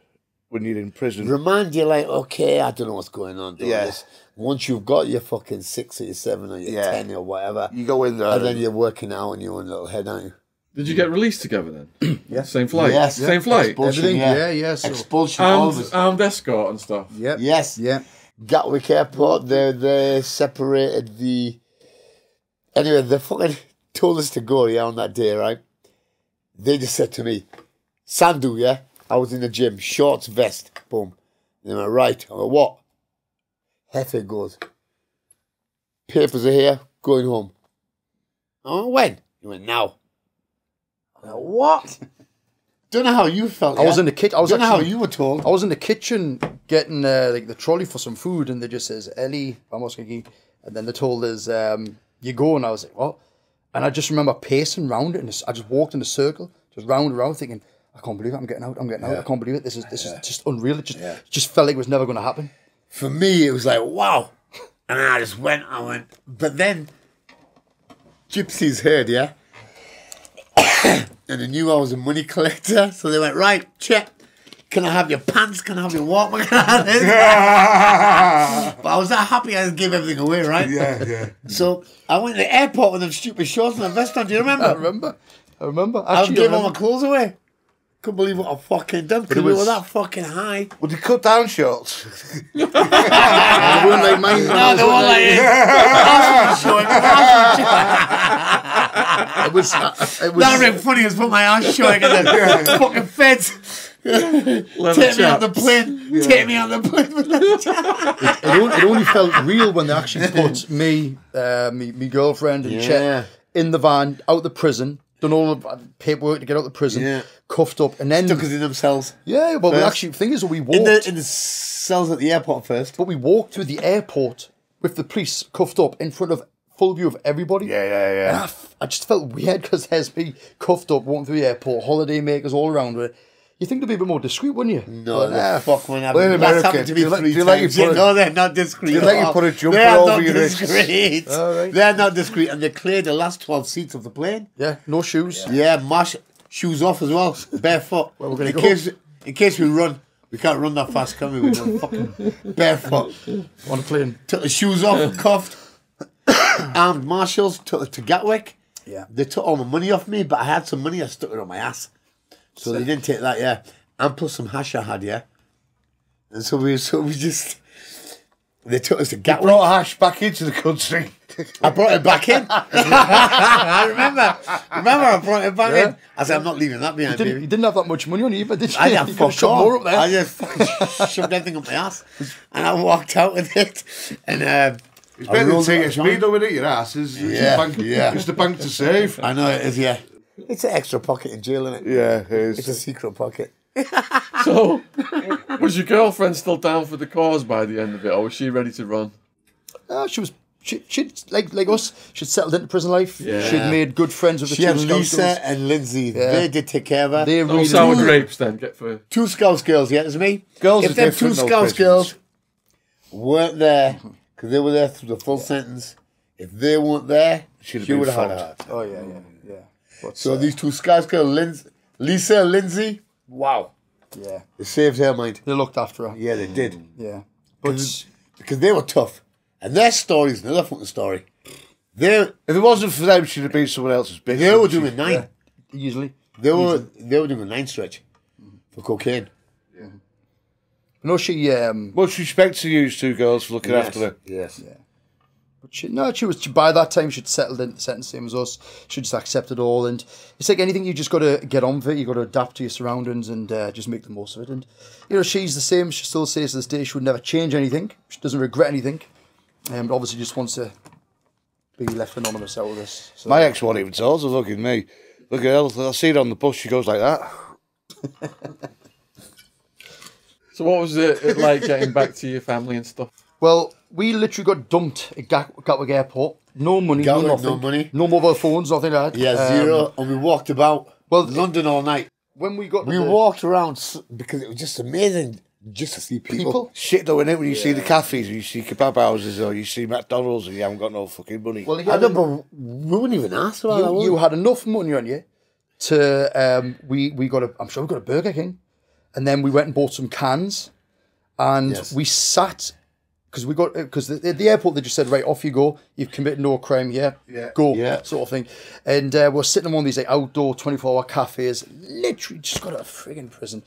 when you're in prison. Remind you, like, okay, I don't know what's going on. Yeah. This. Once you've got your fucking 6 or your 7 or your 10 or whatever, You go in there. and then you're working out in your own little head, aren't you? Did you get released together then? Yeah. Same flight? Yes. Same flight? Expulsion, Everything, yeah, so- Expulsion, all of us. Armed escort and stuff? Yep. Yes. Yeah. Gatwick Airport, they separated the... Anyway, they fucking told us to go, on that day, right? They just said to me, Sandhu, yeah? I was in the gym, shorts, vest, boom. They went, right. I went, what? Hefe goes, papers are here, going home. I went, when? He went, now. I went, what? Don't know how you felt. I was in the kitchen. Don't know how you were told. I was in the kitchen getting the trolley for some food, and they just says, Ellie, vamos aquí. And then they told us, you go. And I was like, what? And I just remember pacing round it, and I just walked in a circle, just round and round, thinking, I can't believe it, I'm getting out, I can't believe it, this is just unreal. It just felt like it was never going to happen. For me, it was like, wow. And I just went, but then gypsies heard, yeah? And they knew I was a money collector, so they went, right, Chet, can I have your pants? Can I have your Walkman? Can I have this? But I was that happy I just gave everything away, right? Yeah. So I went to the airport with them stupid shorts and a vest on. Do you remember? I remember. I Actually, gave all my clothes away. Couldn't believe what I fucking done because we were that fucking high. Would they cut down shorts? They weren't like mine. No, they weren't like It was. That would have been funny as put my ass showing and then fucking feds. Take me on the plane. Take me on the plane. It only felt real when they actually put me girlfriend and Chet in the van out the prison. Done all the paperwork to get out of the prison, cuffed up, and then Stuck us in themselves. Yeah, well, we First. actually, the thing is, we walked In the cells at the airport first. but we walked through the airport with the police cuffed up in front of full view of everybody. And I just felt weird because there's me cuffed up walking through the airport, holiday makers all around with it. You think they'd be a bit more discreet, wouldn't you? No, the fuck when Well, in that's America, happened to me do you like- 3 do you like times. you put a- No, they're not discreet. do you like at you all. put a jumper They're over not your wrists? discreet. All right. They're not discreet, and they cleared the last 12 seats of the plane. Yeah, no shoes. Yeah, marsh shoes off as well, barefoot. Where we're gonna in go? case we run, we can't run that fast, can we? We're going fucking barefoot. On a plane. Took the shoes off, cuffed. Armed marshals took it to Gatwick. Yeah. They took all my money off me, but I had some money. I stuck it on my ass, so they didn't take that. Yeah, and plus some hash I had. Yeah, and so we just. They took us to Gatwick. Brought hash back into the country. I brought it back in. I remember I brought it back in. I said, I'm not leaving that behind, You baby. didn't have that much money on you, but did you? I had You could've fucked shoved more up there. I just fucking shoved everything up my ass. And I walked out with it. And It's better than taking a speed over it, your ass. It's the bank to save. I know it is, yeah. It's an extra pocket in jail, isn't it? Yeah, it It's a is. secret pocket. So, was your girlfriend still down for the cause by the end of it, or was she ready to run? She was. She'd like us. She'd settled into prison life. Yeah. She'd made good friends with the She two had Scout Lisa girls. and Lindsay. Yeah. They did take care of her. They No really sour did. grapes then, get for... 2 Scouts girls, yeah, it's me. Girls if are them 2 different, though, Scouts prisons. girls weren't there, because they were there through the full sentence, if they weren't there, she been would have had fucked. her. Oh yeah. But, So these 2 Scouts girls, Lisa and Lindsay, wow. yeah, They saved her mind. they looked after her. Yeah, they did. Yeah, but Because they were tough. And their story's another fucking story. They If it wasn't for them, she'd have been someone else's bitch. they were wouldn't doing 9. usually, They were doing a 9 stretch for cocaine. no, she Much respect to you 2 girls for looking after her. Yes. But she was by that time she'd settled into the sentence, same as us. She just accepted it all, and it's like anything, you just got to get on with it. You got to adapt to your surroundings and just make the most of it. And she's the same. She still says to this day she would never change anything. She doesn't regret anything, but obviously just wants to be left anonymous out of this. So. My ex won't even tell us. Look at me. Look at her. I see her on the bus. She goes like that. So what was it like getting back to your family and stuff? Well, we literally got dumped at Gatwick Airport. No money, Gatwick, no nothing. no money. No mobile phones, nothing like that. Yeah, 0. And we walked about London all night. When we got We walked around because it was just amazing just to see people. Shit though, innit? When you see the cafes, or you see kebab houses, or you see McDonald's, and you haven't got no fucking money. Well, I know, but we wouldn't even ask for that. you had enough money on you to we got I'm sure we got a Burger King, and then we went and bought some cans, and we sat because the airport, they just said, right, off you go, you've committed no crime here, go, sort of thing. And we're sitting in one of these like outdoor 24-hour cafes, literally just got out of frigging prison.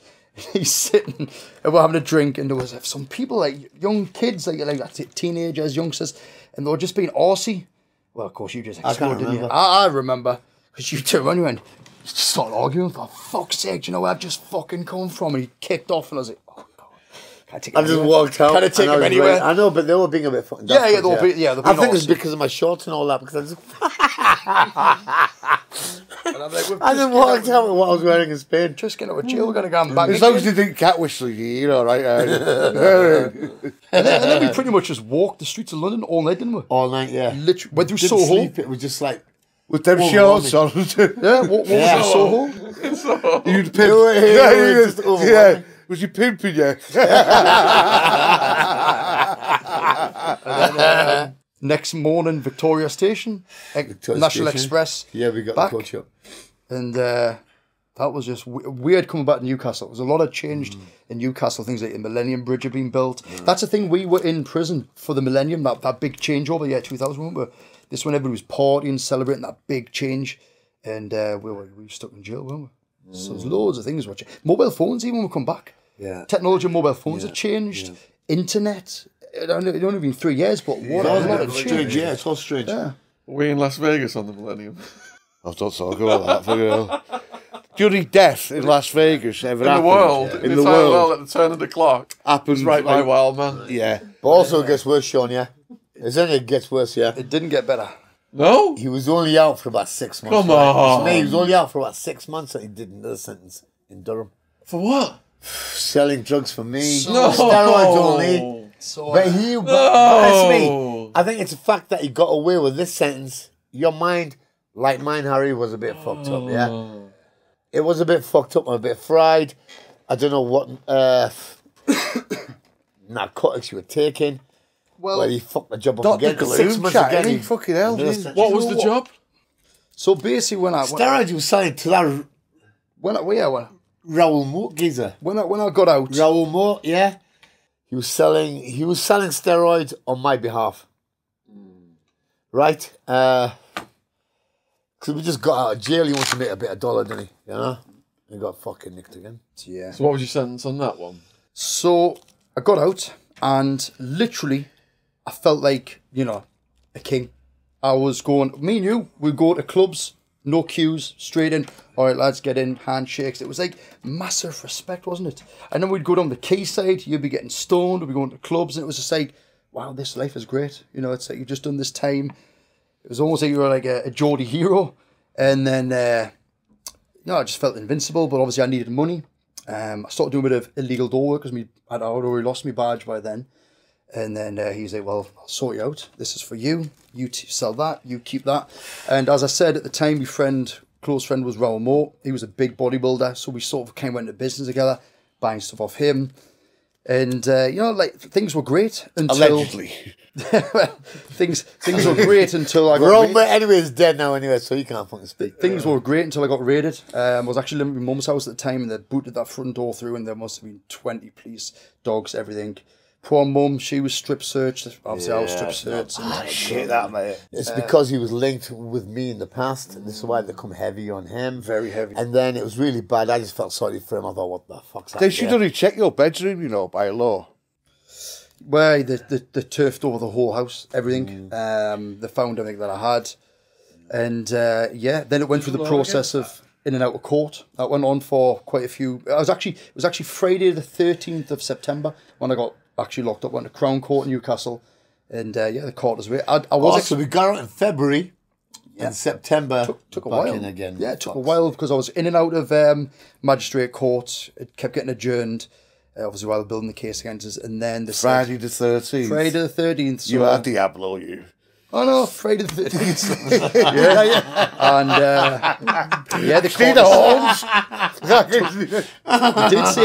He's sitting and we're having a drink, and there was some people, like young kids, like teenagers, youngsters, and they were just being arsey. Well, of course, you just exploded, didn't you? I remember, because you turned around and you just started arguing, for fuck's sake, do you know where I've just fucking come from? And he kicked off, and I was like, oh, God. I just walked out. Can't take him anywhere. I know, but they were being a bit fucking Yeah, daft, they'll be. I think it's because of my shorts and all that. Because I just walked out with what I was wearing in Spain. Just get out of jail. We're gonna go back. As long as you didn't cat whistle, you know, right? and then we pretty much just walked the streets of London all night, didn't we? All night, yeah. Literally went through Didn't Soho. sleep. It was just like With them shorts on. Yeah, what was it, Soho? You'd pimp. just overwhelming. Yeah. Was you pimping, yeah? Next morning, Victoria Station, National Station. Express. Yeah, we got back. the coach up. And that was just weird coming back to Newcastle. There's a lot of changed in Newcastle. Things like the Millennium Bridge have been built. That's the thing. We were in prison for the Millennium, that big changeover, 2000, weren't we? This when everybody was partying, celebrating that big change. And we were stuck in jail, weren't we? So there's loads of things watching. Mobile phones even will come back. Yeah. Technology of mobile phones have changed. Internet. It's only been 3 years, but what a lot of change. Strange, yeah, it's all strange. Yeah. Were we in Las Vegas on the Millennium? I don't talk about that. Fucking hell. During death in Las Vegas ever In the happened. world. In In the the entire world. world at the turn of the clock. Happens Right, my like- wild man. Yeah. But also it gets worse, Shaun, yeah? It's only it gets worse, yeah? It didn't get better. No? He was only out for about 6 months. Come right? on. He was only out for about 6 months and he did another sentence in Durham. For what? Selling drugs for me. No. Steroids only. So But that's me. I think it's the fact that he got away with this sentence. Your mind, like mine, Harry, was a bit fucked up, yeah? It was a bit fucked up and a bit fried. I don't know what narcotics you were taking. Well, he fucked the job up Dr. again. 6 Gloom months chat, again. innit? Fucking hell, another Jesus. sentence. What was the job? So basically, when I Steroids you were selling to that Raoul Moore geezer. when I got out, Raoul Moore, yeah. He was selling steroids on my behalf. Right? Because we just got out of jail. He wanted to make a bit of dollar, didn't he? You know? He got fucking nicked again. yeah. So what was your sentence on that one? So I got out, and literally, I felt like a king. I was going. Me and you, we go to clubs, no queues, straight in. All right, lads, get in, handshakes. It was like massive respect, wasn't it? And then we'd go down the quayside. You'd be getting stoned. We'd be going to clubs, and it was just like, wow, this life is great. It's like you've just done this time. It was almost like you were like a Geordie hero. And then, I just felt invincible. But obviously, I needed money. I started doing a bit of illegal door work because I'd already lost my badge by then. And then he's like, well, I'll sort you out. This is for you. You sell that. You keep that. And as I said, at the time, my close friend was Raoul Moore. He was a big bodybuilder. So we sort of went into business together, buying stuff off him. And, you know, like, things were great until... Allegedly. things were great until I got Raoul, anyway, he's dead now anyway, so you can't fucking speak. Things were great until I got raided. I was actually living at my mum's house at the time, and they booted that front door through, and there must have been 20 police, dogs, everything. Poor mum, she was strip searched. Obviously, I was strip searched. Shit, that, mate. It's because he was linked with me in the past. And this is why they come heavy on him. Very heavy. And then it was really bad. I just felt sorry for him. I thought, what the fuck's that? They should only check your bedroom, you know, by law. Where they turfed over the whole house, everything. They found everything that I had. And, then it went through the process of in and out of court. That went on for quite a few... It was actually Friday the 13th of September when I got actually locked up. Went to Crown Court in Newcastle. And, the court was... So we got out in February. In September, took a while. In again. Yeah, it took a while because I was in and out of magistrate court. It kept getting adjourned. Obviously, while building the case against us. And then... Friday the 13th. Friday the 13th. So, you are Diablo, you. Oh no, Friday the 13th. yeah. And the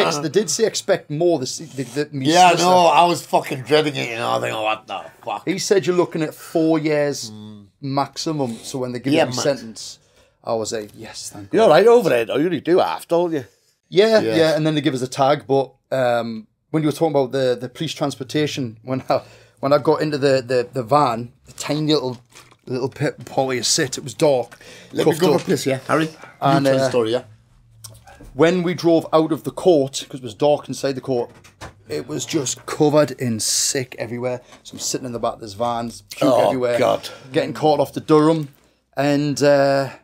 court. They did say expect more. I was fucking dreading it. You know, I think, what the fuck? He said you're looking at 4 years maximum. So when they give you a sentence, I was like, yes, thank You're God. right over there, though. You only do half, don't you? Yeah, and then they give us a tag. But when you were talking about the police transportation, when I got into the van, the tiny little pit where you sit, it was dark. Let me go up this, Harry. And, you tell the story, yeah? When we drove out of the court, because it was dark inside the court, it was just covered in sick everywhere. So I'm sitting in the back of this van, puke everywhere. God. Getting caught off to Durham. And, I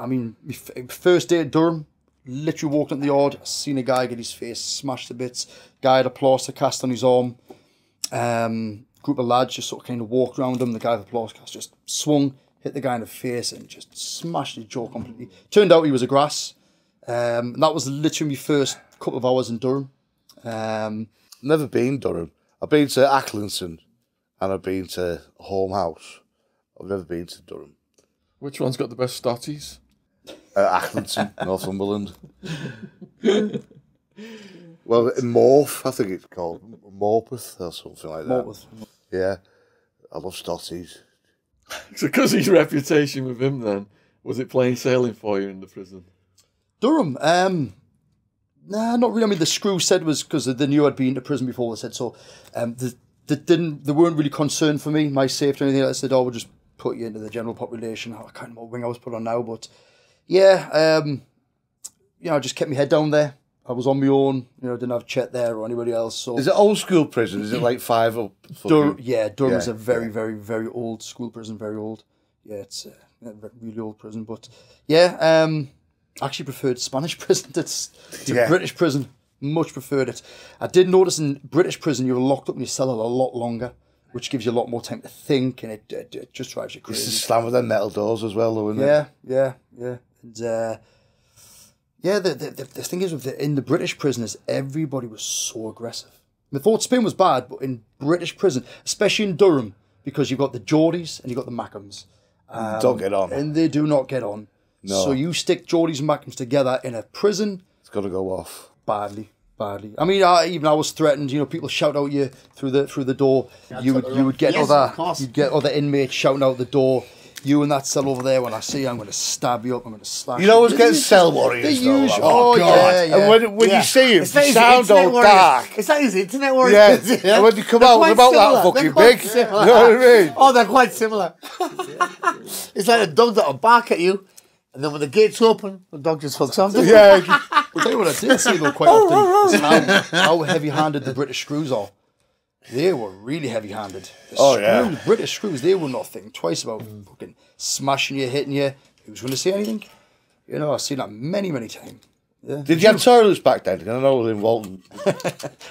mean, my first day at Durham, literally walked into the yard, seen a guy get his face smashed to bits. Guy had a plaster cast on his arm. Group of lads just sort of kind of walked around him. The guy with the plaster cast just swung, hit the guy in the face, and just smashed his jaw completely. Turned out he was a grass. And that was literally my first couple of hours in Durham. Never been Durham. I've been to Acklinson and I've been to Home House. I've never been to Durham. Which one's got the best stotties? Acklinson, Northumberland. Well, Morph, I think it's called. Morpeth or something like that. Morpeth. Yeah. I love stotties. So because of your reputation with him then, was it plain sailing for you in the prison? Durham, nah, not really. I mean, the screw said was because they knew I'd been to prison before. They said so. They weren't really concerned for me, my safety or anything. They said, "Oh, we'll just put you into the general population." I can't remember what wing I was put on now, but yeah, I just kept my head down there. I was on my own. Didn't have Chet there or anybody else. So is it old school prison? Is it like 5 up? Durham is a very, very, very old school prison. Very old. Yeah, it's a really old prison. But yeah, I actually preferred Spanish prison to British prison. Much preferred it. I did notice in British prison you were locked up in your cell a lot longer, which gives you a lot more time to think, and it just drives you crazy. It's the slam with them metal doors as well, though, isn't it? Yeah. And the thing is, in the British prisoners, everybody was so aggressive. I thought Spain was bad, but in British prison, especially in Durham, because you've got the Geordies and you've got the Mackhams. Don't get on. And they do not get on. No. So you stick Geordies and Mackhams together in a prison. It's got to go off. Badly. I mean, I was threatened. People shout out you through the door. You would get other inmates shouting out the door. You in that cell over there. When I see you, I'm going to stab you up. I'm going to slash. You always get cell warriors. Oh God! Yeah. And when you see him, they sound all dark. It's like his internet warriors. Yeah. And when you come out, they're about that fucking big. You know what I mean? Oh, they're quite similar. It's like a dog that'll bark at you. And then when the gate's open, the dog just fucks off. Yeah. I'll tell you what I did see though quite often is how heavy-handed the British screws are. They were really heavy-handed. British screws, they will not think twice about fucking smashing you, hitting you. Who's going to say anything? I've seen that many, many times. Yeah. Did you have toilets back then? I know in Walton.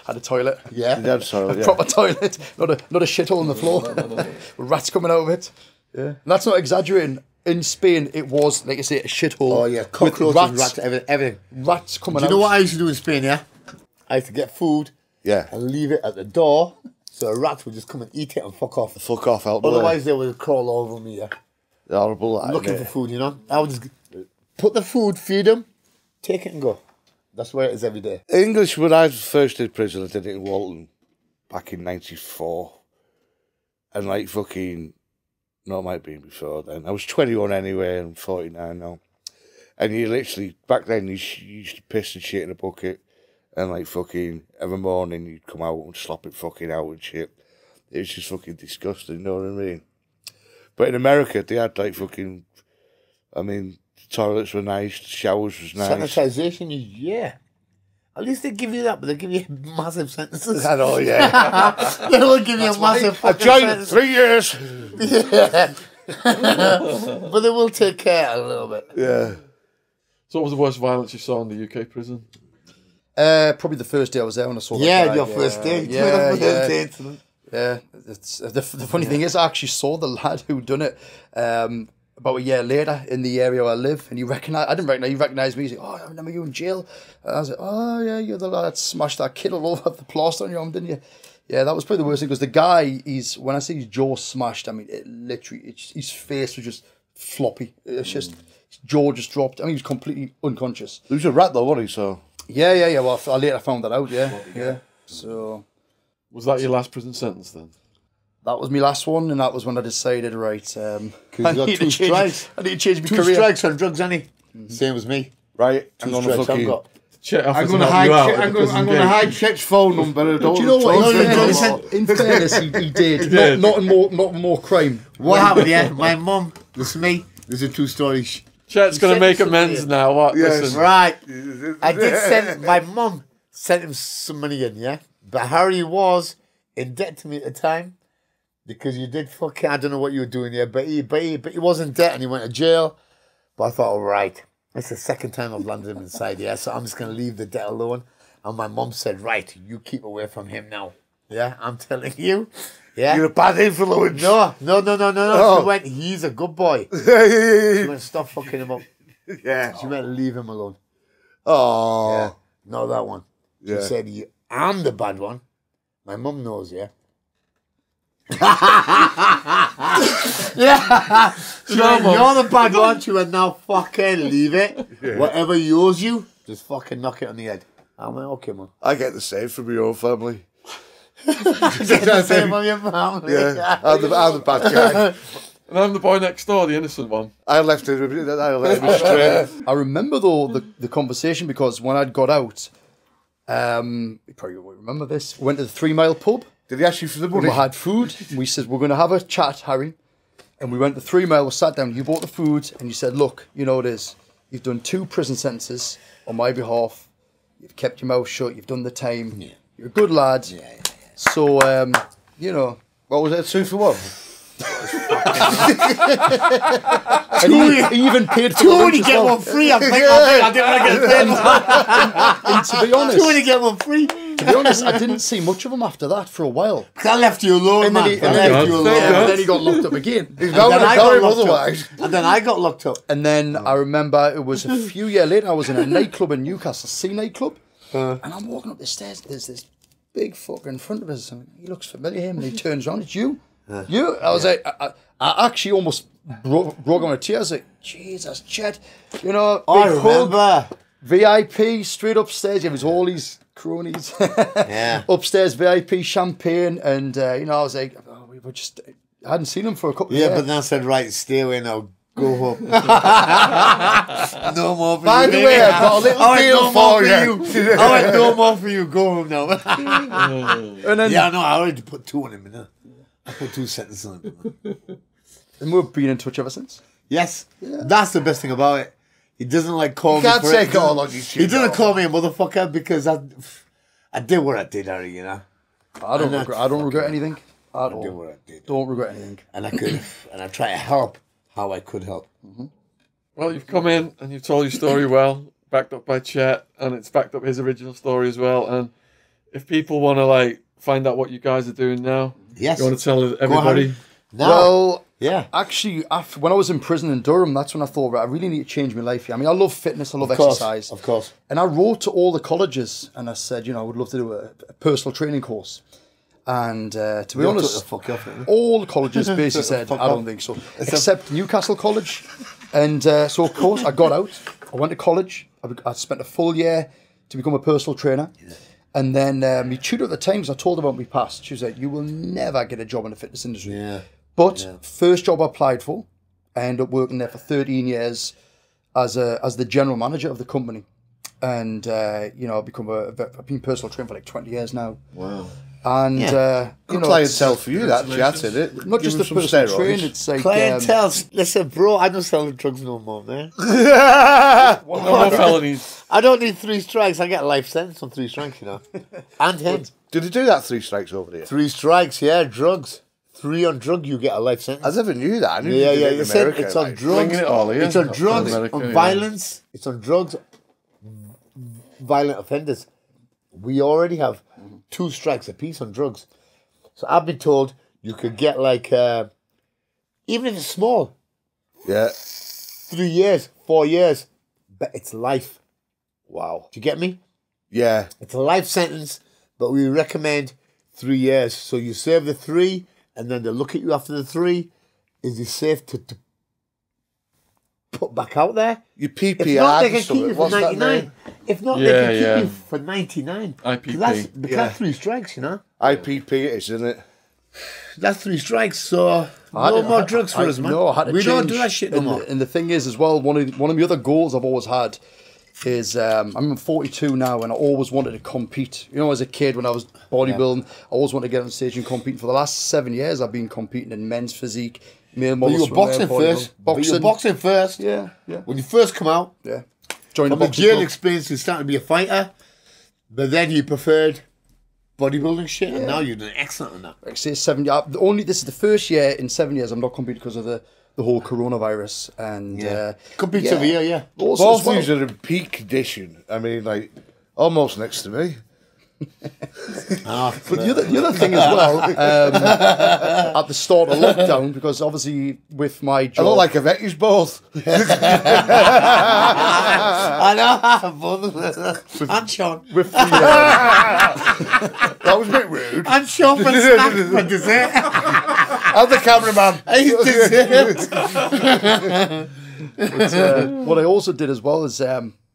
Had a toilet. Yeah. Did you have a toilet? A proper toilet. Not a shithole on the floor. With rats coming out of it. Yeah. And that's not exaggerating. in Spain, it was, like I say, a shithole. Oh, yeah. Cockroaches, rats, everything. Rats coming out. Do you know what I used to do in Spain, yeah? I used to get food and leave it at the door so the rats would just come and eat it and fuck off. Fuck off, help. Otherwise, they would crawl over me, yeah. They're horrible. Looking for food, you know? I would just put the food, feed them, take it and go. That's where it is every day. English, when I first did prison, I did it in Walton back in 94. And like fucking, no, it might have been before then. I was 21 anyway, and 49 now. And you literally, back then, you used to piss and shit in a bucket. And like fucking, every morning you'd come out and slop it fucking out and shit. It was just fucking disgusting, you know what I mean? But in America, they had like fucking, I mean, the toilets were nice, the showers was nice. Sanitisation, yeah. At least they give you that, but they give you massive sentences. I know, yeah. They will give you a massive fucking joined 3 years. Yeah. But they will take care a little bit. Yeah. So what was the worst violence you saw in the UK prison? Probably the first day I was there when I saw that guy. Your first day. Yeah, First day incident. Yeah, it's, the funny thing is, I actually saw the lad who done it about a year later in the area where I live, and I didn't recognize. He recognised me. He's like, "Oh, I remember you in jail." And I was like, "Oh yeah, you're the lad that smashed that kid all over the plaster on your arm, didn't you?" Yeah, that was probably the worst thing because the guy, when I say his jaw smashed, I mean it literally, his face was just floppy. It's just his jaw just dropped. I mean, he was completely unconscious. He was a rat though, wasn't he? So yeah. Well, I later found that out. Yeah. So. Was that your last prison sentence then? That was my last one, and that was when I decided, right, I got need 2 strikes. I need to change my 2 career. strikes on drugs, Annie. Same as me. right, 2 strikes I've got. Chet offers I'm to going to help you out hide. at the I'm prison going to gate. hide Chet's phone number. Do you know what? no, In fairness, he did. did. Not in more crime. What happened, yeah? My mum, this is me. This is a 2 stories. Chet's going to sent make some amends money. now. What? Yes. Listen. Right. I did send, my mum sent him some money in, yeah? But Harry was in debt to me at the time because you did fucking, I don't know what you were doing there, but he was in debt and he went to jail. But I thought, all right, it's the second time I've landed him inside here, so I'm just going to leave the debt alone. And my mum said, right, you keep away from him now. Yeah, I'm telling you. Yeah. You're a bad influence. No. Oh. She went, he's a good boy. She went, stop fucking him up. Yeah. She went, leave him alone. Oh. Yeah. No, that one. She Yeah. said, I'm the bad one. My mum knows, yeah. Yeah. She went, you're the bad one. She went, now fucking leave it. Yeah. Whatever he owes you, just fucking knock it on the head. I went, okay, man. I get the same from your own family. Get the same on your family. Yeah. I'm the bad guy. And I'm the boy next door, the innocent one. I left it straight. I remember, though, the conversation because when I'd got out, you probably won't remember this, we went to the 3 Mile pub. Did he ask you for the money? We had food. We said, we're going to have a chat, Harry. And we went to 3 Mile, we sat down, you bought the food, and you said, look, you know what it is. You've done 2 prison sentences on my behalf. You've kept your mouth shut. You've done the time. Yeah. You're a good lad. Yeah. So, you know. What was it, 2 for 1? And he even paid for 2 the when lunch you as get well. one free. I think I didn't want to get paid. And to be honest, 2 when you get one free. to be honest, I didn't see much of him after that for a while. I left you alone, And man. then, I left you alone. and then he got locked up again. And then I got locked otherwise. up. And then I got locked up. And then I remember it was a few years later, I was in a nightclub in Newcastle, C nightclub, and I'm walking up the stairs. There's this big fucker in front of us. And he looks familiar, him, and he turns around. It's you. You. I was like, I actually almost broke on a tear. I was like, Jesus, Chet. You know, I big hug, remember. VIP, straight upstairs. It was all these cronies. Yeah. Upstairs, VIP, champagne. And, you know, I was like, oh, we were just, I hadn't seen him for a couple of years. Yeah, but then I said, right, stay away now. Go home. No more for By you. the way, I've got a little deal for you. I went, no more for you. Go home now. And then, Yeah, I know. I already put 2 on him. You know? I put 2 sentences on him. and we've been in touch ever since. Yes. That's the best thing about it. He doesn't like call me. can't for take it. it all on your chin, He doesn't though. call me a motherfucker because I did what I did, Harry, you know. I don't regret anything at I did all. what I did. Don't regret anything. And I try to help how I could help. Well, you've come in and you've told your story well, backed up by Chet, and it's backed up his original story as well. And if people want to like find out what you guys are doing now, Yes. you want to tell everybody. Now, Well, Yeah. Actually, when I was in prison in Durham, that's when I thought, right, I really need to change my life here. I mean, I love fitness, I love exercise. Of course. And I wrote to all the colleges and I said, I would love to do a personal training course. And to be honest, all the colleges basically said, I don't think so. Except Newcastle College. And so, of course, I got out. I went to college. I spent a full year to become a personal trainer. Yeah. And then my tutor at the time, I told her about my past. She was like, you will never get a job in the fitness industry. Yeah. But first job I applied for, I ended up working there for 13 years as the general manager of the company. And, I've been personal trainer for like 20 years now. Wow. And good clientele for you, that chat, isn't it? Not just the personal training, it's like clientele. Listen, bro, I don't sell drugs no more, man. No more felonies. I don't need 3 strikes. I get a life sentence on 3 strikes, And him. Did they do that 3 strikes over there? 3 strikes, yeah, drugs. 3 on drug, you get a life sentence. I never knew that. I knew it's on drugs. It all, It's on drugs, on violence. It's on drugs, violent offenders. We already have 2 strikes apiece on drugs. So I've been told you could get like, even if it's small, 3 years, 4 years, but it's life. Wow. Do you get me? Yeah. It's a life sentence, but we recommend 3 years. So you serve the 3, and then they look at you after the 3. Is it safe to put back out there? Your PPR. If not, they can keep you for 99. If not, they can keep you for 99. IPP. That's 3 strikes, IPP it is, isn't it? That's 3 strikes, so no more drugs for us, man. No, I had to we change. don't do that shit no more. And the thing is, as well, one of the other goals I've always had is, I'm 42 now, and I always wanted to compete. As a kid, when I was bodybuilding, I always wanted to get on stage and compete. For the last 7 years, I've been competing in men's physique, male models. You were boxing first. You were boxing first. Yeah. When you first come out, joined from the jail experience, you started to be a fighter, but then you preferred bodybuilding shit, and now you're doing excellent on that. Like I say, 7 years. This is the first year in 7 years I'm not competing because of the whole coronavirus. And compete every year, Both of these are in peak condition. I mean, like, almost next to me. But the other thing as well, at the start of lockdown, because obviously with my job, I look like I've met you both. I know, and Shaun. That was a bit rude. And Shaun for snack for dessert. I'm the cameraman. What I also did as well is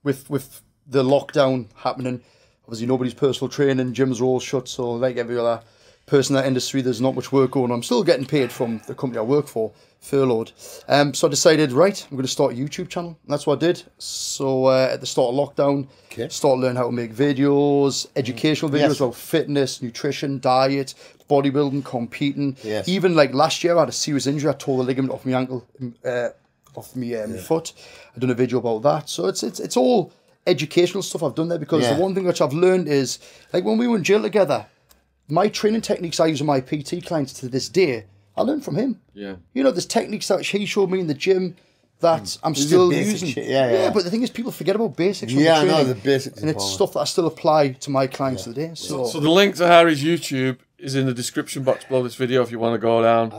with the lockdown happening, obviously nobody's personal training, gyms are all shut, so like every other person in that industry, there's not much work going on. I'm still getting paid from the company I work for, furloughed. So I decided, right, I'm going to start a YouTube channel. And that's what I did. So at the start of lockdown, started learning how to make videos, educational videos about fitness, nutrition, diet, bodybuilding, competing. Even like last year, I had a serious injury. I tore the ligament off my ankle, off my foot. I've done a video about that. So it's all educational stuff I've done there, because the one thing which I've learned is, like when we were in jail together, my training techniques I use on my PT clients to this day, I learned from him. There's techniques that he showed me in the gym that I'm still using. Shit. But the thing is, people forget about basics. I know the basics, and it's stuff that I still apply to my clients today. So the link to Harry's YouTube is in the description box below this video if you want to go down,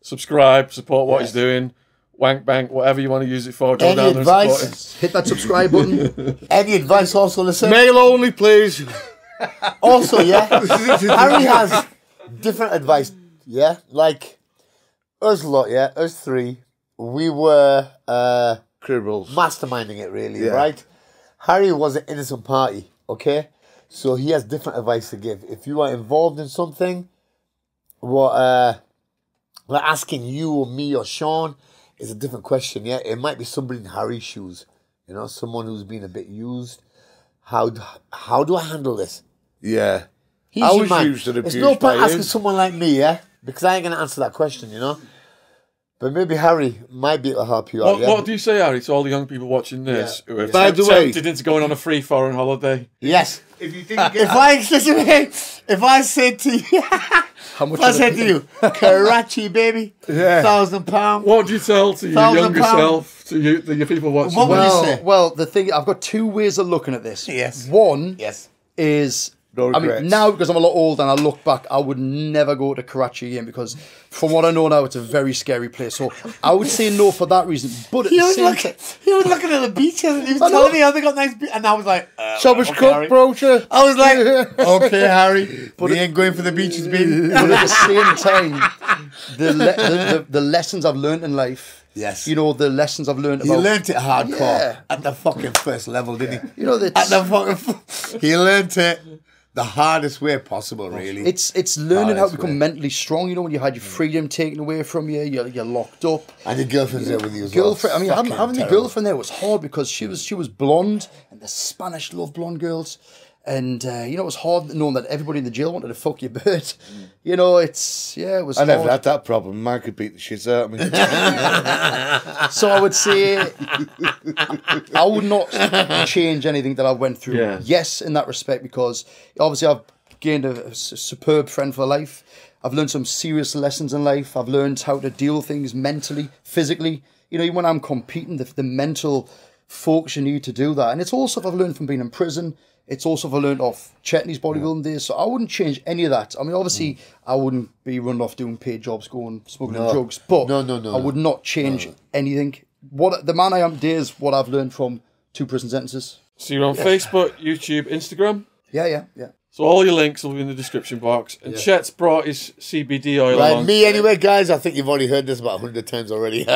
subscribe, support what he's doing. Wank bank, whatever you want to use it for, go down there and support him. Hit that subscribe button. Any advice also, listen? Mail only, please. Also, Harry has different advice, like us lot, us 3, we were criminals, masterminding it really, right? Harry was an innocent party, okay? So he has different advice to give. If you are involved in something, like asking you or me or Shaun is a different question, It might be somebody in Harry's shoes, someone who's been a bit used. How do I handle this? I was used and abused. It's no point asking someone like me, because I ain't going to answer that question, But maybe Harry might be able to help you out. What do you say, Harry, to all the young people watching this who are By the way, tempted into going on a free foreign holiday? Yes. If you think if I said to you, how much I said to you, Karachi, baby, £1,000. What do you tell to your younger self, to your people watching? What would you say? Well, the thing, I've got 2 ways of looking at this. Yes. One is No I mean, regrets. now because I'm a lot older and I look back, I would never go to Karachi again because from what I know now, it's a very scary place. So I would say no for that reason. But at He the was, same looking, time, he was looking at the beaches and he was telling me how they got nice beaches. And I was like, Thomas okay, Cook, Harry. brochure. I was like, okay, Harry, but we ain't going for the beaches, baby. but at the same time, the lessons I've learned in life. Yes. You know, the lessons I've learned He about. learnt it hardcore Yeah. at the fucking first level, didn't he? You know, At the fucking, he learnt it the hardest way possible, really. It's learning how to Hardest become way. mentally strong. You know, when you had your freedom taken away from you, you're locked up. And your girlfriend's there with you as Girlfriend. I mean, well. having Fucking the terrible. girlfriend there was hard because she was blonde, and the Spanish love blonde girls. And you know, it was hard knowing that everybody in the jail wanted to fuck your bird. You know, it was. I never hard. had that problem. Man could beat the shit out of me. So I would say I would not change anything that I went through. Yeah. Yes, in that respect, because obviously I've gained a superb friend for life. I've learned some serious lessons in life. I've learned how to deal with things mentally, physically. You know, when I'm competing, the mental focus you need to do that. And it's all stuff I've learned from being in prison. It's also I've learned off Chet and his bodybuilding days. So I wouldn't change any of that. I mean, obviously, I wouldn't be running off doing paid jobs, going smuggling drugs. But No. I would not change anything. What the man I am today is what I've learned from 2 prison sentences. So you're on Facebook, YouTube, Instagram. Yeah. So all your links will be in the description box. And Chet's brought his CBD oil Right, along. me anyway, guys. I think you've already heard this about 100 times already.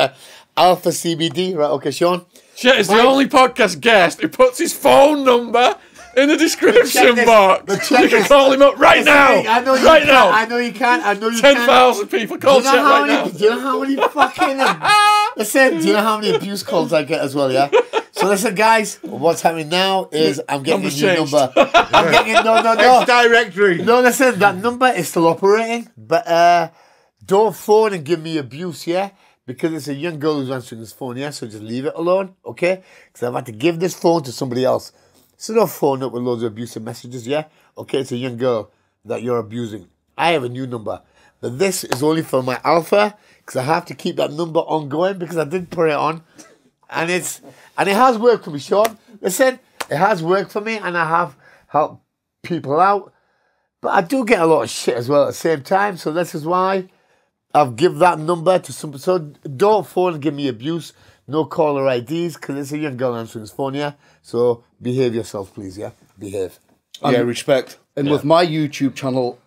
Alpha CBD, right? Okay, Shaun. Chet is the only podcast guest who puts his phone number in the description box. You can call him up right now. I know you right can't. now. I know you can't. I know you can't. 10,000 people call Chet right now. Do you know how many fucking listen? Do you know how many abuse calls I get as well? Yeah. So listen, guys. What's happening now is I'm getting a Number's new changed. number. I'm getting no. Directory. No, listen. That number is still operating, but don't phone and give me abuse, yeah. Because it's a young girl who's answering this phone, yeah. So just leave it alone, okay? Because I've had to give this phone to somebody else. So don't phone up with loads of abusive messages, yeah? Okay, it's a young girl that you're abusing. I have a new number. But this is only for my alpha, because I have to keep that number ongoing because I did put it on. And it has worked for me, Shaun. Listen, it has worked for me and I have helped people out. But I do get a lot of shit as well at the same time. So this is why I've given that number to somebody. So don't phone and give me abuse. No caller IDs, because it's a young girl answering his phone, yeah? So behave yourself, please, yeah? Behave. Yeah, respect. And with my YouTube channel,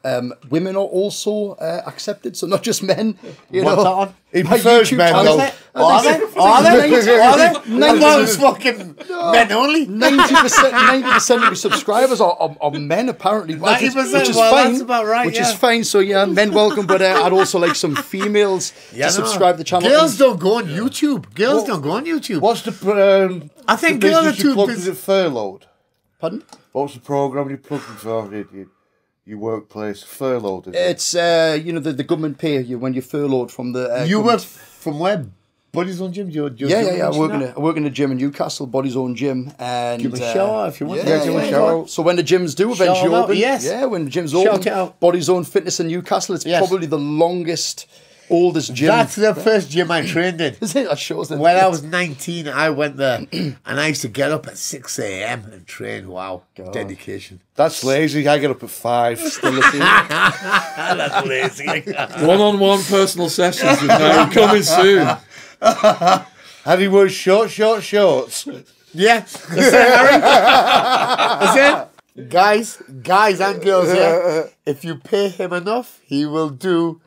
women are also accepted, so not just men. You What's know, that on? He my prefers YouTube men, channel. though. Are they? Are they? I thought it was fucking men only. 90% of my subscribers are men, apparently. 90%, which is well, fine. that's about right, Which yeah. is fine. So yeah, men welcome, but I'd also like some females to subscribe to the channel. Girls don't go on YouTube. Girls don't go on YouTube. What's the I think the girls are business you too plugged? busy. Is it furloughed? Pardon? What's the program you plugged for? Your workplace furloughed? Is it? It's you know the government pay you when you're furloughed from the. You work government. from where? Buddy's Own Gym? Yeah. I work in a gym in Newcastle, Body's Own Gym, and Give a shower if you want. Yeah, give a shower. So when the gyms do eventually Shout out, open, yes. yeah, when the gyms Shout open, out. Body's Own Fitness in Newcastle, it's Yes. probably the longest, oldest gym. That's the first gym I trained in. Is it? That shows that. When I was 19, I went there and I used to get up at 6 a.m. and train. Wow. Dedication. That's lazy. I get up at 5. Still the same. That's lazy. One-on-one personal sessions is now coming soon. And he wears shorts. Yeah. That's it, Harry. That's it. Guys and girls, yeah. If you pay him enough, he will do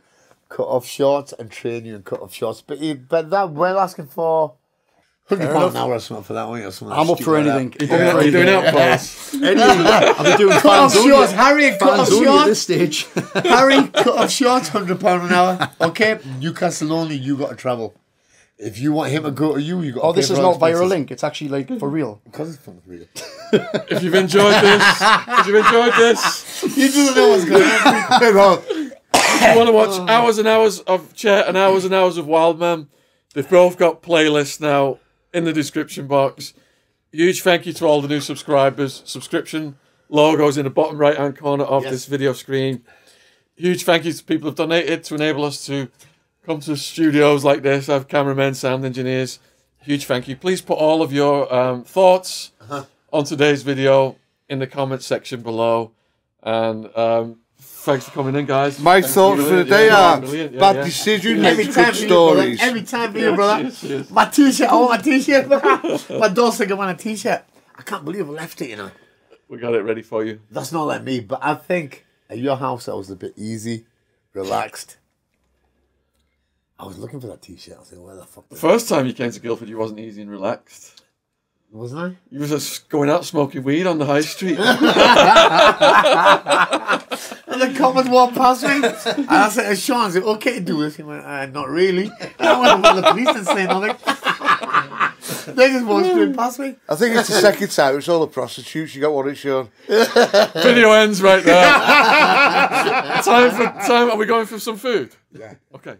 cut-off shorts and train you in cut-off shorts. But that we're asking for £100 an hour or something for that, won't you? Or something I'm up for stupid like anything. Are you doing outposts? I'll be doing Cut-off fans shorts, Harry, cut-off only at shorts. this stage. Harry, cut-off shorts, £100 an hour. Okay, Newcastle only, you got to travel. If you want him to go to you got to Oh, this pay is for all not via a expenses. link. It's actually like for real. Because it's from real. If you've enjoyed this, You don't know what's going on. if you want to watch hours and hours of Chet and hours of Wildman, they've both got playlists now in the description box. Huge thank you to all the new subscribers. Subscription logos in the bottom right-hand corner of this video screen. Huge thank you to people who've donated to enable us to come to studios like this, have cameramen, sound engineers. Huge thank you. Please put all of your thoughts on today's video in the comment section below. And thanks for coming in, guys. My thoughts for the day are brilliant. bad decision Every makes time good for you, brother. stories. Every time for you, brother. Cheers. My t-shirt. I want my t-shirt. My daughter said I want a t-shirt. I can't believe I left it, you know. We got it ready for you. That's not like me, but I think at your house I was a bit easy, relaxed. I was looking for that t-shirt. I was like, where the fuck? The first time you came to Guildford, you wasn't easy and relaxed. Wasn't I? You was just going out smoking weed on the high street. And the coppers walked past me. And I said, Shaun, is it okay to do this? He went, not really. I went to the police and say nothing. They just walked straight past me. I think it's the second time. It's all the prostitutes. You got one at Shaun. Video ends right there. Time. Are we going for some food? Yeah. Okay.